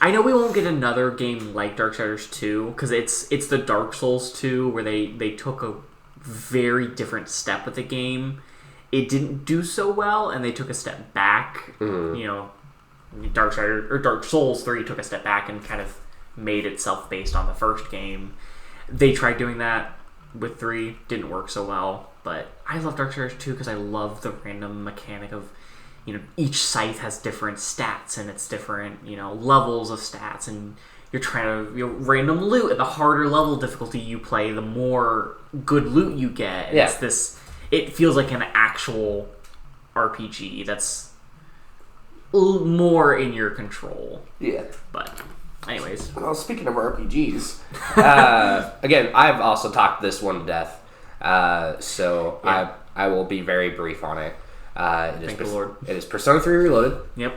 I know we won't get another game like Darksiders 2, because it's the Dark Souls 2, where they took a very different step with the game. It didn't do so well, and they took a step back. Dark Souls 3 took a step back and kind of made itself based on the first game. They tried doing that with 3, didn't work so well, but I love Darksiders 2 because I love the random mechanic of, each scythe has different stats and it's different, levels of stats, and you're trying to random loot. At the harder level difficulty you play, the more good loot you get. And it feels like an actual RPG that's more in your control. Yeah. But anyways. Well, speaking of RPGs, again, I've also talked this one to death, so yeah. I will be very brief on it. Thank the Lord. It is Persona 3 Reloaded. Yep.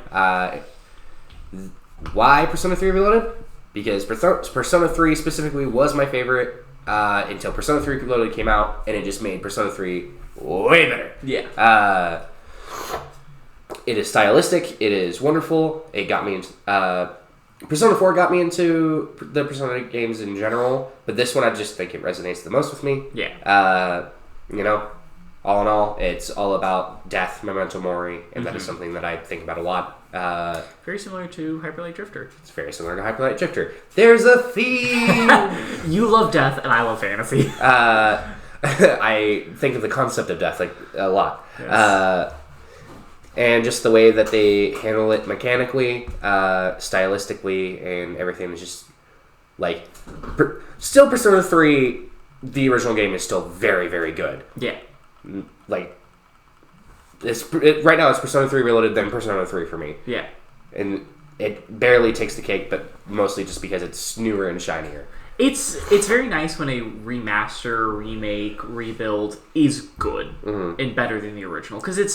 Why Persona 3 Reloaded? Because Persona 3 specifically was my favorite until Persona 3 Reloaded came out, and it just made Persona 3 way better. Yeah. It is stylistic. It is wonderful. It got me into... Persona 4 got me into the Persona games in general, but this one I just think it resonates the most with me. Yeah. All in all, it's all about death, memento mori, and that is something that I think about a lot. Very similar to Hyper Light Drifter. It's very similar to Hyper Light Drifter. There's a theme! You love death, and I love fantasy. I think of the concept of death like a lot. Yes. And just the way that they handle it mechanically, stylistically, and everything is just like... Still Persona 3, the original game is still very, very good. Yeah. Like, right now it's Persona 3 Reloaded, then Persona 3 for me. Yeah. And it barely takes the cake, but mostly just because it's newer and shinier. It's very nice when a remaster, remake, rebuild is good and better than the original. Because it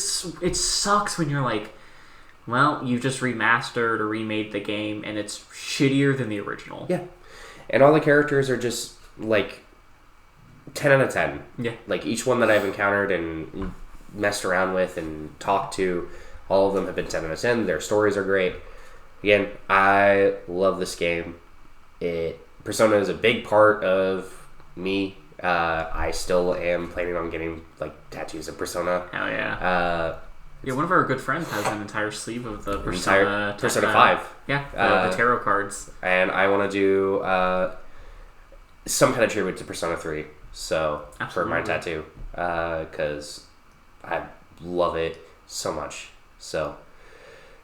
sucks when you're like, well, you just remastered or remade the game and it's shittier than the original. Yeah. And all the characters are just, like, 10 out of 10. Yeah. Like, each one that I've encountered and messed around with and talked to, all of them have been 10 out of 10. Their stories are great. Again, I love this game. Persona is a big part of me. I still am planning on getting, like, tattoos of Persona. Hell yeah. One of our good friends has an entire sleeve of the Persona 5. Yeah, the tarot cards. And I want to do some kind of tribute to Persona 3. So for my tattoo, because I love it so much. So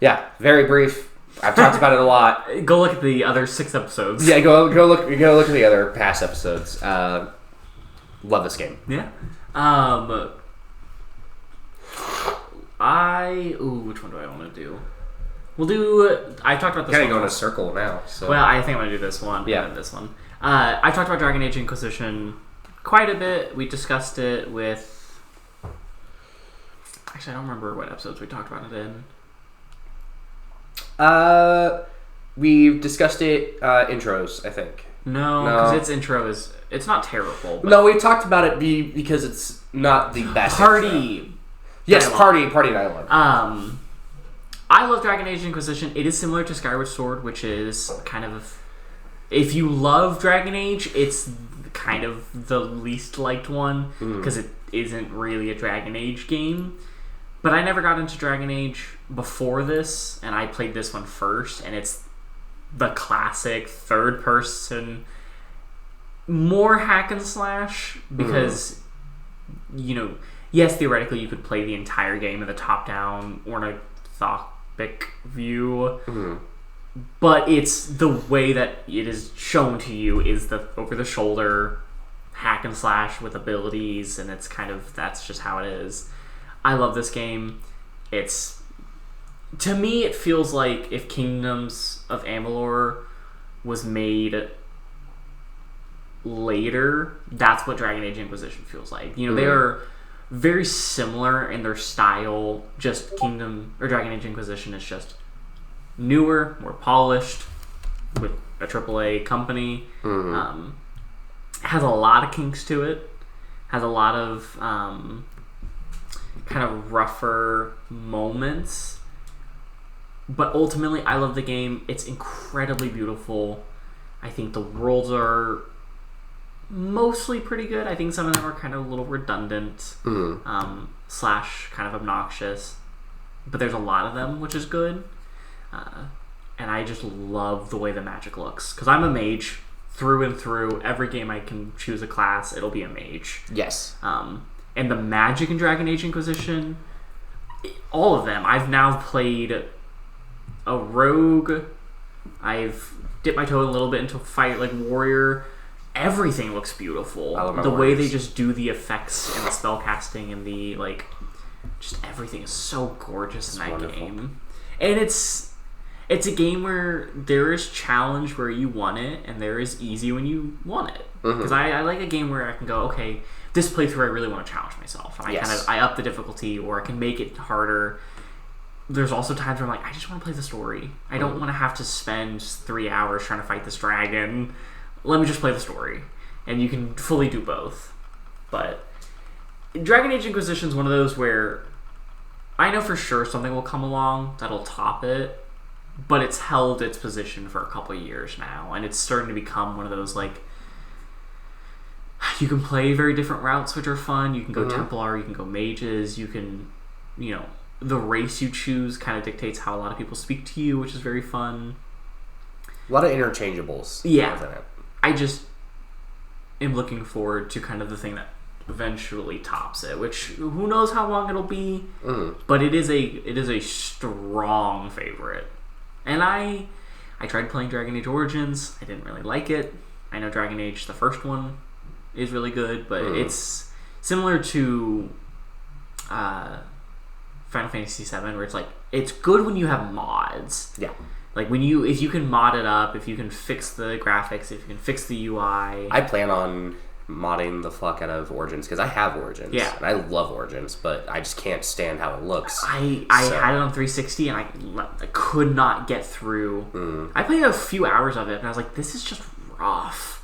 yeah, very brief. I've talked about it a lot. Go look at the other 6 episodes. Yeah, go look at the other past episodes. Love this game. Yeah. Which one do I want to do? I talked about this one. Kind of go in a circle now. So. Well, I think I'm going to do this one. Yeah. This one. I talked about Dragon Age Inquisition quite a bit. We discussed it with... Actually, I don't remember what episodes we talked about it in. We've discussed it, intros, I think. No, because its intro is... It's not terrible. No, we talked about it because it's not the best Party. Intro. Yes, Party Dialogue. I love Dragon Age Inquisition. It is similar to Skyward Sword, which is kind of... If you love Dragon Age, it's kind of the least liked one, because it isn't really a Dragon Age game. But I never got into Dragon Age before this, and I played this one first, and it's the classic third-person, more hack and slash, because, yes, theoretically you could play the entire game in the top-down ornithoscopic view, but it's the way that it is shown to you is the over-the-shoulder hack and slash with abilities, and that's just how it is. I love this game. To me, it feels like if Kingdoms of Amalur was made later, that's what Dragon Age Inquisition feels like. They are very similar in their style. Just Dragon Age Inquisition is just newer, more polished, with a AAA company. Has a lot of kinks to it. Has a lot of kind of rougher moments. But ultimately, I love the game. It's incredibly beautiful. I think the worlds are mostly pretty good. I think some of them are kind of a little redundant, slash kind of obnoxious. But there's a lot of them, which is good. And I just love the way the magic looks. Because I'm a mage through and through. Every game I can choose a class, it'll be a mage. Yes. And the magic in Dragon Age Inquisition, all of them. I've now played a rogue. I've dipped my toe a little bit into fight like warrior. Everything looks beautiful. I love my the warriors. way they just do the effects and the spell casting and the just everything is so gorgeous in that wonderful. game. And it's a game where there is challenge where you want it, and there is easy when you want it. Because I like a game where I can go, okay, this playthrough I really want to challenge myself, and I up the difficulty, or I can make it harder. There's also times where I'm like, I just want to play the story. I don't want to have to spend 3 hours trying to fight this dragon. Let me just play the story. And you can fully do both. But Dragon Age Inquisition is one of those where I know for sure something will come along that'll top it, but it's held its position for a couple of years now, and it's starting to become one of those, you can play very different routes, which are fun. You can go Templar, you can go mages, you can, the race you choose kind of dictates how a lot of people speak to you, which is very fun. A lot of interchangeables. Yeah. I just am looking forward to kind of the thing that eventually tops it, which who knows how long it'll be, but it is a strong favorite. And I tried playing Dragon Age Origins. I didn't really like it. I know Dragon Age, the first one, is really good, but it's similar to Final Fantasy VII, where it's good when you have mods. Yeah. If you can mod it up, if you can fix the graphics, if you can fix the UI. I plan on modding the fuck out of Origins, because I have Origins. Yeah. And I love Origins, but I just can't stand how it looks. I had it on 360, and I could not get through. I played a few hours of it, and I was like, this is just rough.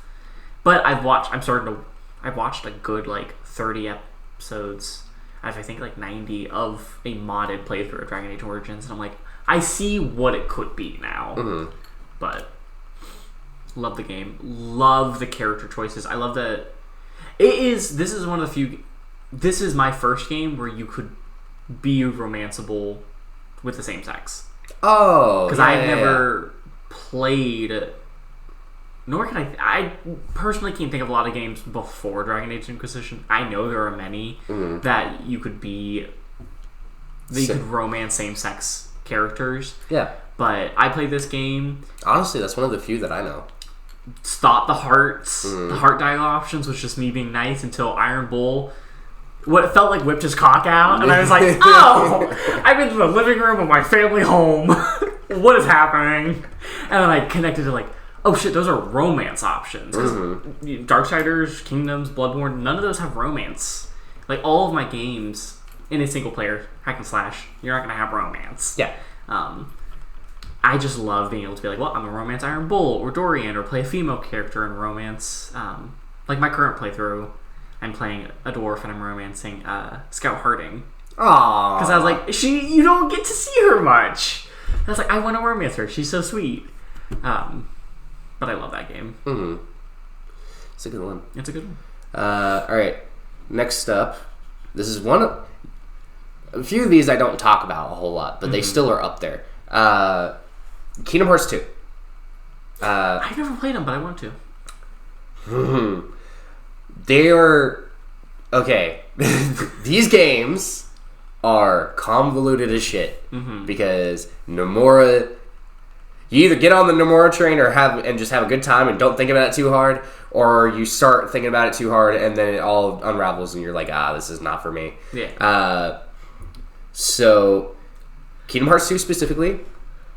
But I've watched a good 30 episodes, I think 90 of a modded playthrough of Dragon Age Origins, and I'm like, I see what it could be now. But love the game, love the character choices. I love that this is one of the few. This is my first game where you could be romanceable with the same sex. Oh, because I've never played Nor can I personally can't think of a lot of games before Dragon Age Inquisition. I know there are many that you could be... that you could romance same-sex characters. Yeah. But I played this game... Honestly, that's one of the few that I know. Thought the heart dialogue options was just me being nice until Iron Bull... what it felt like whipped his cock out, and I was like, oh! I'm in the living room of my family home. What is happening? And then I connected to like, oh shit, those are romance options. Darksiders, Kingdoms, Bloodborne, none of those have romance. Like, all of my games in a single player, hack and slash, you're not going to have romance. Yeah. I just love being able to be like, well, I'm a romance Iron Bull, or Dorian, or play a female character in romance. Like my current playthrough, I'm playing a dwarf and I'm romancing Scout Harding. Aww. Because I was like, you don't get to see her much. And I was like, I want to romance her. She's so sweet. But I love that game. Mm-hmm. It's a good one. It's a good one. Alright. Next up. This is one of... a few of these I don't talk about a whole lot, but they still are up there. Kingdom Hearts 2. I've never played them, but I want to. They are... okay. These games are convoluted as shit. Because Nomura... you either get on the Nomura train and just have a good time and don't think about it too hard, or you start thinking about it too hard and then it all unravels and you're like, this is not for me. Yeah. So, Kingdom Hearts 2 specifically,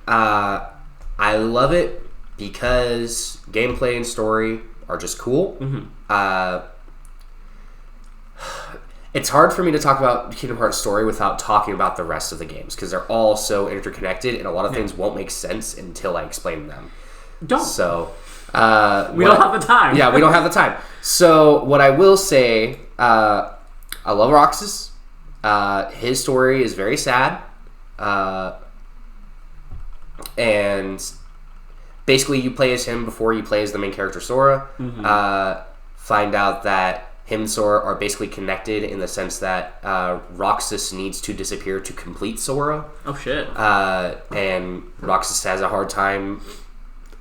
I love it because gameplay and story are just cool. It's hard for me to talk about Kingdom Hearts story without talking about the rest of the games because they're all so interconnected and a lot of things won't make sense until I explain them. So, we don't have the time. Yeah, we don't have the time. So, what I will say, I love Roxas. His story is very sad. And basically you play as him before you play as the main character Sora. Find out that him and Sora are basically connected in the sense that Roxas needs to disappear to complete Sora. Oh shit. And Roxas has a hard time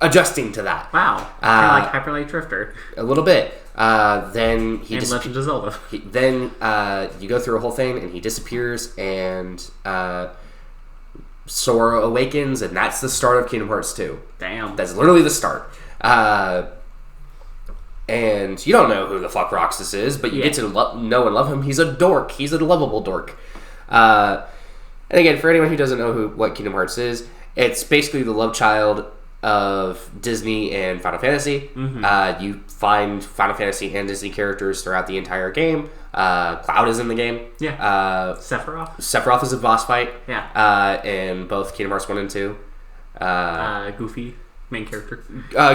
adjusting to that. Wow. Kind of like Hyper Light Drifter. A little bit. Then he and Legend of Zelda. Then you go through a whole thing and he disappears and Sora awakens and that's the start of Kingdom Hearts 2. Damn. That's literally the start. And you don't know who the fuck Roxas is, but you get to know and love him. He's a dork. He's a lovable dork. And again, for anyone who doesn't know what Kingdom Hearts is, it's basically the love child of Disney and Final Fantasy. You find Final Fantasy and Disney characters throughout the entire game. Cloud is in the game. Yeah. Sephiroth. Sephiroth is a boss fight. Yeah. In both Kingdom Hearts 1 and 2. Goofy. Main character.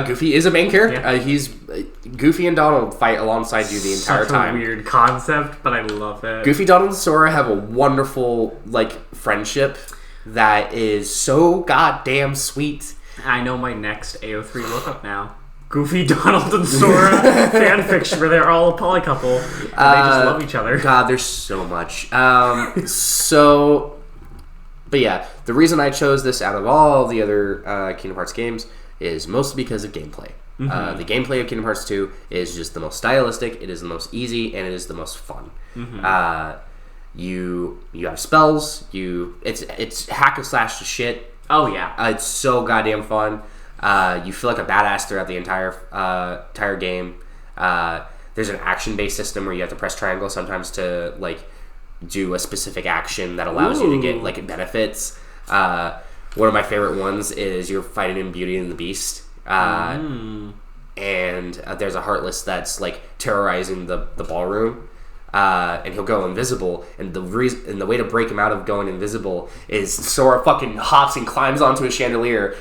Goofy is a main character. Yeah. He's Goofy and Donald fight alongside you the entire time. Such a weird concept, but I love it. Goofy, Donald, and Sora have a wonderful friendship that is so goddamn sweet. I know my next AO3 lookup now. Goofy, Donald, and Sora fanfiction where they're all a poly couple and they just love each other. God, there's so much. But yeah, the reason I chose this out of all the other Kingdom Hearts games is mostly because of gameplay. The gameplay of Kingdom Hearts 2 is just the most stylistic, it is the most easy, and it is the most fun. You have spells, it's hack and slash to shit. Oh yeah. It's so goddamn fun. You feel like a badass throughout the entire game. There's an action-based system where you have to press triangle sometimes to do a specific action that allows you to get benefits. One of my favorite ones is you're fighting in Beauty and the Beast. And there's a Heartless that's terrorizing the ballroom. And he'll go invisible, and the way to break him out of going invisible is Sora fucking hops and climbs onto a chandelier,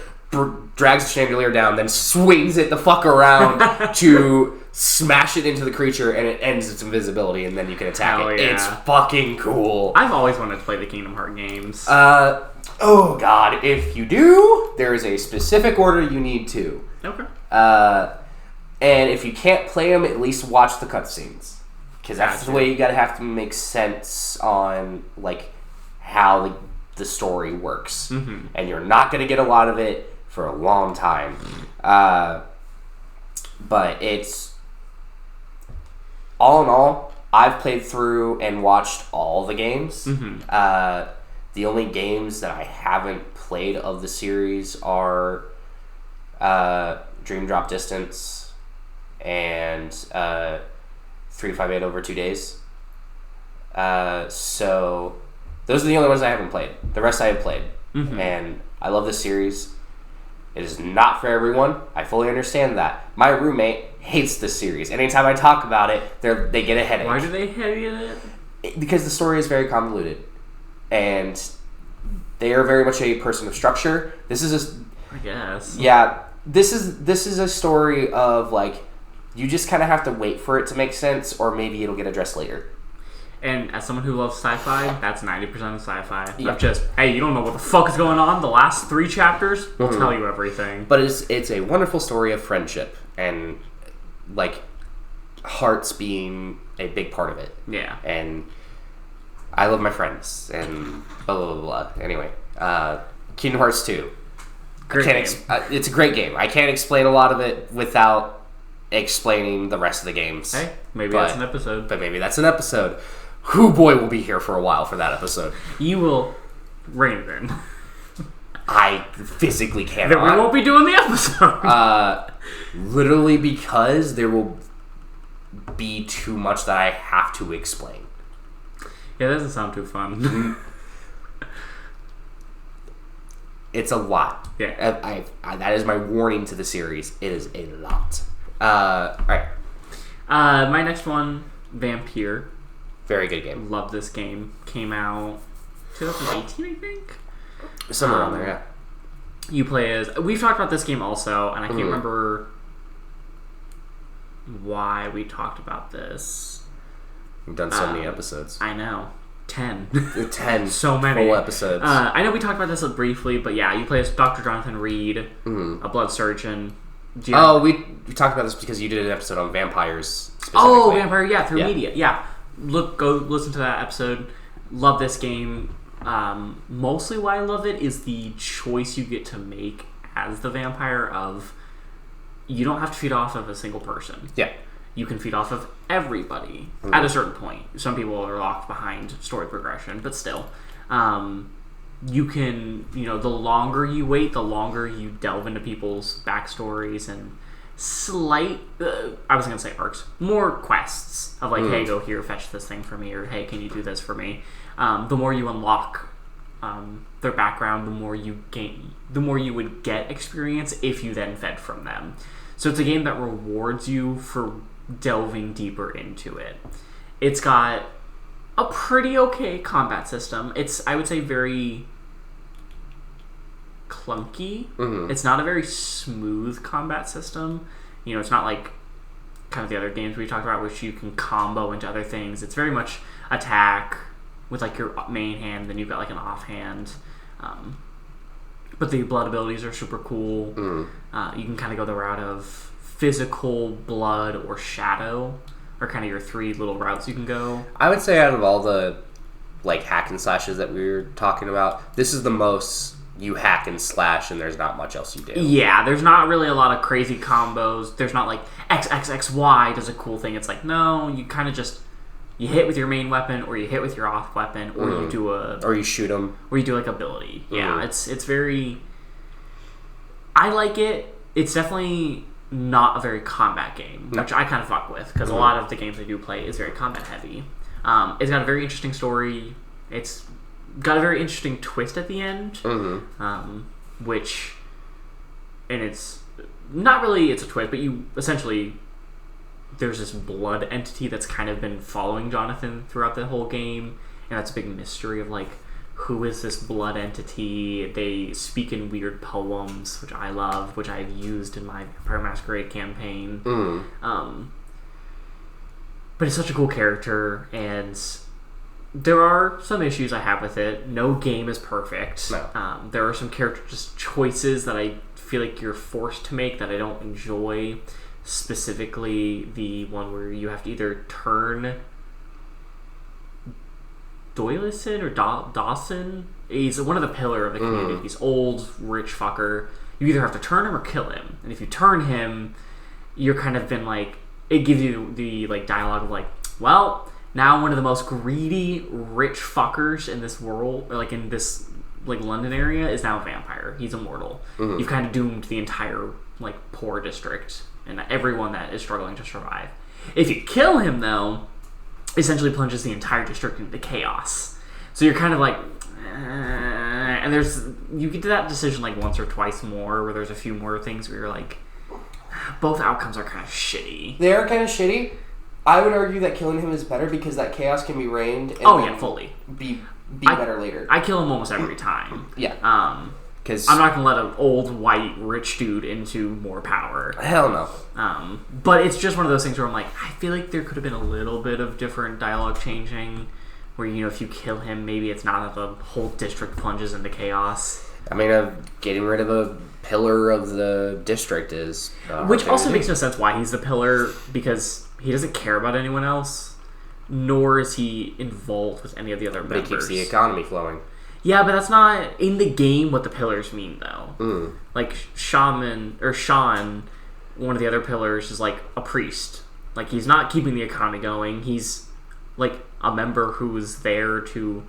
drags the chandelier down, then swings it the fuck around to smash it into the creature, and it ends its invisibility, and then you can attack it. Yeah. It's fucking cool. I've always wanted to play the Kingdom Hearts games. Oh god, if you do, there is a specific order you need to. Okay. And if you can't play them, at least watch the cutscenes. Because that's the way you gotta have to make sense on how the story works. And you're not gonna get a lot of it for a long time. but it's all in all, I've played through and watched all the games. The only games that I haven't played of the series are Dream Drop Distance and 358 Over 2 Days. So those are the only ones I haven't played. The rest I have played. And I love this series. It is not for everyone. I fully understand that. My roommate hates this series. Anytime I talk about it, they get a headache. Why do they hate it? Because the story is very convoluted. And they are very much a person of structure. This is I guess. Yeah. This is a story of, like, you just kind of have to wait for it to make sense, or maybe it'll get addressed later. And as someone who loves sci-fi, that's 90% of sci-fi. Yeah. Not just, hey, you don't know what the fuck is going on. The last 3 chapters will tell you everything. But it's a wonderful story of friendship and, like, hearts being a big part of it. Yeah. And I love my friends and blah, blah, blah, blah. Anyway, Kingdom Hearts 2. Great game. It's a great game. I can't explain a lot of it without explaining the rest of the games. Hey, that's an episode. But maybe that's an episode. Who boy will be here for a while for that episode. You will rein it in. I physically cannot. Then we won't be doing the episode. Literally because there will be too much that I have to explain. Yeah, that doesn't sound too fun. It's a lot. Yeah. I that is my warning to the series. It is a lot. Alright. My next one, Vampire. Very good game. Love this game. Came out 2018, I think? Somewhere around there, yeah. You play as... We've talked about this game also, and I can't remember why we talked about this. We've done so many episodes. I know. 10. 10 so many full episodes. I know we talked about this briefly, but yeah, you play as Dr. Jonathan Reed, a blood surgeon. We talked about this because you did an episode on vampires specifically. Oh, Vampire, yeah, through media. Yeah. Go listen to that episode. Love this game. Mostly why I love it is the choice you get to make as the vampire of you don't have to feed off of a single person. Yeah. You can feed off of everybody at a certain point. Some people are locked behind story progression, but still. You can, the longer you wait, the longer you delve into people's backstories and I was going to say arcs, more quests of like, hey, go here, fetch this thing for me, or hey, can you do this for me? The more you unlock their background, the more you would get experience if you then fed from them. So it's a game that rewards you for delving deeper into it. It's got a pretty okay combat system. It's, I would say, very clunky. It's not a very smooth combat system. It's not like kind of the other games we talked about, which you can combo into other things. It's very much attack with like your main hand, then you've got like an offhand. But the blood abilities are super cool. You can kind of go the route of physical, blood, or shadow, are kind of your 3 little routes you can go. I would say out of all the like hack and slashes that we were talking about, this is the most you hack and slash and there's not much else you do. Yeah, there's not really a lot of crazy combos. There's not like XXXY does a cool thing. It's like, no, you kind of just you hit with your main weapon, or you hit with your off weapon, or you do or you shoot them, or you do like ability. Yeah, it's very. I like it. It's definitely not a very combat game, which I kind of fuck with because a lot of the games I do play is very combat heavy. It's got a very interesting story. It's got a very interesting twist at the end, which, and it's not really it's a twist, but you essentially there's this blood entity that's kind of been following Jonathan throughout the whole game, and that's a big mystery of like, who is this blood entity? They speak in weird poems, which I love, which I've used in my Vampire Masquerade campaign. But it's such a cool character, and there are some issues I have with it. No game is perfect. No. There are some character just choices that I feel like you're forced to make that I don't enjoy. Specifically, the one where you have to either turn Doylison or Dawson. He's one of the pillar of the community. He's old, rich fucker. You either have to turn him or kill him. And if you turn him, you're kind of been like, it gives you the like dialogue of like, well, now one of the most greedy rich fuckers in this world, or like in this like London area, is now a vampire. He's immortal. You've kind of doomed the entire like poor district and everyone that is struggling to survive. If you kill him, though, essentially plunges the entire district into chaos. So you're kind of like, and you get to that decision like once or twice more, where there's a few more things where you're like, both outcomes are kind of shitty. They are kind of shitty. I would argue that killing him is better because that chaos can be reigned. And fully be better later. I kill him almost every time. Yeah. Because I'm not gonna let an old white rich dude into more power. Hell no. But it's just one of those things where I'm like, I feel like there could have been a little bit of different dialogue changing, where if you kill him, maybe it's not that the whole district plunges into chaos. I mean, getting rid of a pillar of the district is which also makes no sense why he's the pillar, because he doesn't care about anyone else, nor is he involved with any of the other members. But he keeps the economy flowing. Yeah, but that's not in the game what the pillars mean, though. Like, Sean, one of the other pillars, is like a priest. Like, he's not keeping the economy going. He's like a member who is there to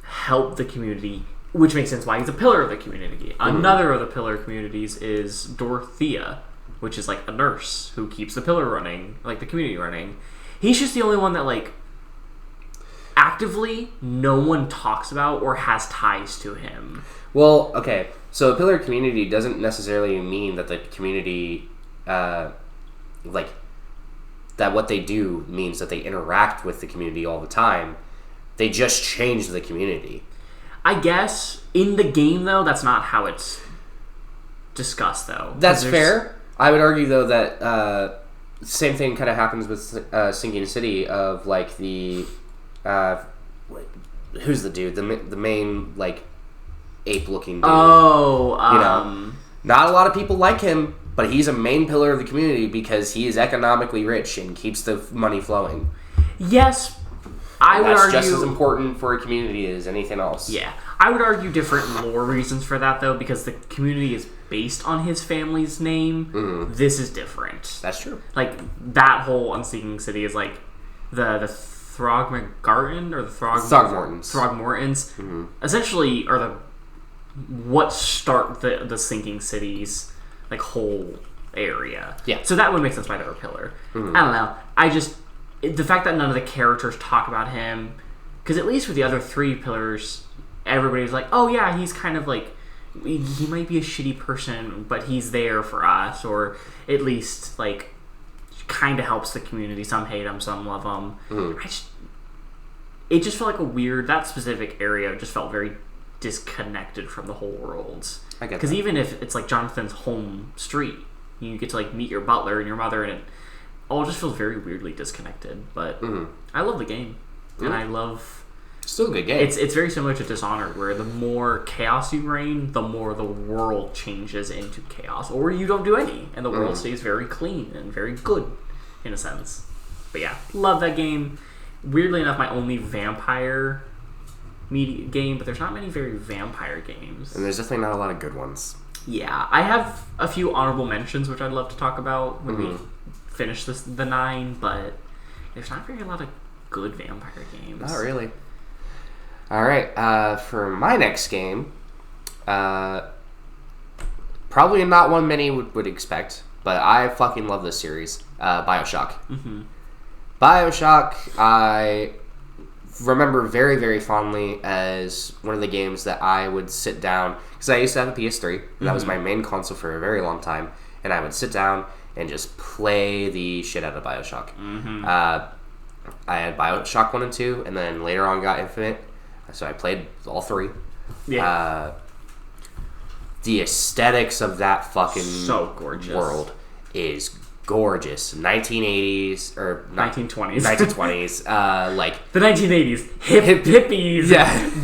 help the community, which makes sense why he's a pillar of the community. Another of the pillar communities is Dorothea, which is like a nurse who keeps the pillar running, like the community running. He's just the only one that like actively no one talks about or has ties to him. Well, okay, so a pillar community doesn't necessarily mean that the community, like, that what they do means that they interact with the community all the time. They just change the community. I guess in the game, though, that's not how it's discussed, though. That's fair. I would argue, though, that same thing kind of happens with Sinking City, of like the who's the dude, the main like ape-looking dude. Oh, not a lot of people like him, but he's a main pillar of the community because he is economically rich and keeps the money flowing. Yes, I would argue that's just as important for a community as anything else. Yeah, I would argue different lore reasons for that, though, because the community is based on his family's name. This is different. That's true. Like, that whole Unsinking City is like the Throgmorton or the Throgmortons. Essentially are what start the Sinking City's like whole area. Yeah. So that would make sense why they were a pillar. I don't know. The fact that none of the characters talk about him, because at least with the other three pillars, everybody's like, oh yeah, he's kind of like, he might be a shitty person, but he's there for us, or at least like kind of helps the community. Some hate him, some love him. It just felt like a weird, that specific area just felt very disconnected from the whole world. I get that. Because even if it's like Jonathan's home street, you get to like meet your butler and your mother, and it all just feels very weirdly disconnected. But I love the game, and I love. Still a good game. It's very similar to Dishonored, where the more chaos you reign, the more the world changes into chaos, or you don't do any, and the world stays very clean and very good, in a sense. But yeah, love that game. Weirdly enough, my only vampire media game, but there's not many very vampire games. And there's definitely not a lot of good ones. Yeah, I have a few honorable mentions, which I'd love to talk about when we finish the 9, but there's not very a lot of good vampire games. Not really. All right, for my next game, probably not one many would expect, but I fucking love this series, BioShock. BioShock, I remember very, very fondly as one of the games that I would sit down, because I used to have a PS3, and that was my main console for a very long time, and I would sit down and just play the shit out of BioShock. I had BioShock 1 and 2, and then later on got Infinite, so I played all 3. Yeah. The aesthetics of that fucking so gorgeous world is gorgeous. 1980s or 1920s. 1920s. Like the 1980s, hippies,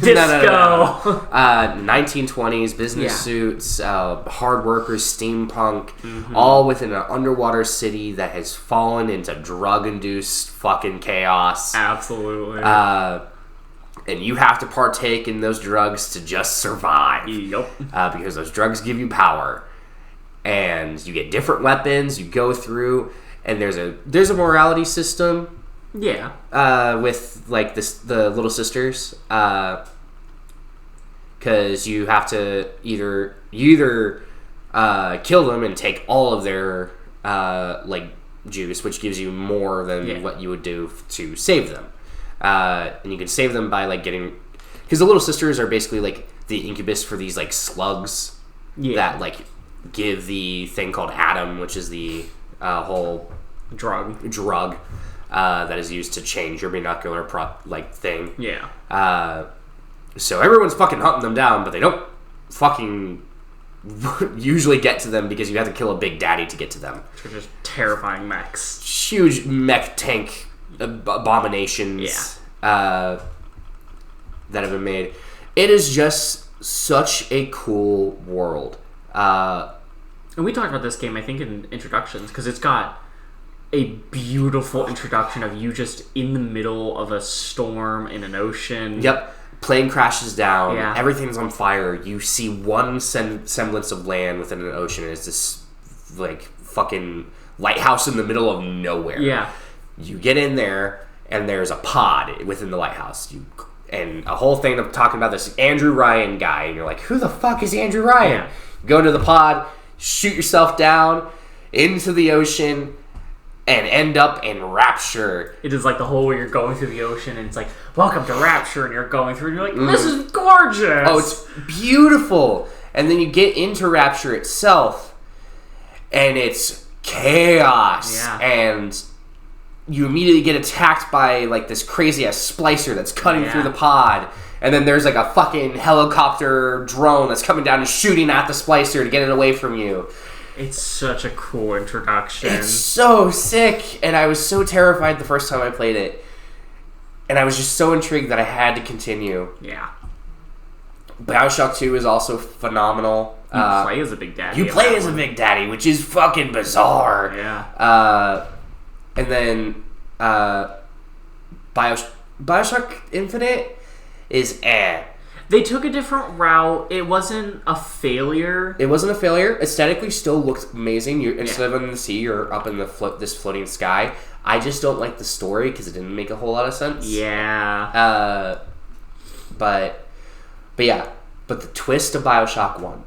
disco. No. 1920s business suits, hard workers, steampunk, all within an underwater city that has fallen into drug-induced fucking chaos. Absolutely. And you have to partake in those drugs to just survive. Yep. Because those drugs give you power. and you get different weapons. You go through, and there's a morality system. Yeah. With like the little sisters, because you have to either kill them and take all of their like juice, which gives you more than what you would do to save them, and you can save them by like getting, because the little sisters are basically like the incubus for these like slugs that like give the thing called Adam, which is the whole drug that is used to change your binocular thing. Yeah. So everyone's fucking hunting them down, but they don't fucking usually get to them because you have to kill a big daddy to get to them. Which are just terrifying mechs. Huge mech tank abominations that have been made. It is just such a cool world. And we talked about this game, I think, in introductions, because it's got a beautiful introduction of you just in the middle of a storm in an ocean. Yep. Plane crashes down. Yeah. Everything's on fire. You see one semblance of land within an ocean. And it's this like fucking lighthouse in the middle of nowhere. Yeah. You get in there, and there's a pod within the lighthouse. And a whole thing of talking about this Andrew Ryan guy, and you're like, who the fuck is Andrew Ryan? Yeah. Go into the pod, shoot yourself down into the ocean, and end up in Rapture. It is like the whole where you're going through the ocean, and it's like, welcome to Rapture, and you're going through, and you're like, this is gorgeous! Oh, it's beautiful! And then you get into Rapture itself, and it's chaos. Yeah. And you immediately get attacked by, like, this crazy-ass splicer that's cutting through the pod. And then there's, like, a fucking helicopter drone that's coming down and shooting at the splicer to get it away from you. It's such a cool introduction. It's so sick, and I was so terrified the first time I played it. And I was just so intrigued that I had to continue. Yeah. BioShock 2 is also phenomenal. You play as a big daddy. You play as a big daddy, which is fucking bizarre. Yeah. And then BioShock Infinite is They took a different route. It wasn't a failure. Aesthetically, still looked amazing. Instead of in the sea, you're up in this floating sky. I just don't like the story because it didn't make a whole lot of sense. Yeah. But the twist of BioShock 1.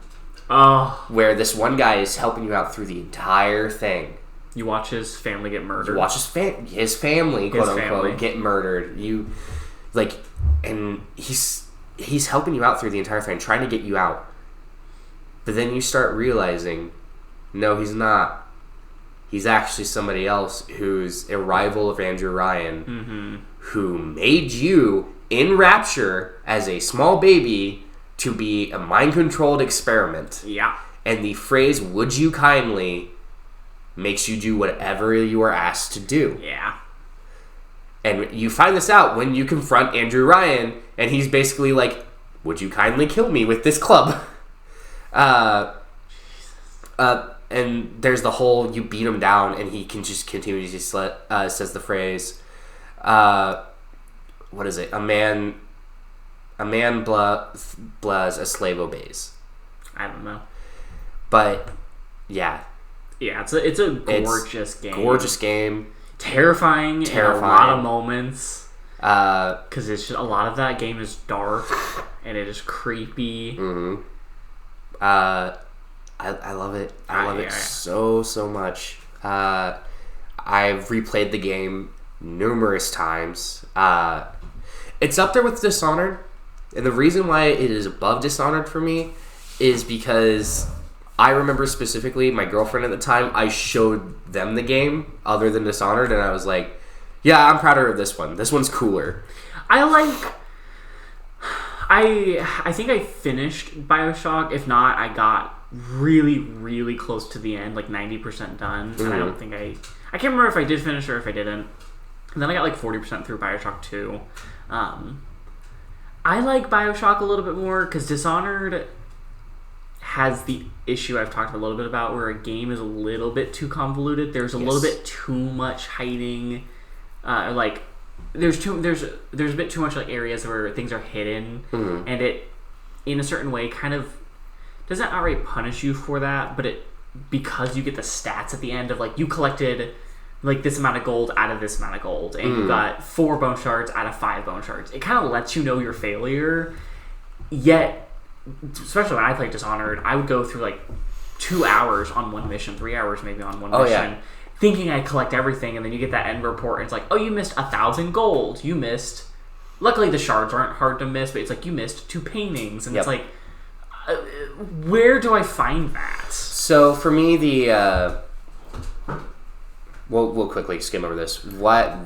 Oh. Where this one guy is helping you out through the entire thing. You watch his family get murdered. You watch his family, quote unquote, get murdered. And he's helping you out through the entire thing, trying to get you out. But then you start realizing, no, he's not. He's actually somebody else who's a rival of Andrew Ryan, who made you in Rapture as a small baby to be a mind-controlled experiment. Yeah. And the phrase, would you kindly, makes you do whatever you are asked to do. Yeah. And you find this out when you confront Andrew Ryan, and he's basically like, would you kindly kill me with this club? And there's the whole, you beat him down, and he can just continue to says the phrase, what is it? A man blahs, a slave obeys. I don't know. But, yeah. Yeah, it's a gorgeous game. Gorgeous game. Terrifying in a lot of moments. Because it's just, a lot of that game is dark, and it is creepy. Mm-hmm. I love it. I love it so much. I've replayed the game numerous times. It's up there with Dishonored, and the reason why it is above Dishonored for me is because I remember specifically my girlfriend at the time, I showed them the game other than Dishonored, and I was like, yeah, I'm prouder of this one. This one's cooler. I think I finished BioShock. If not, I got really, really close to the end, like 90% done. And I don't think I can't remember if I did finish or if I didn't. And then I got like 40% through BioShock 2. I like BioShock a little bit more because Dishonored has the issue I've talked a little bit about where a game is a little bit too convoluted. There's a little bit too much hiding. There's a bit too much like areas where things are hidden, and it, in a certain way, kind of doesn't outright punish you for that, but it because you get the stats at the end of like you collected like this amount of gold out of this amount of gold, and you got 4 bone shards out of 5 bone shards. It kind of lets you know your failure. Yet, especially when I played Dishonored, I would go through like 2 hours on one mission, 3 hours maybe on one mission, thinking I'd collect everything, and then you get that end report, and it's like, oh, you missed 1,000 gold. You missed. Luckily, the shards aren't hard to miss, but it's like you missed 2 paintings, and it's like, where do I find that? So for me, we'll quickly skim over this. Why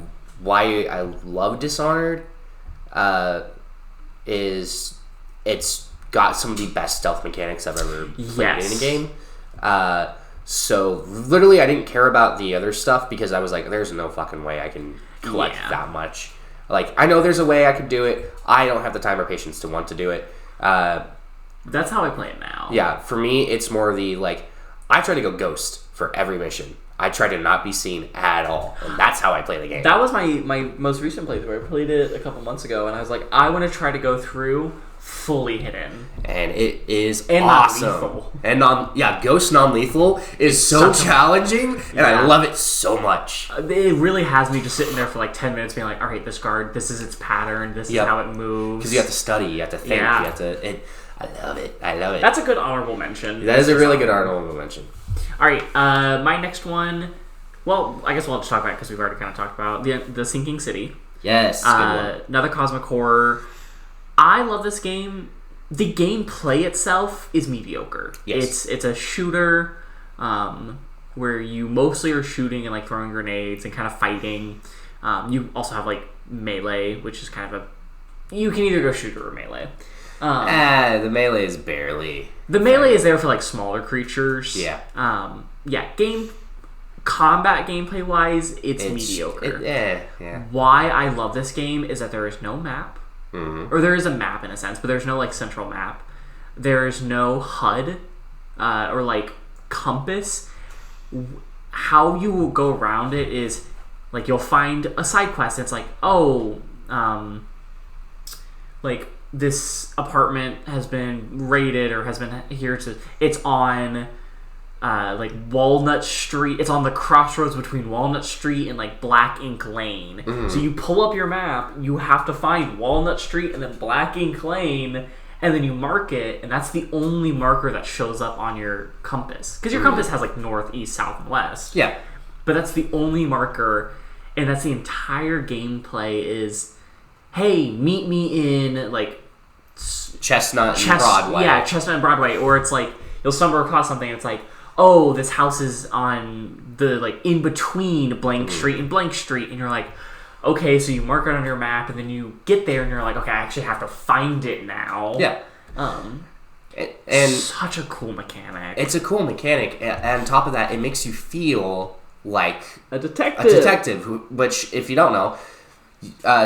I love Dishonored is it's got some of the best stealth mechanics I've ever played in a game. So literally, I didn't care about the other stuff because I was like, there's no fucking way I can collect that much. Like, I know there's a way I could do it. I don't have the time or patience to want to do it. That's how I play it now. Yeah, for me, it's more the, like, I try to go ghost for every mission. I try to not be seen at all, and that's how I play the game. That was my most recent playthrough. I played it a couple months ago, and I was like, I want to try to go through fully hidden. And it is and awesome. Non-lethal. And ghost non-lethal is so challenging, and I love it so much. It really has me just sitting there for like 10 minutes being like, all right, this guard, this is its pattern, this is how it moves. Because you have to study, you have to think, you have to... I love it. That's a good honorable mention. That is a really good honorable mention. All right, my next one. Well, I guess we'll just talk about it because we've already kind of talked about the Sinking City. Yes, good one. Another cosmic horror. I love this game. The gameplay itself is mediocre. Yes. It's a shooter where you mostly are shooting and like throwing grenades and kind of fighting. You also have like melee, which is kind of you can either go shooter or melee. The melee is barely. The melee is there for like smaller creatures. Yeah. Combat gameplay wise, it's mediocre. Why I love this game is that there is no map, or there is a map in a sense, but there's no like central map. There is no HUD or like compass. How you will go around it is like you'll find a side quest. It's like like this apartment has been raided or has been here to. It's on. Like Walnut Street. It's on the crossroads between Walnut Street and like Black Ink Lane. So you pull up your map, you have to find Walnut Street and then Black Ink Lane, and then you mark it, and that's the only marker that shows up on your compass. Because your compass has like north, east, south, and west. Yeah. But that's the only marker, and that's the entire gameplay is, hey, meet me in like Chestnut and Broadway. Yeah, Chestnut and Broadway. Or it's like, you'll stumble across something and it's like, oh, this house is on the, like, in between blank street and blank street. And you're like, okay, so you mark it on your map, and then you get there, and you're like, okay, I actually have to find it now. Yeah. And such a cool mechanic. It's a cool mechanic. And on top of that, it makes you feel like a detective. Which, if you don't know,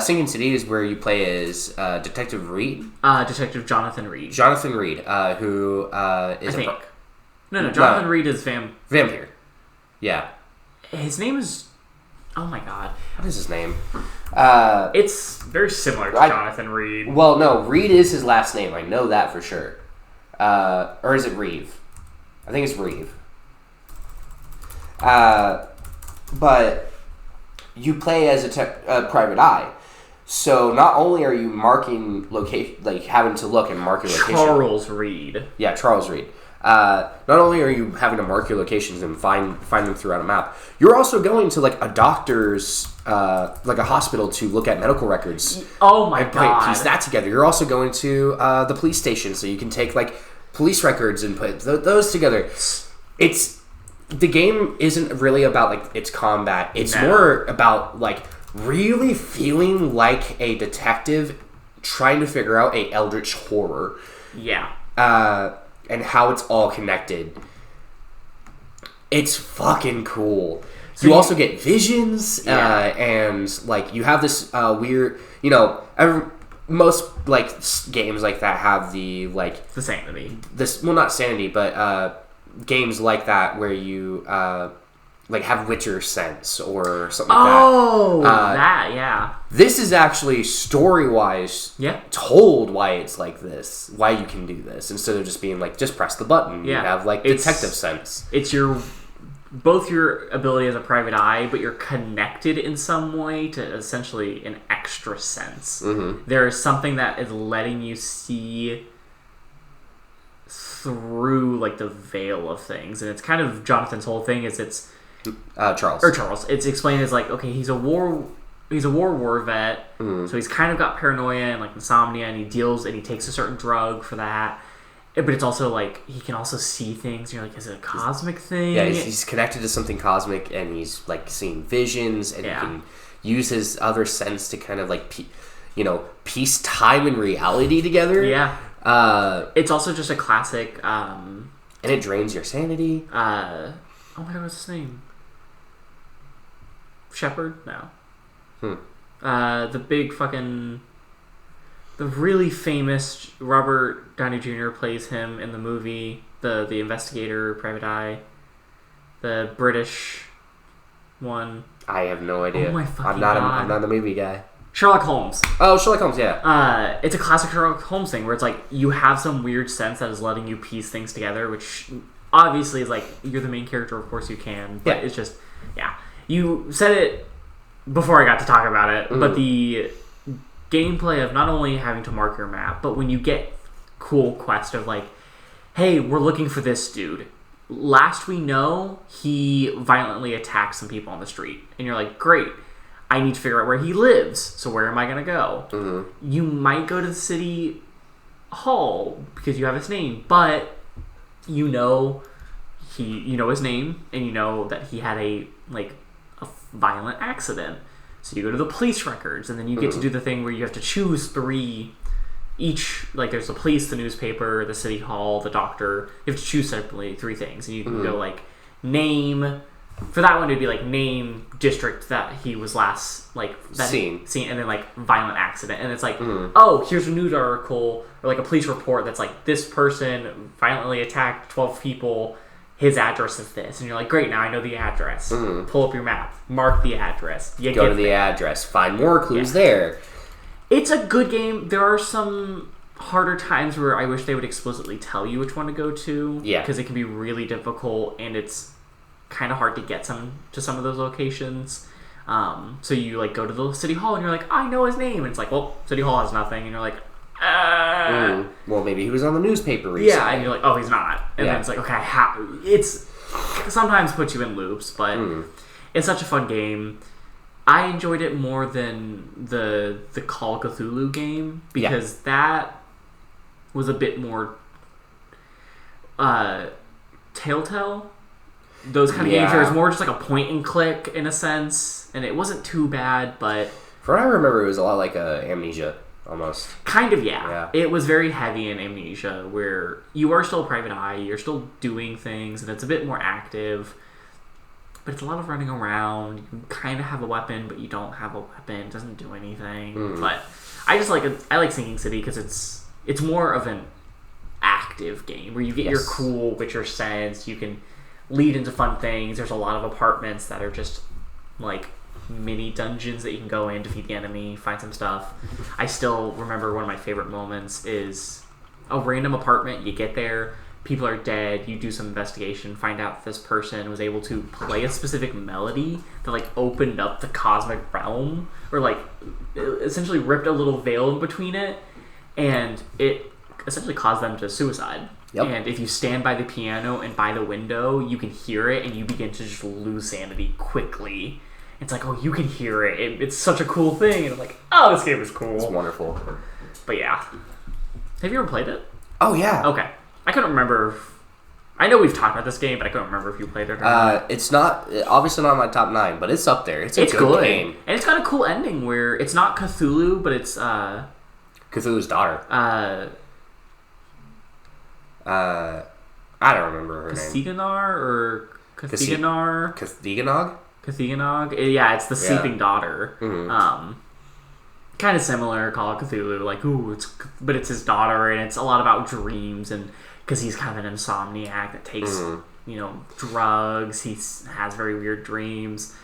Sinking City is where you play as Detective Reed. Detective Jonathan Reed. Jonathan Reed, who is No, Jonathan Reed is Vampire. Yeah. His name is... Oh my god. What is his name? It's very similar to Jonathan Reed. Well, no, Reed is his last name. I know that for sure. Or is it Reeve? I think it's Reeve. But you play as a private eye. So not only are you marking location, like having to look and mark your location. Charles Reed. Yeah, Charles Reed. Not only are you having to mark your locations and find them throughout a map, you're also going to like a doctor's, like a hospital to look at medical records. Oh my god! Piece that together. You're also going to the police station, so you can take like police records and put those together. The game isn't really about like its combat. It's more about like really feeling like a detective trying to figure out a eldritch horror. Yeah. And how it's all connected. It's fucking cool. So you also get visions, and like you have this weird, most like games like that have the like the sanity. Not sanity, but games like that where you like have Witcher sense or something like Oh, that. yeah. This is actually story-wise told why it's like this, why you can do this, instead of just being like, just press the button. Yeah. You have like detective sense. It's both your ability as a private eye, but you're connected in some way to essentially an extra sense. Mm-hmm. There is something that is letting you see through like the veil of things, and it's kind of Jonathan's whole thing is it's Charles. It's explained as like, okay, he's a war vet, so he's kind of got paranoia and like insomnia, and he takes a certain drug for that. But it's also like he can also see things. You're like, is it a cosmic thing? Yeah, he's connected to something cosmic, and he's like seeing visions, and he can use his other sense to kind of like piece time and reality together. Yeah. It's also just a classic. And it drains your sanity. Oh my god, what's his name? Shepard? No. The big fucking... The really famous Robert Downey Jr. plays him in the movie. The investigator, Private Eye. The British one. I have no idea. Oh my fucking God. God. I'm not a movie guy. Sherlock Holmes. Oh, Sherlock Holmes, yeah. It's a classic Sherlock Holmes thing where it's like you have some weird sense that is letting you piece things together, which obviously is like, you're the main character, of course you can. But it's just, You said it before I got to talk about it, but the gameplay of not only having to mark your map, but when you get cool quest of like, hey, we're looking for this dude. Last we know, he violently attacked some people on the street. And you're like, great. I need to figure out where he lives. So where am I going to go? Mm-hmm. You might go to the city hall because you have his name, but you know his name, and you know that he had a violent accident. So you go to the police records, and then you get to do the thing where you have to choose 3 each. Like there's the police, the newspaper, the city hall, the doctor. You have to choose separately 3 things, and you can go like name. For that one, it'd be like name, district that he was last seen, and then like violent accident, and it's like, oh, here's a news article or like a police report that's like this person violently attacked 12 people. His address is this, and you're like, great, now I know the address. Pull up your map, mark the address. You go to the address, find more clues there. It's a good game. There are some harder times where I wish they would explicitly tell you which one to go to. Yeah, because it can be really difficult, and it's kind of hard to get to some of those locations. So you like go to the city hall and you're like, I know his name, and it's like, well, city hall has nothing, and you're like, well, maybe he was on the newspaper recently. Yeah, and you're like, oh, he's not, and then it's like, okay, it's sometimes puts you in loops, but it's such a fun game. I enjoyed it more than the Call of Cthulhu game because that was a bit more Telltale. Those kind of games where it's more just like a point and click in a sense, and it wasn't too bad, but from what I remember, it was a lot like Amnesia almost. Kind of, yeah. It was very heavy in Amnesia, where you are still a private eye, you're still doing things, and it's a bit more active, but it's a lot of running around. You kind of have a weapon, but you don't have a weapon. It doesn't do anything. But I just like it. I like Sinking City because it's more of an active game where you get your cool Witcher sense. You can lead into fun things. There's a lot of apartments that are just like mini dungeons that you can go in, defeat the enemy, find some stuff. I still remember one of my favorite moments is a random apartment. You get there, people are dead, you do some investigation, find out this person was able to play a specific melody that like opened up the cosmic realm, or like essentially ripped a little veil in between it, and it essentially caused them to suicide. Yep. And if you stand by the piano and by the window, you can hear it, and you begin to just lose sanity quickly. It's like, oh, you can hear it. It's such a cool thing. And I'm like, oh, this game is cool. It's wonderful. But yeah. Have you ever played it? Oh, yeah. Okay. I couldn't remember. I know we've talked about this game, but I couldn't remember if you played it or not. It's not, obviously not in my top 9, but it's up there. It's a good game. And it's got a cool ending where it's not Cthulhu, but it's... Cthulhu's daughter. I don't remember her name. Cathiganar or Cathiganar? Cathiganog? Cathiganog? Yeah, it's the sleeping daughter. Mm-hmm. Kind of similar, Call of Cthulhu. Like, it's his daughter, and it's a lot about dreams, and because he's kind of an insomniac that takes drugs. He has very weird dreams.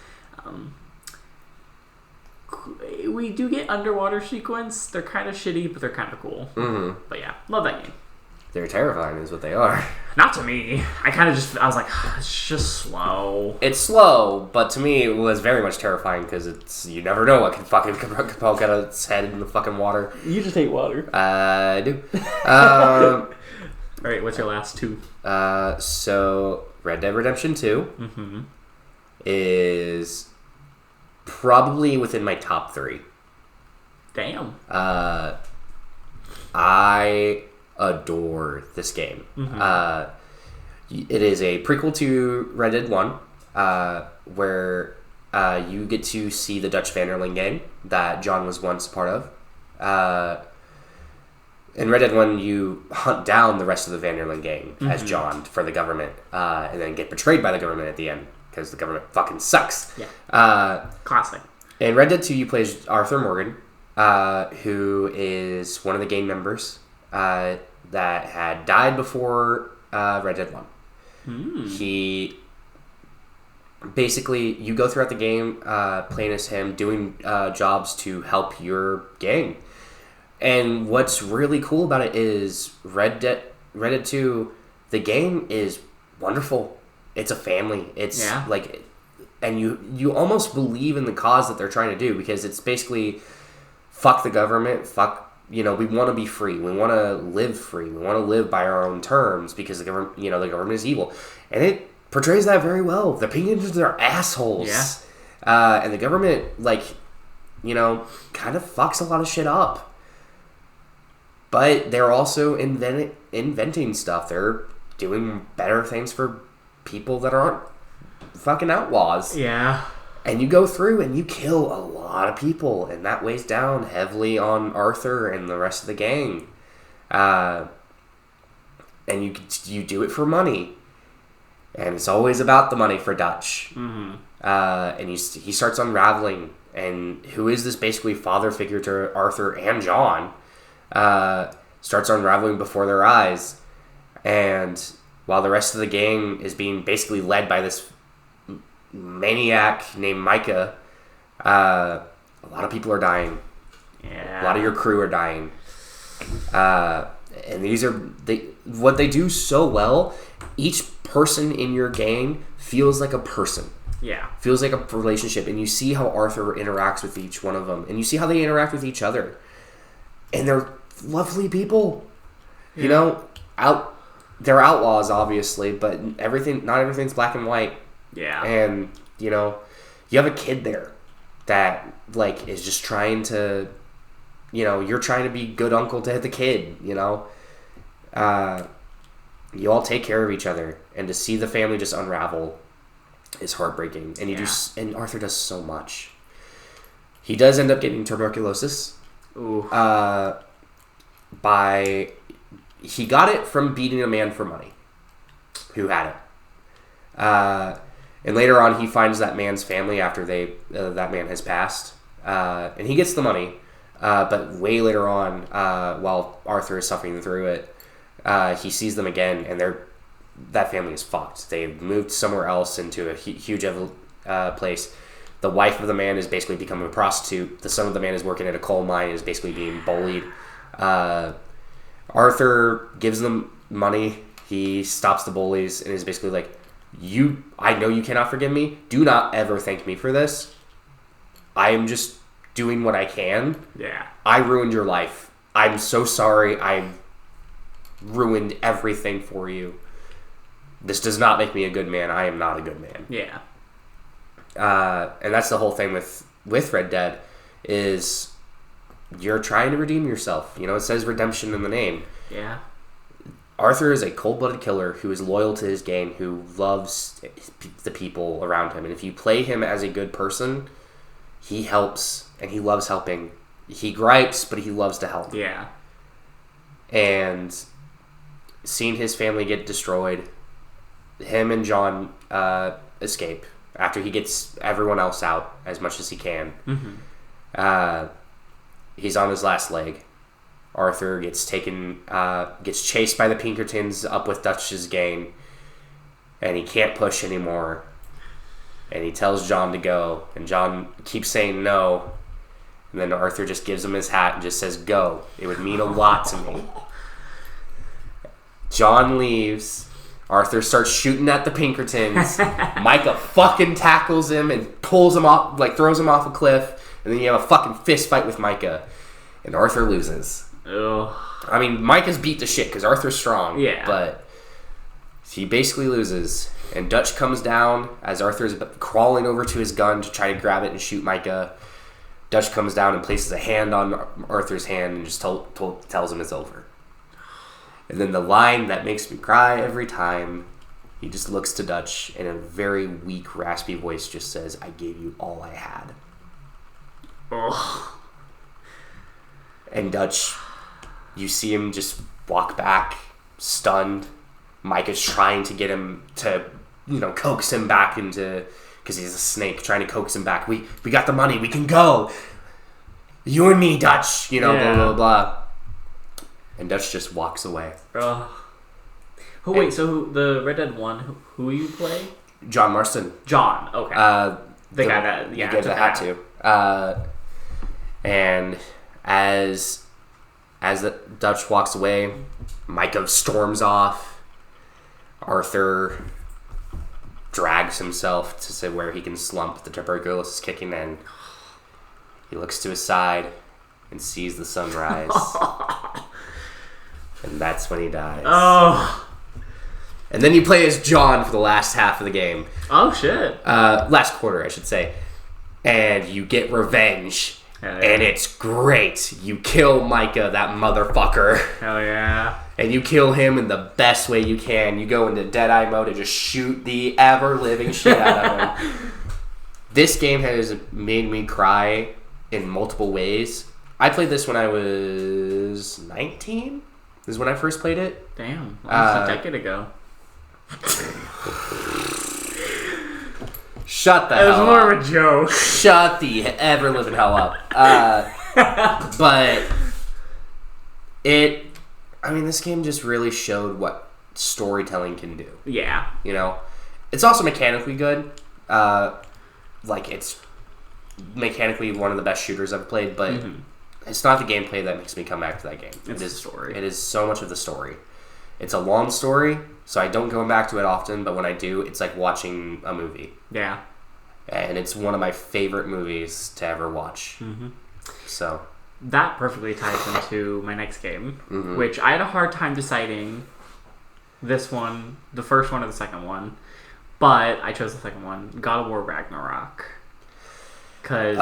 We do get underwater sequence. They're kind of shitty, but they're kind of cool. Mm-hmm. But yeah, love that game. They're terrifying is what they are. Not to me. I was like, it's just slow. It's slow, but to me it was very much terrifying because you never know what can fucking poke out of its head in the fucking water. You just hate water. I do. Alright, what's your last two? So Red Dead Redemption 2 Mm-hmm. is probably within my top 3. Damn. I adore this game. Mm-hmm. It is a prequel to Red Dead 1, where you get to see the Dutch Vanderlyn gang that John was once a part of. In Red Dead 1, you hunt down the rest of the Vanderlyn gang as John for the government, and then get betrayed by the government at the end, because the government fucking sucks. Yeah. Classic. In Red Dead 2, you play Arthur Morgan, who is one of the gang members that had died before Red Dead 1. He... Basically, you go throughout the game playing as him, doing jobs to help your gang. And what's really cool about it is Red Dead 2, the game is wonderful. It's a family. It's like... And you almost believe in the cause that they're trying to do, because it's basically fuck the government, we want to be free. We want to live free. We want to live by our own terms because the government is evil. And it portrays that very well. The Pinkertons are assholes. Yeah. And the government, kind of fucks a lot of shit up. But they're also inventing stuff. They're doing better things for people that aren't fucking outlaws. Yeah. And you go through and you kill a lot of people, and that weighs down heavily on Arthur and the rest of the gang. And you do it for money, and it's always about the money for Dutch. Mm-hmm. And he starts unraveling, and who is this basically father figure to Arthur and John? Starts unraveling before their eyes, and while the rest of the gang is being basically led by this maniac named Micah, a lot of people are dying. Yeah. A lot of your crew are dying. And these are what they do so well. Each person in your gang feels like a person. Yeah. Feels like a relationship, and you see how Arthur interacts with each one of them, and you see how they interact with each other, and they're lovely people. Yeah. They're outlaws, obviously, but not everything's black and white. Yeah. And, you have a kid there that, is just trying to, you're trying to be good uncle to the kid, you all take care of each other, and to see the family just unravel is heartbreaking. And and Arthur does so much. He does end up getting tuberculosis. Ooh. He got it from beating a man for money who had it. And later on, he finds that man's family after that man has passed. And he gets the money. But way later on, while Arthur is suffering through it, he sees them again, and that family is fucked. They've moved somewhere else into a huge place. The wife of the man is basically becoming a prostitute. The son of the man is working at a coal mine and is basically being bullied. Arthur gives them money. He stops the bullies and is basically like, I know you cannot forgive me. Do not ever thank me for this. I am just doing what I can. Yeah. I ruined your life. I'm so sorry. I ruined everything for you. This does not make me a good man. I am not a good man. Yeah. And that's the whole thing with Red Dead, is you're trying to redeem yourself. It says redemption in the name. Yeah. Arthur is a cold-blooded killer who is loyal to his gang, who loves the people around him. And if you play him as a good person, he helps, and he loves helping. He gripes, but he loves to help. Yeah. And seeing his family get destroyed, him and John escape after he gets everyone else out as much as he can. Mm-hmm. He's on his last leg. Arthur gets chased by the Pinkertons up with Dutch's gang. and he can't push anymore. And he tells John to go, and John keeps saying no. And then Arthur just gives him his hat and just says, go. It would mean a lot to me. John leaves. Arthur starts shooting at the Pinkertons. Micah fucking tackles him and pulls him off, like throws him off a cliff. And then you have a fucking fist fight with Micah. And Arthur loses. Ugh. I mean, Micah's beat the shit because Arthur's strong. Yeah. But he basically loses. And Dutch comes down as Arthur's crawling over to his gun to try to grab it and shoot Micah. Dutch comes down and places a hand on Arthur's hand and just tells him it's over. And then the line that makes me cry every time, he just looks to Dutch and in a very weak, raspy voice just says, I gave you all I had. Ugh. And Dutch, you see him just walk back, stunned. Micah's trying to get him to, coax him back into, because he's a snake, trying to coax him back. We got the money, we can go. You and me, Dutch, blah, blah, blah. And Dutch just walks away. Oh, wait, so the Red Dead 1, who you play? John Marston. John, okay. The guy that, you get the hat to. And as the Dutch walks away, Micah storms off. Arthur drags himself to where he can slump. The tuberculosis is kicking in. He looks to his side and sees the sunrise. And that's when he dies. Oh. And then you play as John for the last half of the game. Oh, shit. Last quarter, I should say. And you get revenge. Hell yeah. And it's great. You kill Micah, that motherfucker. Hell yeah. And you kill him in the best way you can. You go into Deadeye mode and just shoot the ever-living shit out of him. This game has made me cry in multiple ways. I played this when I was 19. This is when I first played it. Damn. Almost a decade ago. Shut the hell up. It was more of a joke. Shut the ever-living hell up. But this game just really showed what storytelling can do. Yeah. It's also mechanically good. It's mechanically one of the best shooters I've played, but it's not the gameplay that makes me come back to that game. It's the story. It is so much of the story. It's a long story, so I don't go back to it often, but when I do, it's like watching a movie. Yeah. And it's one of my favorite movies to ever watch. Mm-hmm. So that perfectly ties into my next game, which I had a hard time deciding this one, the first one or the second one, but I chose the second one, God of War Ragnarok. Because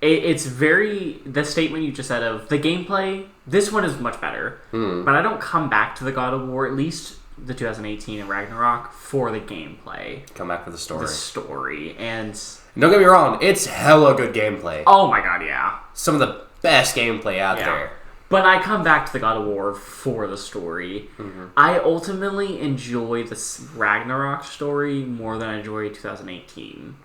it's the statement you just said of the gameplay, this one is much better, but I don't come back to the God of War, at least the 2018 and Ragnarok, for the gameplay. Come back for the story. The story, and don't get me wrong, it's hella good gameplay. Oh my god, yeah. Some of the best gameplay out there. But I come back to the God of War for the story. I ultimately enjoy this Ragnarok story more than I enjoy 2018.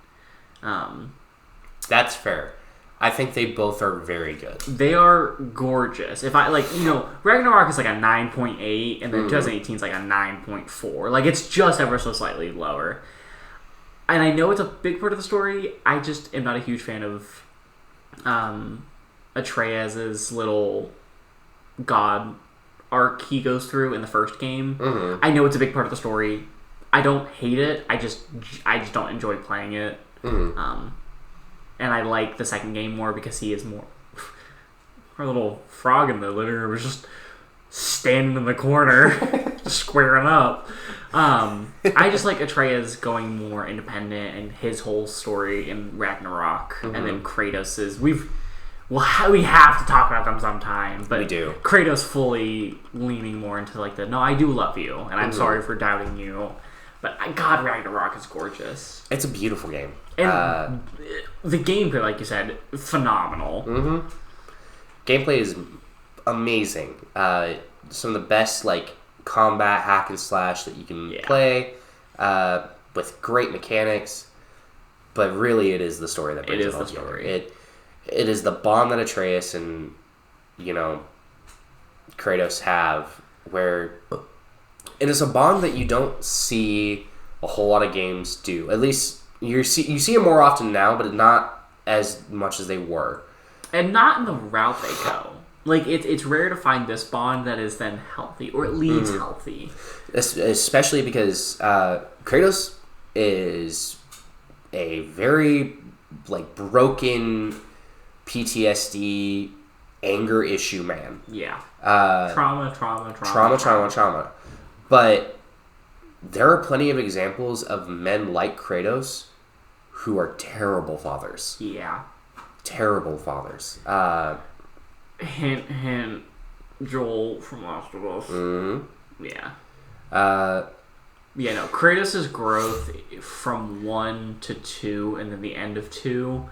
That's fair. I think they both are very good. They are gorgeous. If I Ragnarok is like a 9.8, and then 2018 is like a 9.4. Like, it's just ever so slightly lower. And I know it's a big part of the story. I just am not a huge fan of Atreus' little god arc he goes through in the first game. I know it's a big part of the story. I don't hate it. I just don't enjoy playing it. And I like the second game more because he is more... Our little frog in the living room was just standing in the corner, just squaring up. I just like Atreus going more independent and his whole story in Ragnarok. And then Kratos's... We have to talk about them sometime, but we do. Kratos fully leaning more into like no, I do love you, and I'm sorry for doubting you. But God, Ragnarok is gorgeous. It's a beautiful game. And the gameplay, like you said, phenomenal. Gameplay is amazing. Some of the best combat hack and slash that you can play, with great mechanics. But really, it is the story that brings it all together. It is the bond that Atreus and Kratos have, where And it's a bond that you don't see a whole lot of games do. At least you see it more often now, but not as much as they were. And not in the route they go. Like, it's rare to find this bond that is then healthy, or it leads healthy. Especially because Kratos is a very, like, broken PTSD, anger issue man. Yeah. Trauma. But there are plenty of examples of men like Kratos who are terrible fathers. Yeah. Terrible fathers. Hint, Joel from Last of Us. Mm-hmm. Yeah. Yeah, no, Kratos' growth from 1 to 2 and then the end of 2.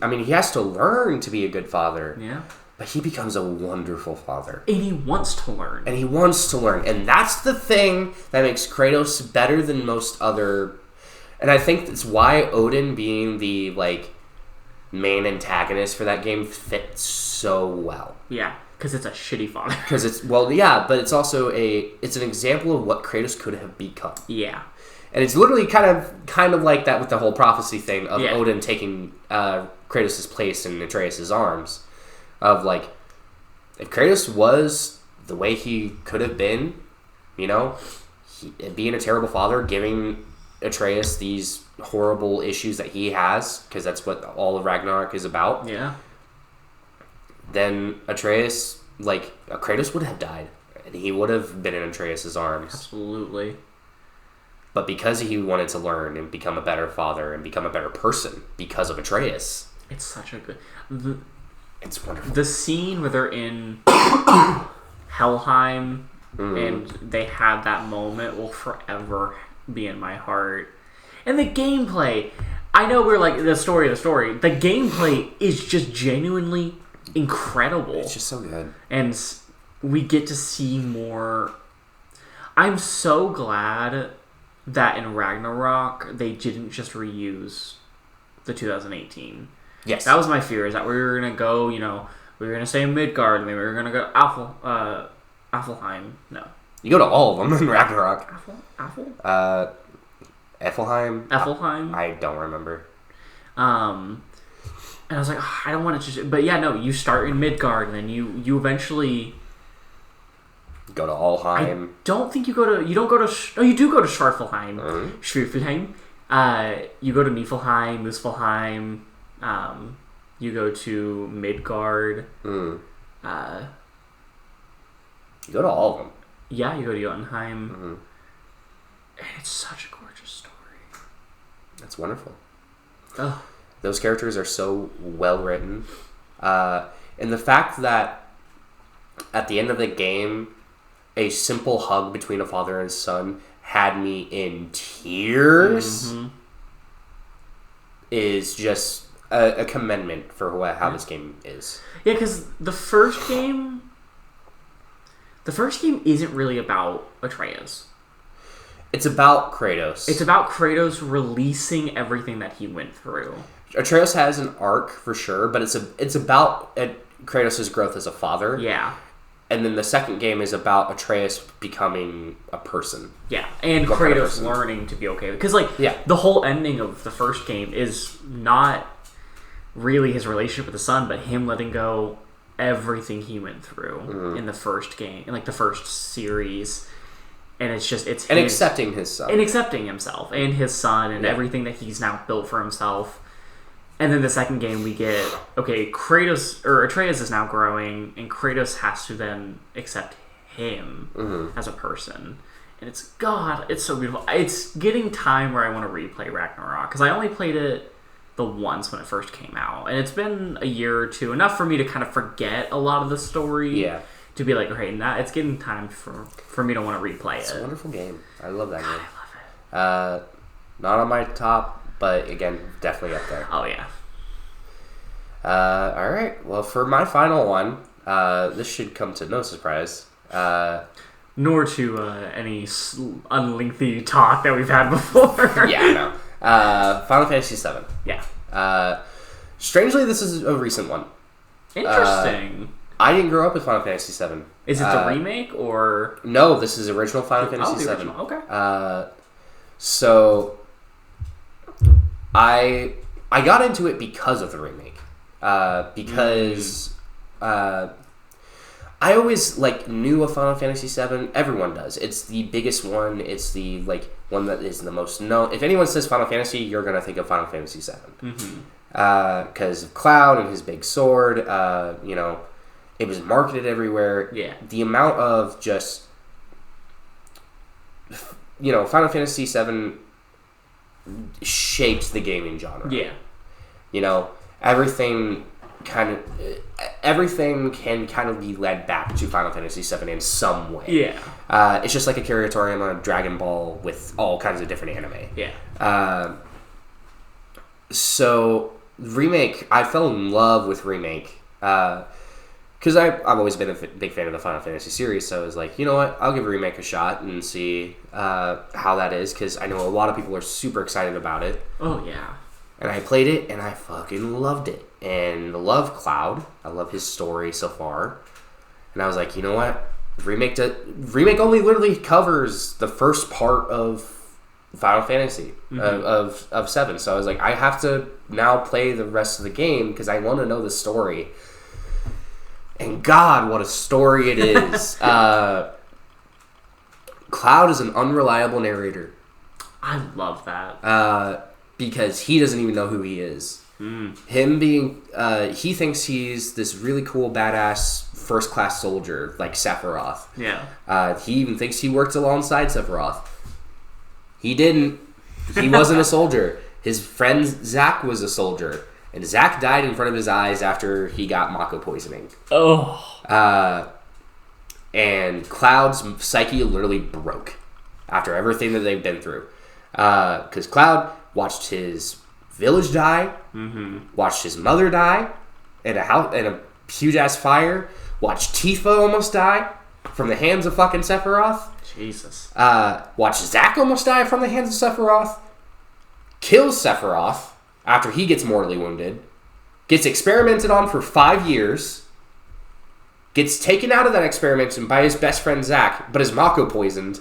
I mean, he has to learn to be a good father. Yeah. But he becomes a wonderful father. And he wants to learn. And that's the thing that makes Kratos better than most other... And I think that's why Odin being the, like, main antagonist for that game fits so well. Yeah, because it's a shitty father. Because it's... Well, yeah, but it's also it's an example of what Kratos could have become. Yeah. And it's literally kind of like that with the whole prophecy thing of Odin taking Kratos' place in Atreus' arms. Of, like, if Kratos was the way he could have been, you know, being a terrible father, giving Atreus these horrible issues that he has, because that's what all of Ragnarok is about. Yeah. Then Atreus, like, Kratos would have died. And he would have been in Atreus' arms. Absolutely. But because he wanted to learn and become a better father and become a better person because of Atreus. It's such a good... It's wonderful. The scene where they're in Helheim and they had that moment will forever be in my heart. And the gameplay, I know we're like, the story. The gameplay is just genuinely incredible. It's just so good. And we get to see more. I'm so glad that in Ragnarok they didn't just reuse the 2018. Yes. That was my fear, is that we were going to go, we were going to stay in Midgard, and then we were going to go Alfheim. No. You go to all of them in Ragnarok. Alfheim? Alfheim? I don't remember. And I was like, I don't want to just... But yeah, no, you start in Midgard, and then you eventually... Go to Alfheim. I don't think you go to... You don't go to... No, you do go to Schwarzwaldheim. Mm-hmm. Schwarzwaldheim. You go to Niflheim, Muspelheim... you go to Midgard. You go to all of them. Yeah, you go to Jotunheim. And it's such a gorgeous story. That's wonderful. Ugh. Those characters are so well written. And the fact that at the end of the game, a simple hug between a father and son had me in tears is just... a commendment for how this game is. Yeah, because the first game isn't really about Atreus. It's about Kratos. It's about Kratos releasing everything that he went through. Atreus has an arc for sure, but it's about Kratos' growth as a father. Yeah. And then the second game is about Atreus becoming a person. Yeah, and Kratos learning to be okay. Because, the whole ending of the first game is not really his relationship with the son, but him letting go everything he went through in the first game, in the first series, and accepting his son, and accepting himself and his son and everything that he's now built for himself. And then the second game we get Atreus is now growing, and Kratos has to then accept him as a person, and it's so beautiful. It's getting time where I want to replay Ragnarok, because I only played it the once when it first came out, and it's been a year or two, enough for me to kind of forget a lot of the story. Yeah. To be like, okay, now it's getting time for me to want to replay it. It's a wonderful game. I love that game. I love it. Not on my top, but again, definitely up there. Oh yeah. All right. Well, for my final one, this should come to no surprise. Nor to any unlengthy talk that we've had before. Yeah, I know. Final Fantasy VII. Yeah. Strangely, this is a recent one. Interesting. I didn't grow up with Final Fantasy VII. Is it the remake or no? This is original Final Fantasy VII. Original. Okay. So I got into it because of the remake. Because I always knew of Final Fantasy VII. Everyone does. It's the biggest one. It's the one that is the most known. If anyone says Final Fantasy, you're gonna think of Final Fantasy VII. Because of Cloud and his big sword. It was marketed everywhere. Yeah. The amount of just Final Fantasy VII shaped the gaming genre. Yeah. Everything can kind of be led back to Final Fantasy VII in some way. Yeah. It's just like a Akira Toriyama Dragon Ball with all kinds of different anime. Yeah. So Remake, I fell in love with Remake because I've always been a big fan of the Final Fantasy series. So I was like, you know what, I'll give Remake a shot and see how that is, because I know a lot of people are super excited about it. Oh yeah. And I played it, and I fucking loved it. And I love Cloud. I love his story so far. And I was like, you know what? Remake only literally covers the first part of Final Fantasy, of 7. So I was like, I have to now play the rest of the game, because I want to know the story. And God, what a story it is. Cloud is an unreliable narrator. I love that. Because he doesn't even know who he is. Him being, he thinks he's this really cool, badass, first-class soldier, like Sephiroth. Yeah. He even thinks he worked alongside Sephiroth. He didn't. He wasn't a soldier. His friend Zack was a soldier. And Zack died in front of his eyes after he got Mako poisoning. Oh. And Cloud's psyche literally broke after everything that they've been through. Because Cloud watched his village die, watched his mother die in a huge ass fire, watched Tifa almost die from the hands of fucking Sephiroth. Jesus. Watched Zack almost die from the hands of Sephiroth. Kills Sephiroth after he gets mortally wounded. Gets experimented on for 5 years. Gets taken out of that experimentation by his best friend Zack, but is Mako poisoned.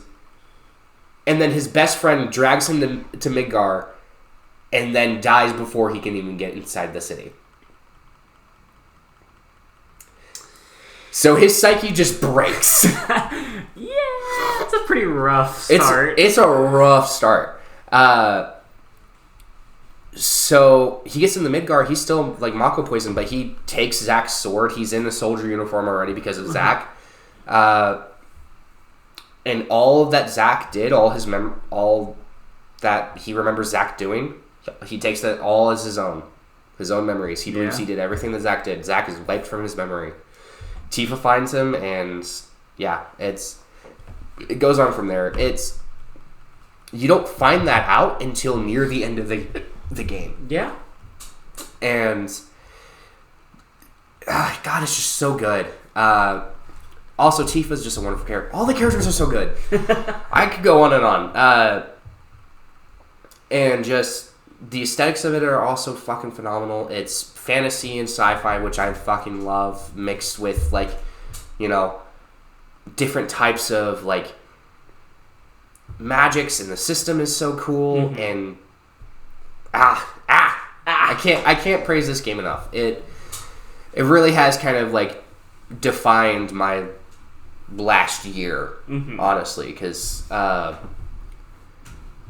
And then his best friend drags him to Midgar, and then dies before he can even get inside the city. So his psyche just breaks. Yeah, it's a pretty rough start. It's a rough start. So he gets in the Midgar. He's still Mako poisoned, but he takes Zack's sword. He's in the soldier uniform already because of Zack. And all of that Zack did, all that he remembers Zack doing, he takes that all as his own memories. He believes he did everything that Zack did. Zack is wiped from his memory. Tifa finds him, and yeah, it goes on from there. You don't find that out until near the end of the game. Yeah. And God, it's just so good. Also, Tifa's just a wonderful character. All the characters are so good. I could go on and on. And just the aesthetics of it are also fucking phenomenal. It's fantasy and sci-fi, which I fucking love, mixed with different types of magics, and the system is so cool. And I can't praise this game enough. It really has kind of defined my last year, honestly, because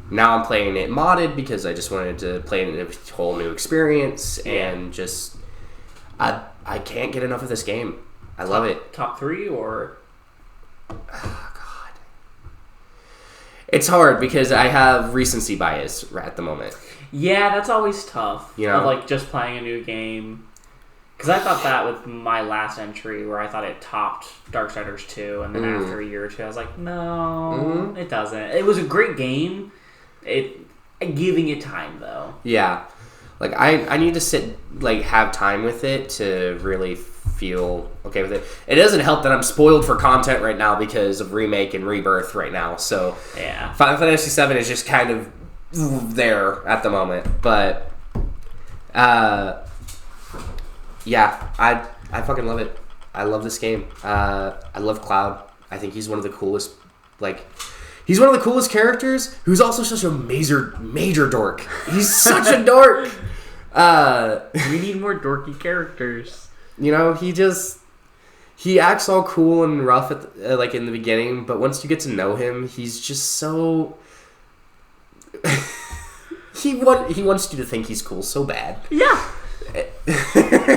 now I'm playing it modded because I just wanted to play it in a whole new experience, and just I can't get enough of this game. I love it. Top 3 or? Oh, God. It's hard because I have recency bias at the moment. Yeah, that's always tough. Of just playing a new game. Because I thought that with my last entry, where I thought it topped Darksiders 2, and then after a year or two, I was like, no, it doesn't. It was a great game. Giving it time, though. Yeah. I need to sit, have time with it to really feel okay with it. It doesn't help that I'm spoiled for content right now because of Remake and Rebirth right now, so yeah. Final Fantasy VII is just kind of there at the moment, but yeah, I fucking love it. I love this game. I love Cloud. I think he's one of the coolest. He's one of the coolest characters. Who's also such a major dork. He's such a dork. We need more dorky characters. You know, he acts all cool and rough at in the beginning, but once you get to know him, he's just so. He wants you to think he's cool so bad. Yeah.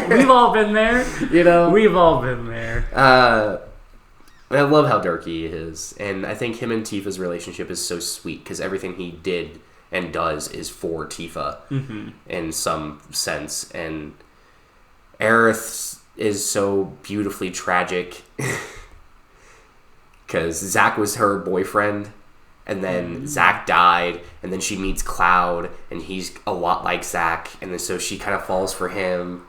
We've all been there. You know? We've all been there. I love how dorky he is. And I think him and Tifa's relationship is so sweet because everything he did and does is for Tifa in some sense. And Aerith is so beautifully tragic because Zack was her boyfriend. And then Zack died, and then she meets Cloud, and he's a lot like Zack, and then so she kind of falls for him,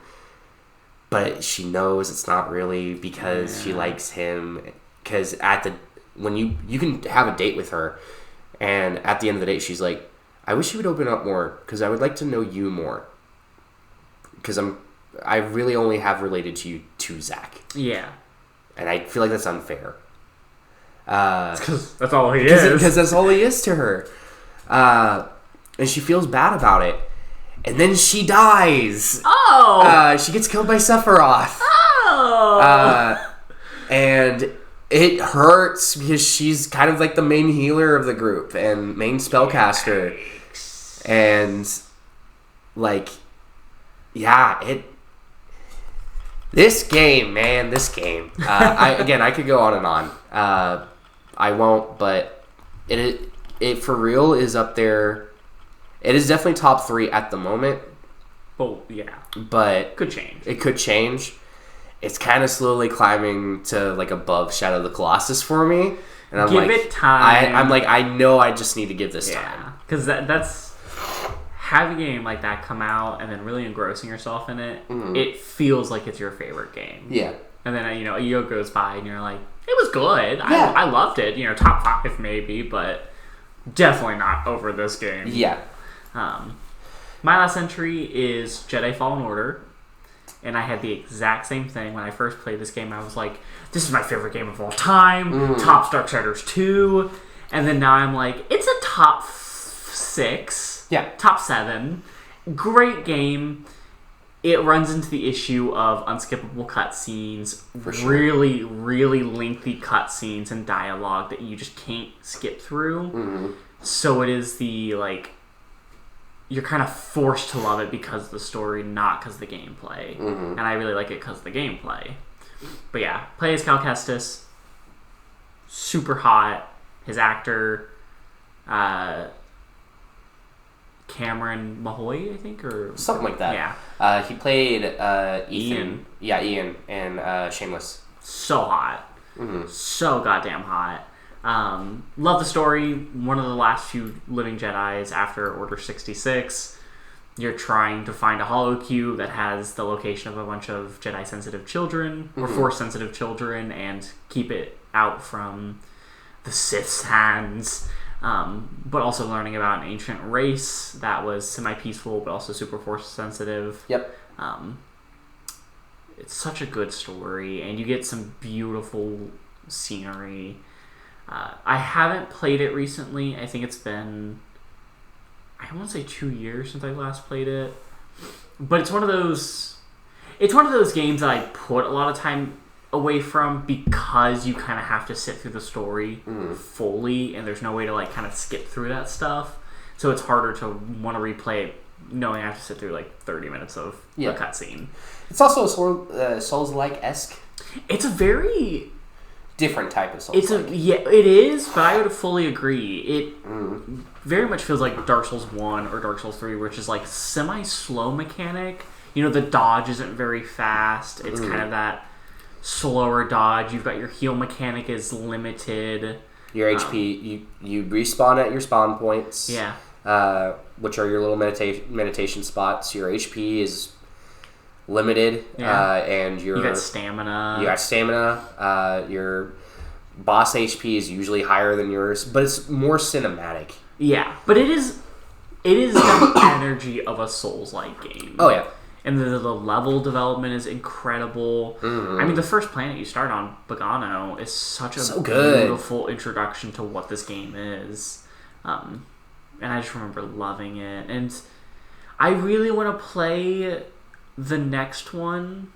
but she knows it's not really because she likes him. Because when you can have a date with her, and at the end of the date, she's like, "I wish you would open up more, because I would like to know you more, because I really only have related to you to Zack." Yeah, and I feel like that's unfair. Because that's all he is. Because that's all he is to her. And she feels bad about it. And then she dies. Oh! She gets killed by Sephiroth. Oh! And it hurts because she's kind of like the main healer of the group and main spellcaster. Yikes. And, this game, man, this game. I could go on and on. I won't, but it for real is up there. It is definitely top 3 at the moment. Oh, yeah. But could change. It could change. It's kind of slowly climbing to above Shadow of the Colossus for me. And I'm give it time. I know I just need to give this time. Because that's have a game like that come out and then really engrossing yourself in it. Mm-hmm. It feels like it's your favorite game. Yeah. And then a year goes by and you're like, it was good. Yeah. I loved it. Top 5 maybe, but definitely not over this game. Yeah. My last entry is Jedi Fallen Order. And I had the exact same thing when I first played this game. I was like, this is my favorite game of all time. Top Darksiders 2. And then now I'm like, it's a top 6. Yeah. Top 7. Great game. It runs into the issue of unskippable cutscenes. For sure. Really, really lengthy cutscenes and dialogue that you just can't skip through. Mm-hmm. So it is the, you're kind of forced to love it because of the story, not because of the gameplay. Mm-hmm. And I really like it because of the gameplay. But yeah, play as Cal Kestis. Super hot. His actor, Cameron Mahoy, I think, or something like that. Yeah. He played Ian. Yeah, Ian and Shameless. So hot. Mm-hmm. So goddamn hot. Love the story. One of the last few living Jedis after Order 66. You're trying to find a holo cube that has the location of a bunch of Jedi-sensitive children, or Force-sensitive children, and keep it out from the Sith's hands. But also learning about an ancient race that was semi-peaceful, but also super Force-sensitive. Yep. It's such a good story, and you get some beautiful scenery. I haven't played it recently. I think it's been, I want to say 2 years since I last played it. But it's one of those games that I put a lot of time away from because you kind of have to sit through the story fully, and there's no way to kind of skip through that stuff. So it's harder to want to replay it knowing I have to sit through 30 minutes of a cutscene. It's also a Souls-like-esque. It's a very different type of Souls-like. It is, but I would fully agree. It very much feels like Dark Souls 1 or Dark Souls 3, which is semi-slow mechanic. The dodge isn't very fast. It's kind of that slower dodge. You've got your heal mechanic is limited. Your HP, you respawn at your spawn points. Yeah. Which are your little meditation spots. Your HP is limited, and you got stamina. You got stamina. Your boss HP is usually higher than yours, but it's more cinematic. Yeah, but it is the energy of a Souls-like game. Oh yeah, And the level development is incredible. I mean, the first planet you start on, Bogano, is such a beautiful introduction to what this game is. And I just remember loving it. And I really want to play the next one.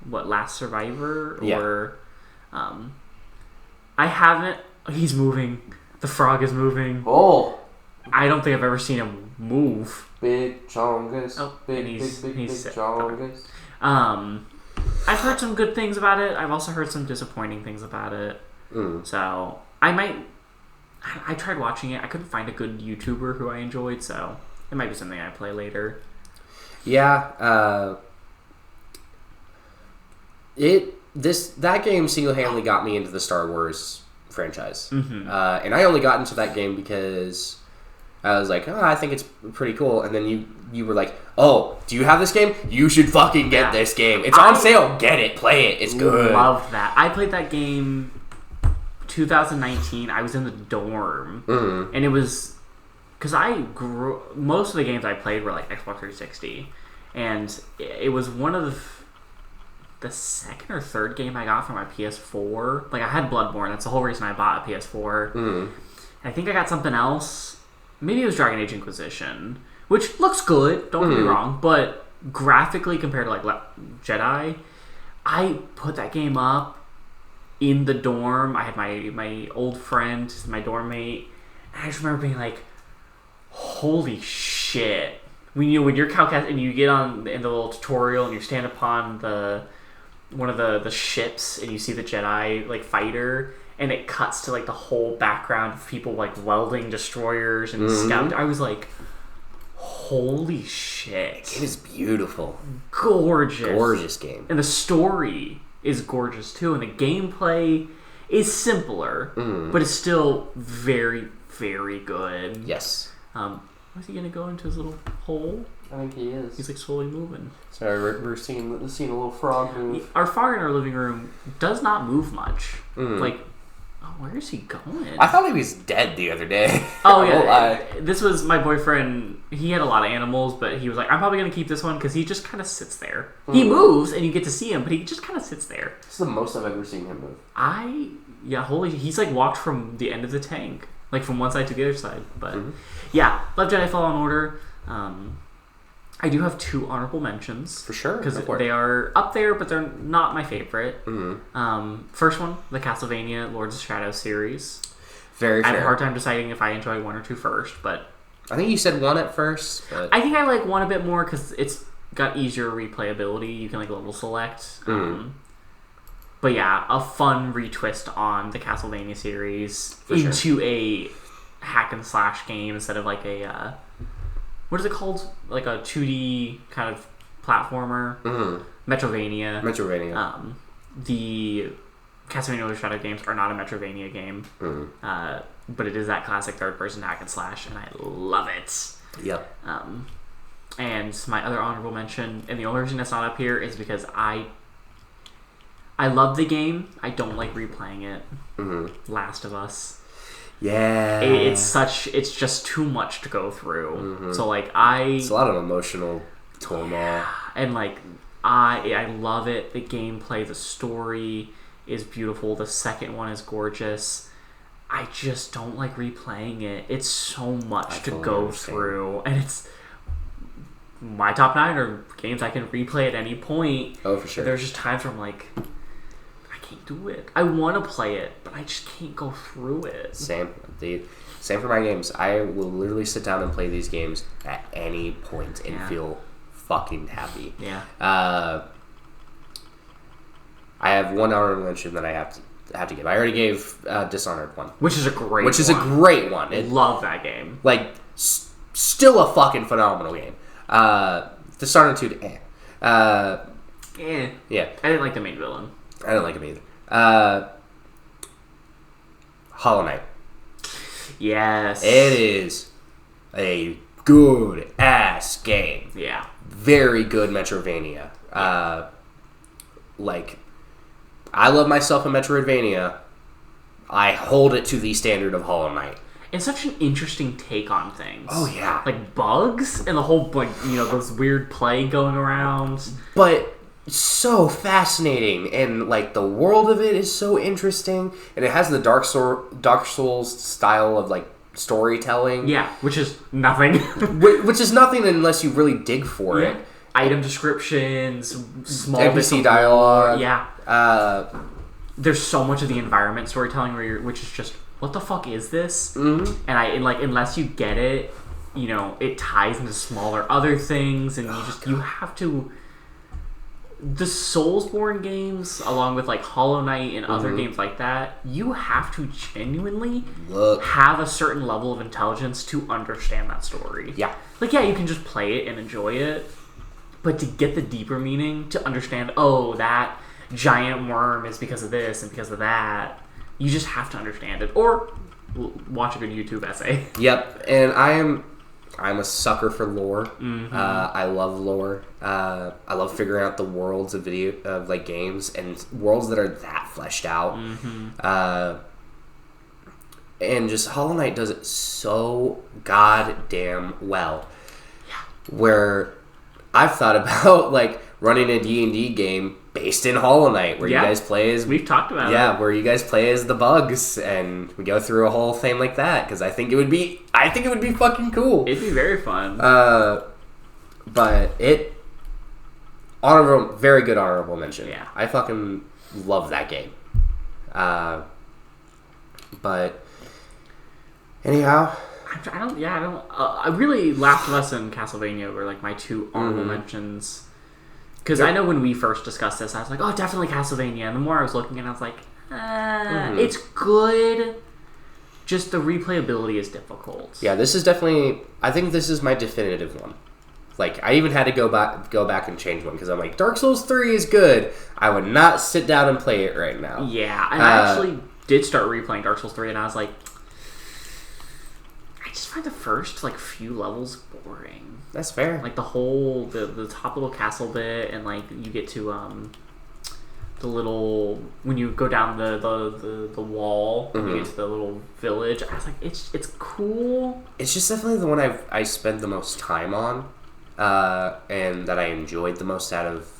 Last Survivor? Or I haven't... He's moving. The frog is moving. Oh! I don't think I've ever seen him move. Big chongus. Oh, big chongus. I've heard some good things about it. I've also heard some disappointing things about it. So I tried watching it. I couldn't find a good YouTuber who I enjoyed, so it might be something I play later. Yeah. That game single-handedly got me into the Star Wars franchise. And I only got into that game because I was like, I think it's pretty cool. And then you were like, oh, do you have this game? You should fucking get this game. It's on sale. Get it. Play it. It's good. Love that. I played that game 2019. I was in the dorm. And it was... Because most of the games I played were like Xbox 360. And it was one of the second or third game I got for my PS4. Like, I had Bloodborne. That's the whole reason I bought a PS4. I think I got something else. Maybe it was Dragon Age Inquisition, which looks good, don't get me wrong, but graphically compared to, like, Jedi, I put that game up in the dorm. I had my old friend, my dorm mate, and I just remember being like, holy shit. When you're Cowcast and you get on in the little tutorial and you stand upon one of the ships and you see the Jedi like fighter and it cuts to like the whole background of people like welding destroyers and scout. I was like, holy shit. It is beautiful. Gorgeous game. And the story is gorgeous too, and the gameplay is simpler, but it's still very, very good. Yes. Was he gonna go into his little hole? I think he is. He's like slowly moving. Sorry, we're seeing a little frog move. Our frog in our living room does not move much. Like, where is he going? I thought he was dead the other day. Oh yeah, this was my boyfriend. He had a lot of animals, but he was like, I'm probably gonna keep this one because he just kind of sits there. He moves and you get to see him, but he just kind of sits there. This is the most I've ever seen him move. He's like walked from the end of the tank, like from one side to the other side. But yeah, love Jedi Fallen Order. I do have 2 honorable mentions. For sure. Because they are up there, but they're not my favorite. First one, the Castlevania Lords of Shadow series. Very fair. I have a hard time deciding if I enjoy 1 or 2 first, but... I think you said 1 at first, but... I think I like 1 a bit more because it's got easier replayability. You can like level select. But yeah, a fun retwist on the Castlevania series into a hack and slash game instead of like a... what is it called? Like a 2D kind of platformer. Metrovania. The Castlevania Lords of Shadow games are not a Metrovania game. But it is that classic third-person hack and slash, and I love it. Yep. And my other honorable mention, and the only reason it's not up here is because I love the game. I don't like replaying it. Last of Us. Yeah. It's just too much to go through. So like it's a lot of emotional turmoil. And like I love it. The gameplay, the story is beautiful. The second one is gorgeous. I just don't like replaying it. It's so much to go through, and it's my top 9 are games I can replay at any point. Oh, for sure. There's just times where I'm like, I can't do it. I want to play it, but I just can't go through it. Same for my games. I will literally sit down and play these games at any point and feel fucking happy. Yeah. I have 1 honorable mention that I have to give. I already gave Dishonored 1, which is a great one. I love that game. Like, still a fucking phenomenal game. Dishonored 2, Yeah. I didn't like the main villain. I didn't like him either. Hollow Knight. Yes. It is a good ass game. Yeah. Very good Metrovania. Like, I love myself in Metroidvania. I hold it to the standard of Hollow Knight. and such an interesting take on things. Oh yeah, like bugs and the whole those weird plague going around. But so fascinating, and like the world of it is so interesting, and it has the Dark Souls style of like storytelling. Yeah, which is nothing. Which is nothing unless you really dig for it. Item descriptions, small NPC dialogue. Yeah. There's so much of the environment storytelling which is just, what the fuck is this? Mm-hmm. And unless you get it, it ties into smaller other things, and you have to. The Soulsborne games, along with like Hollow Knight and other games like that, you have to genuinely have a certain level of intelligence to understand that story. Yeah. Like, yeah, you can just play it and enjoy it, but to get the deeper meaning, to understand, that giant worm is because of this and because of that, you just have to understand it. Or watch a good YouTube essay. Yep, and I'm a sucker for lore. Mm-hmm. I love lore. I love figuring out the worlds of like games, and worlds that are that fleshed out. Mm-hmm. And just Hollow Knight does it so goddamn well. Yeah. Where I've thought about like running a D&D game based in Hollow Knight, where you guys play as... We've talked about it. Yeah, where you guys play as the bugs, and we go through a whole thing like that, because I think it would be fucking cool. It'd be very fun. But very good honorable mention. Yeah. I fucking love that game. But anyhow... I really Last of Us and Castlevania were like my two honorable mentions. Because I know when we first discussed this, I was like, oh, definitely Castlevania. And the more I was looking at it, I was like, it's good. Just the replayability is difficult. Yeah, this is definitely... I think this is my definitive one. Like, I even had to go back and change one, because I'm like, Dark Souls 3 is good. I would not sit down and play it right now. Yeah, and I actually did start replaying Dark Souls 3, and I was like, I just find the first, few levels boring. That's fair. Like, the whole, the top little castle bit, and, you get to, the little, when you go down the wall, and you get to the little village, I was like, it's cool. It's just definitely the one I spent the most time on, and that I enjoyed the most out of,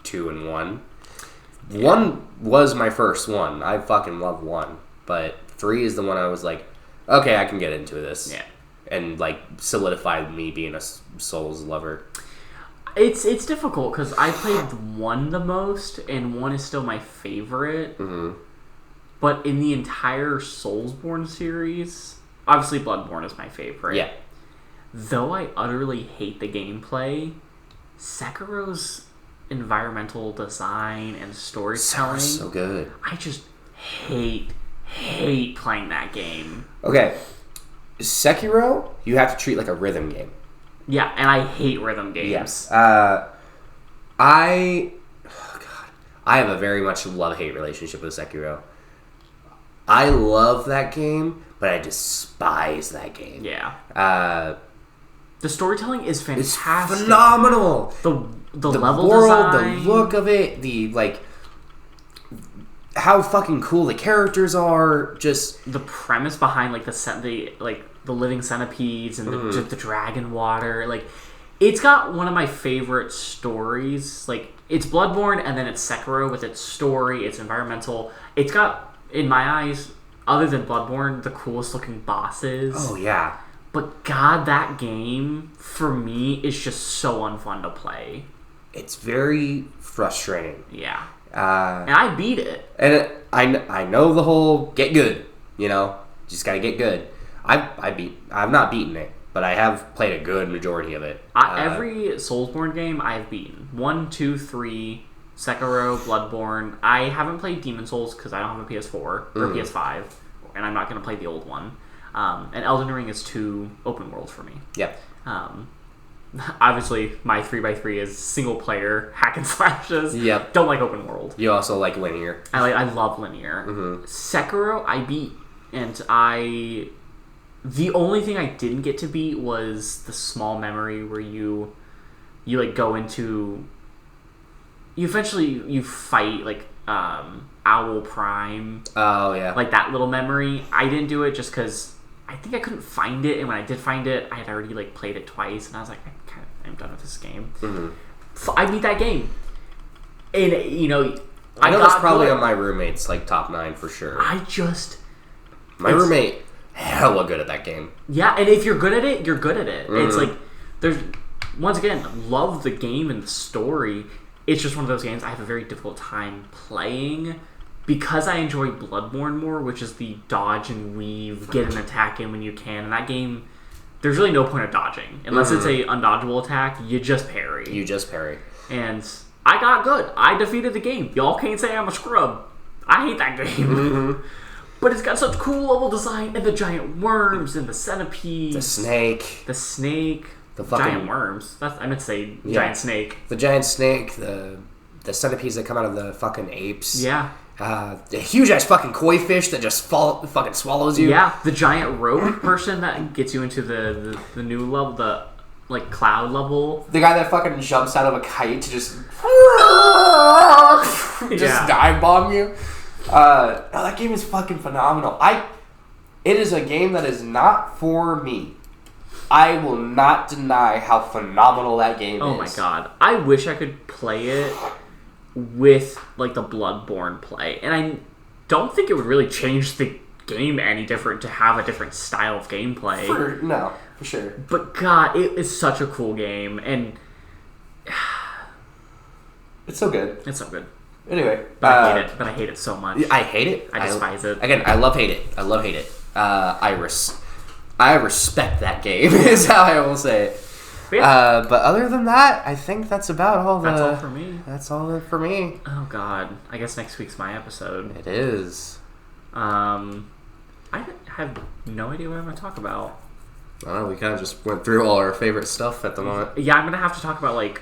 2 and 1. Yeah. 1 was my first one. I fucking love 1. But 3 is the one I was like, okay, I can get into this. Yeah. And, solidified me being a Souls lover. It's difficult, because I played 1 the most, and 1 is still my favorite. Mm-hmm. But in the entire Soulsborne series, obviously Bloodborne is my favorite. Yeah. Though I utterly hate the gameplay, Sekiro's environmental design and storytelling... so good. I just hate playing that game. Okay. Sekiro, you have to treat like a rhythm game. Yeah, and I hate rhythm games. Yes. I have a very much love-hate relationship with Sekiro. I love that game, but I despise that game. Yeah. The storytelling is fantastic. It's phenomenal. The level world, design, the look of it, how fucking cool the characters are, just the premise behind the living centipedes and the dragon water. It's got one of my favorite stories. It's Bloodborne, and then it's Sekiro with its story, its environmental. It's got, in my eyes, other than Bloodborne, the coolest looking bosses. Oh yeah. But God, that game for me is just so unfun to play. It's very frustrating. Yeah. And I beat it. And I know the whole get good, just gotta get good. I've not beaten it, but I have played a good majority of it. Every Soulsborne game I've beaten. 1, 2, 3, Sekiro, Bloodborne. I haven't played Demon Souls because I don't have a PS4 or PS5, and I'm not going to play the old one. And Elden Ring is too open world for me. Yep. Obviously, my 3x3 is single player hack and slashes. Yep. Don't like open world. You also like linear. I love linear. Mm-hmm. Sekiro I beat, and the only thing I didn't get to beat was the small memory where you go into, you fight Owl Prime. Oh yeah. That little memory. I didn't do it just because I think I couldn't find it, and when I did find it, I had already like played it twice, and I was like, I'm done with this game. Mm-hmm. So I beat that game, and I know that's probably on my roommate's like top 9 for sure. My roommate hella good at that game. Yeah, and if you're good at it, you're good at it. Mm-hmm. It's like there's once again love the game and the story. It's just one of those games I have a very difficult time playing because I enjoy Bloodborne more, which is the dodge and weave, get an attack in when you can. In that game, there's really no point of dodging unless it's a undodgeable attack. You just parry. And I got good. I defeated the game. Y'all can't say I'm a scrub. I hate that game. Mm-hmm. But it's got such cool level design, and the giant worms, and the centipede. The snake. The fucking giant worms. I meant to say giant snake. The giant snake, the centipedes that come out of the fucking apes. Yeah. The huge ass fucking koi fish that just fucking swallows you. Yeah, the giant rope person that gets you into the new level, the like cloud level. The guy that fucking jumps out of a kite to just dive bomb you. That game is fucking phenomenal. It is a game that is not for me. I will not deny how phenomenal that game is. Oh my god. I wish I could play it with like the Bloodborne play. And I don't think it would really change the game any different to have a different style of gameplay. For sure. But god, it is such a cool game, and it's so good. Anyway, but I hate it so much. I hate it. I despise it. Again, I love hate it. I respect that game. Is how I will say it. But other than that, I think that's about all. That's all for me. That's all for me. Oh god, I guess next week's my episode. It is. I have no idea what I'm going to talk about. I don't know, we kind of just went through all our favorite stuff at the moment. Yeah, I'm going to have to talk about, like,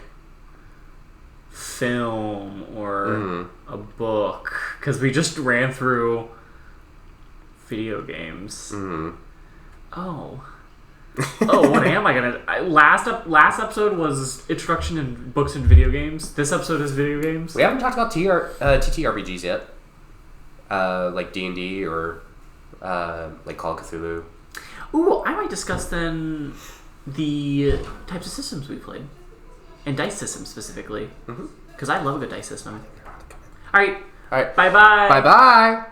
film or a book. Because we just ran through video games. Oh, what am I going to... Last episode was introduction in books and video games. This episode is video games. We haven't talked about TTRPGs yet. Like D&D or like Call of Cthulhu. Ooh, I might discuss then the types of systems we played. And dice systems specifically. Because I love a good dice system. Alright. Alright. Bye-bye. Bye-bye.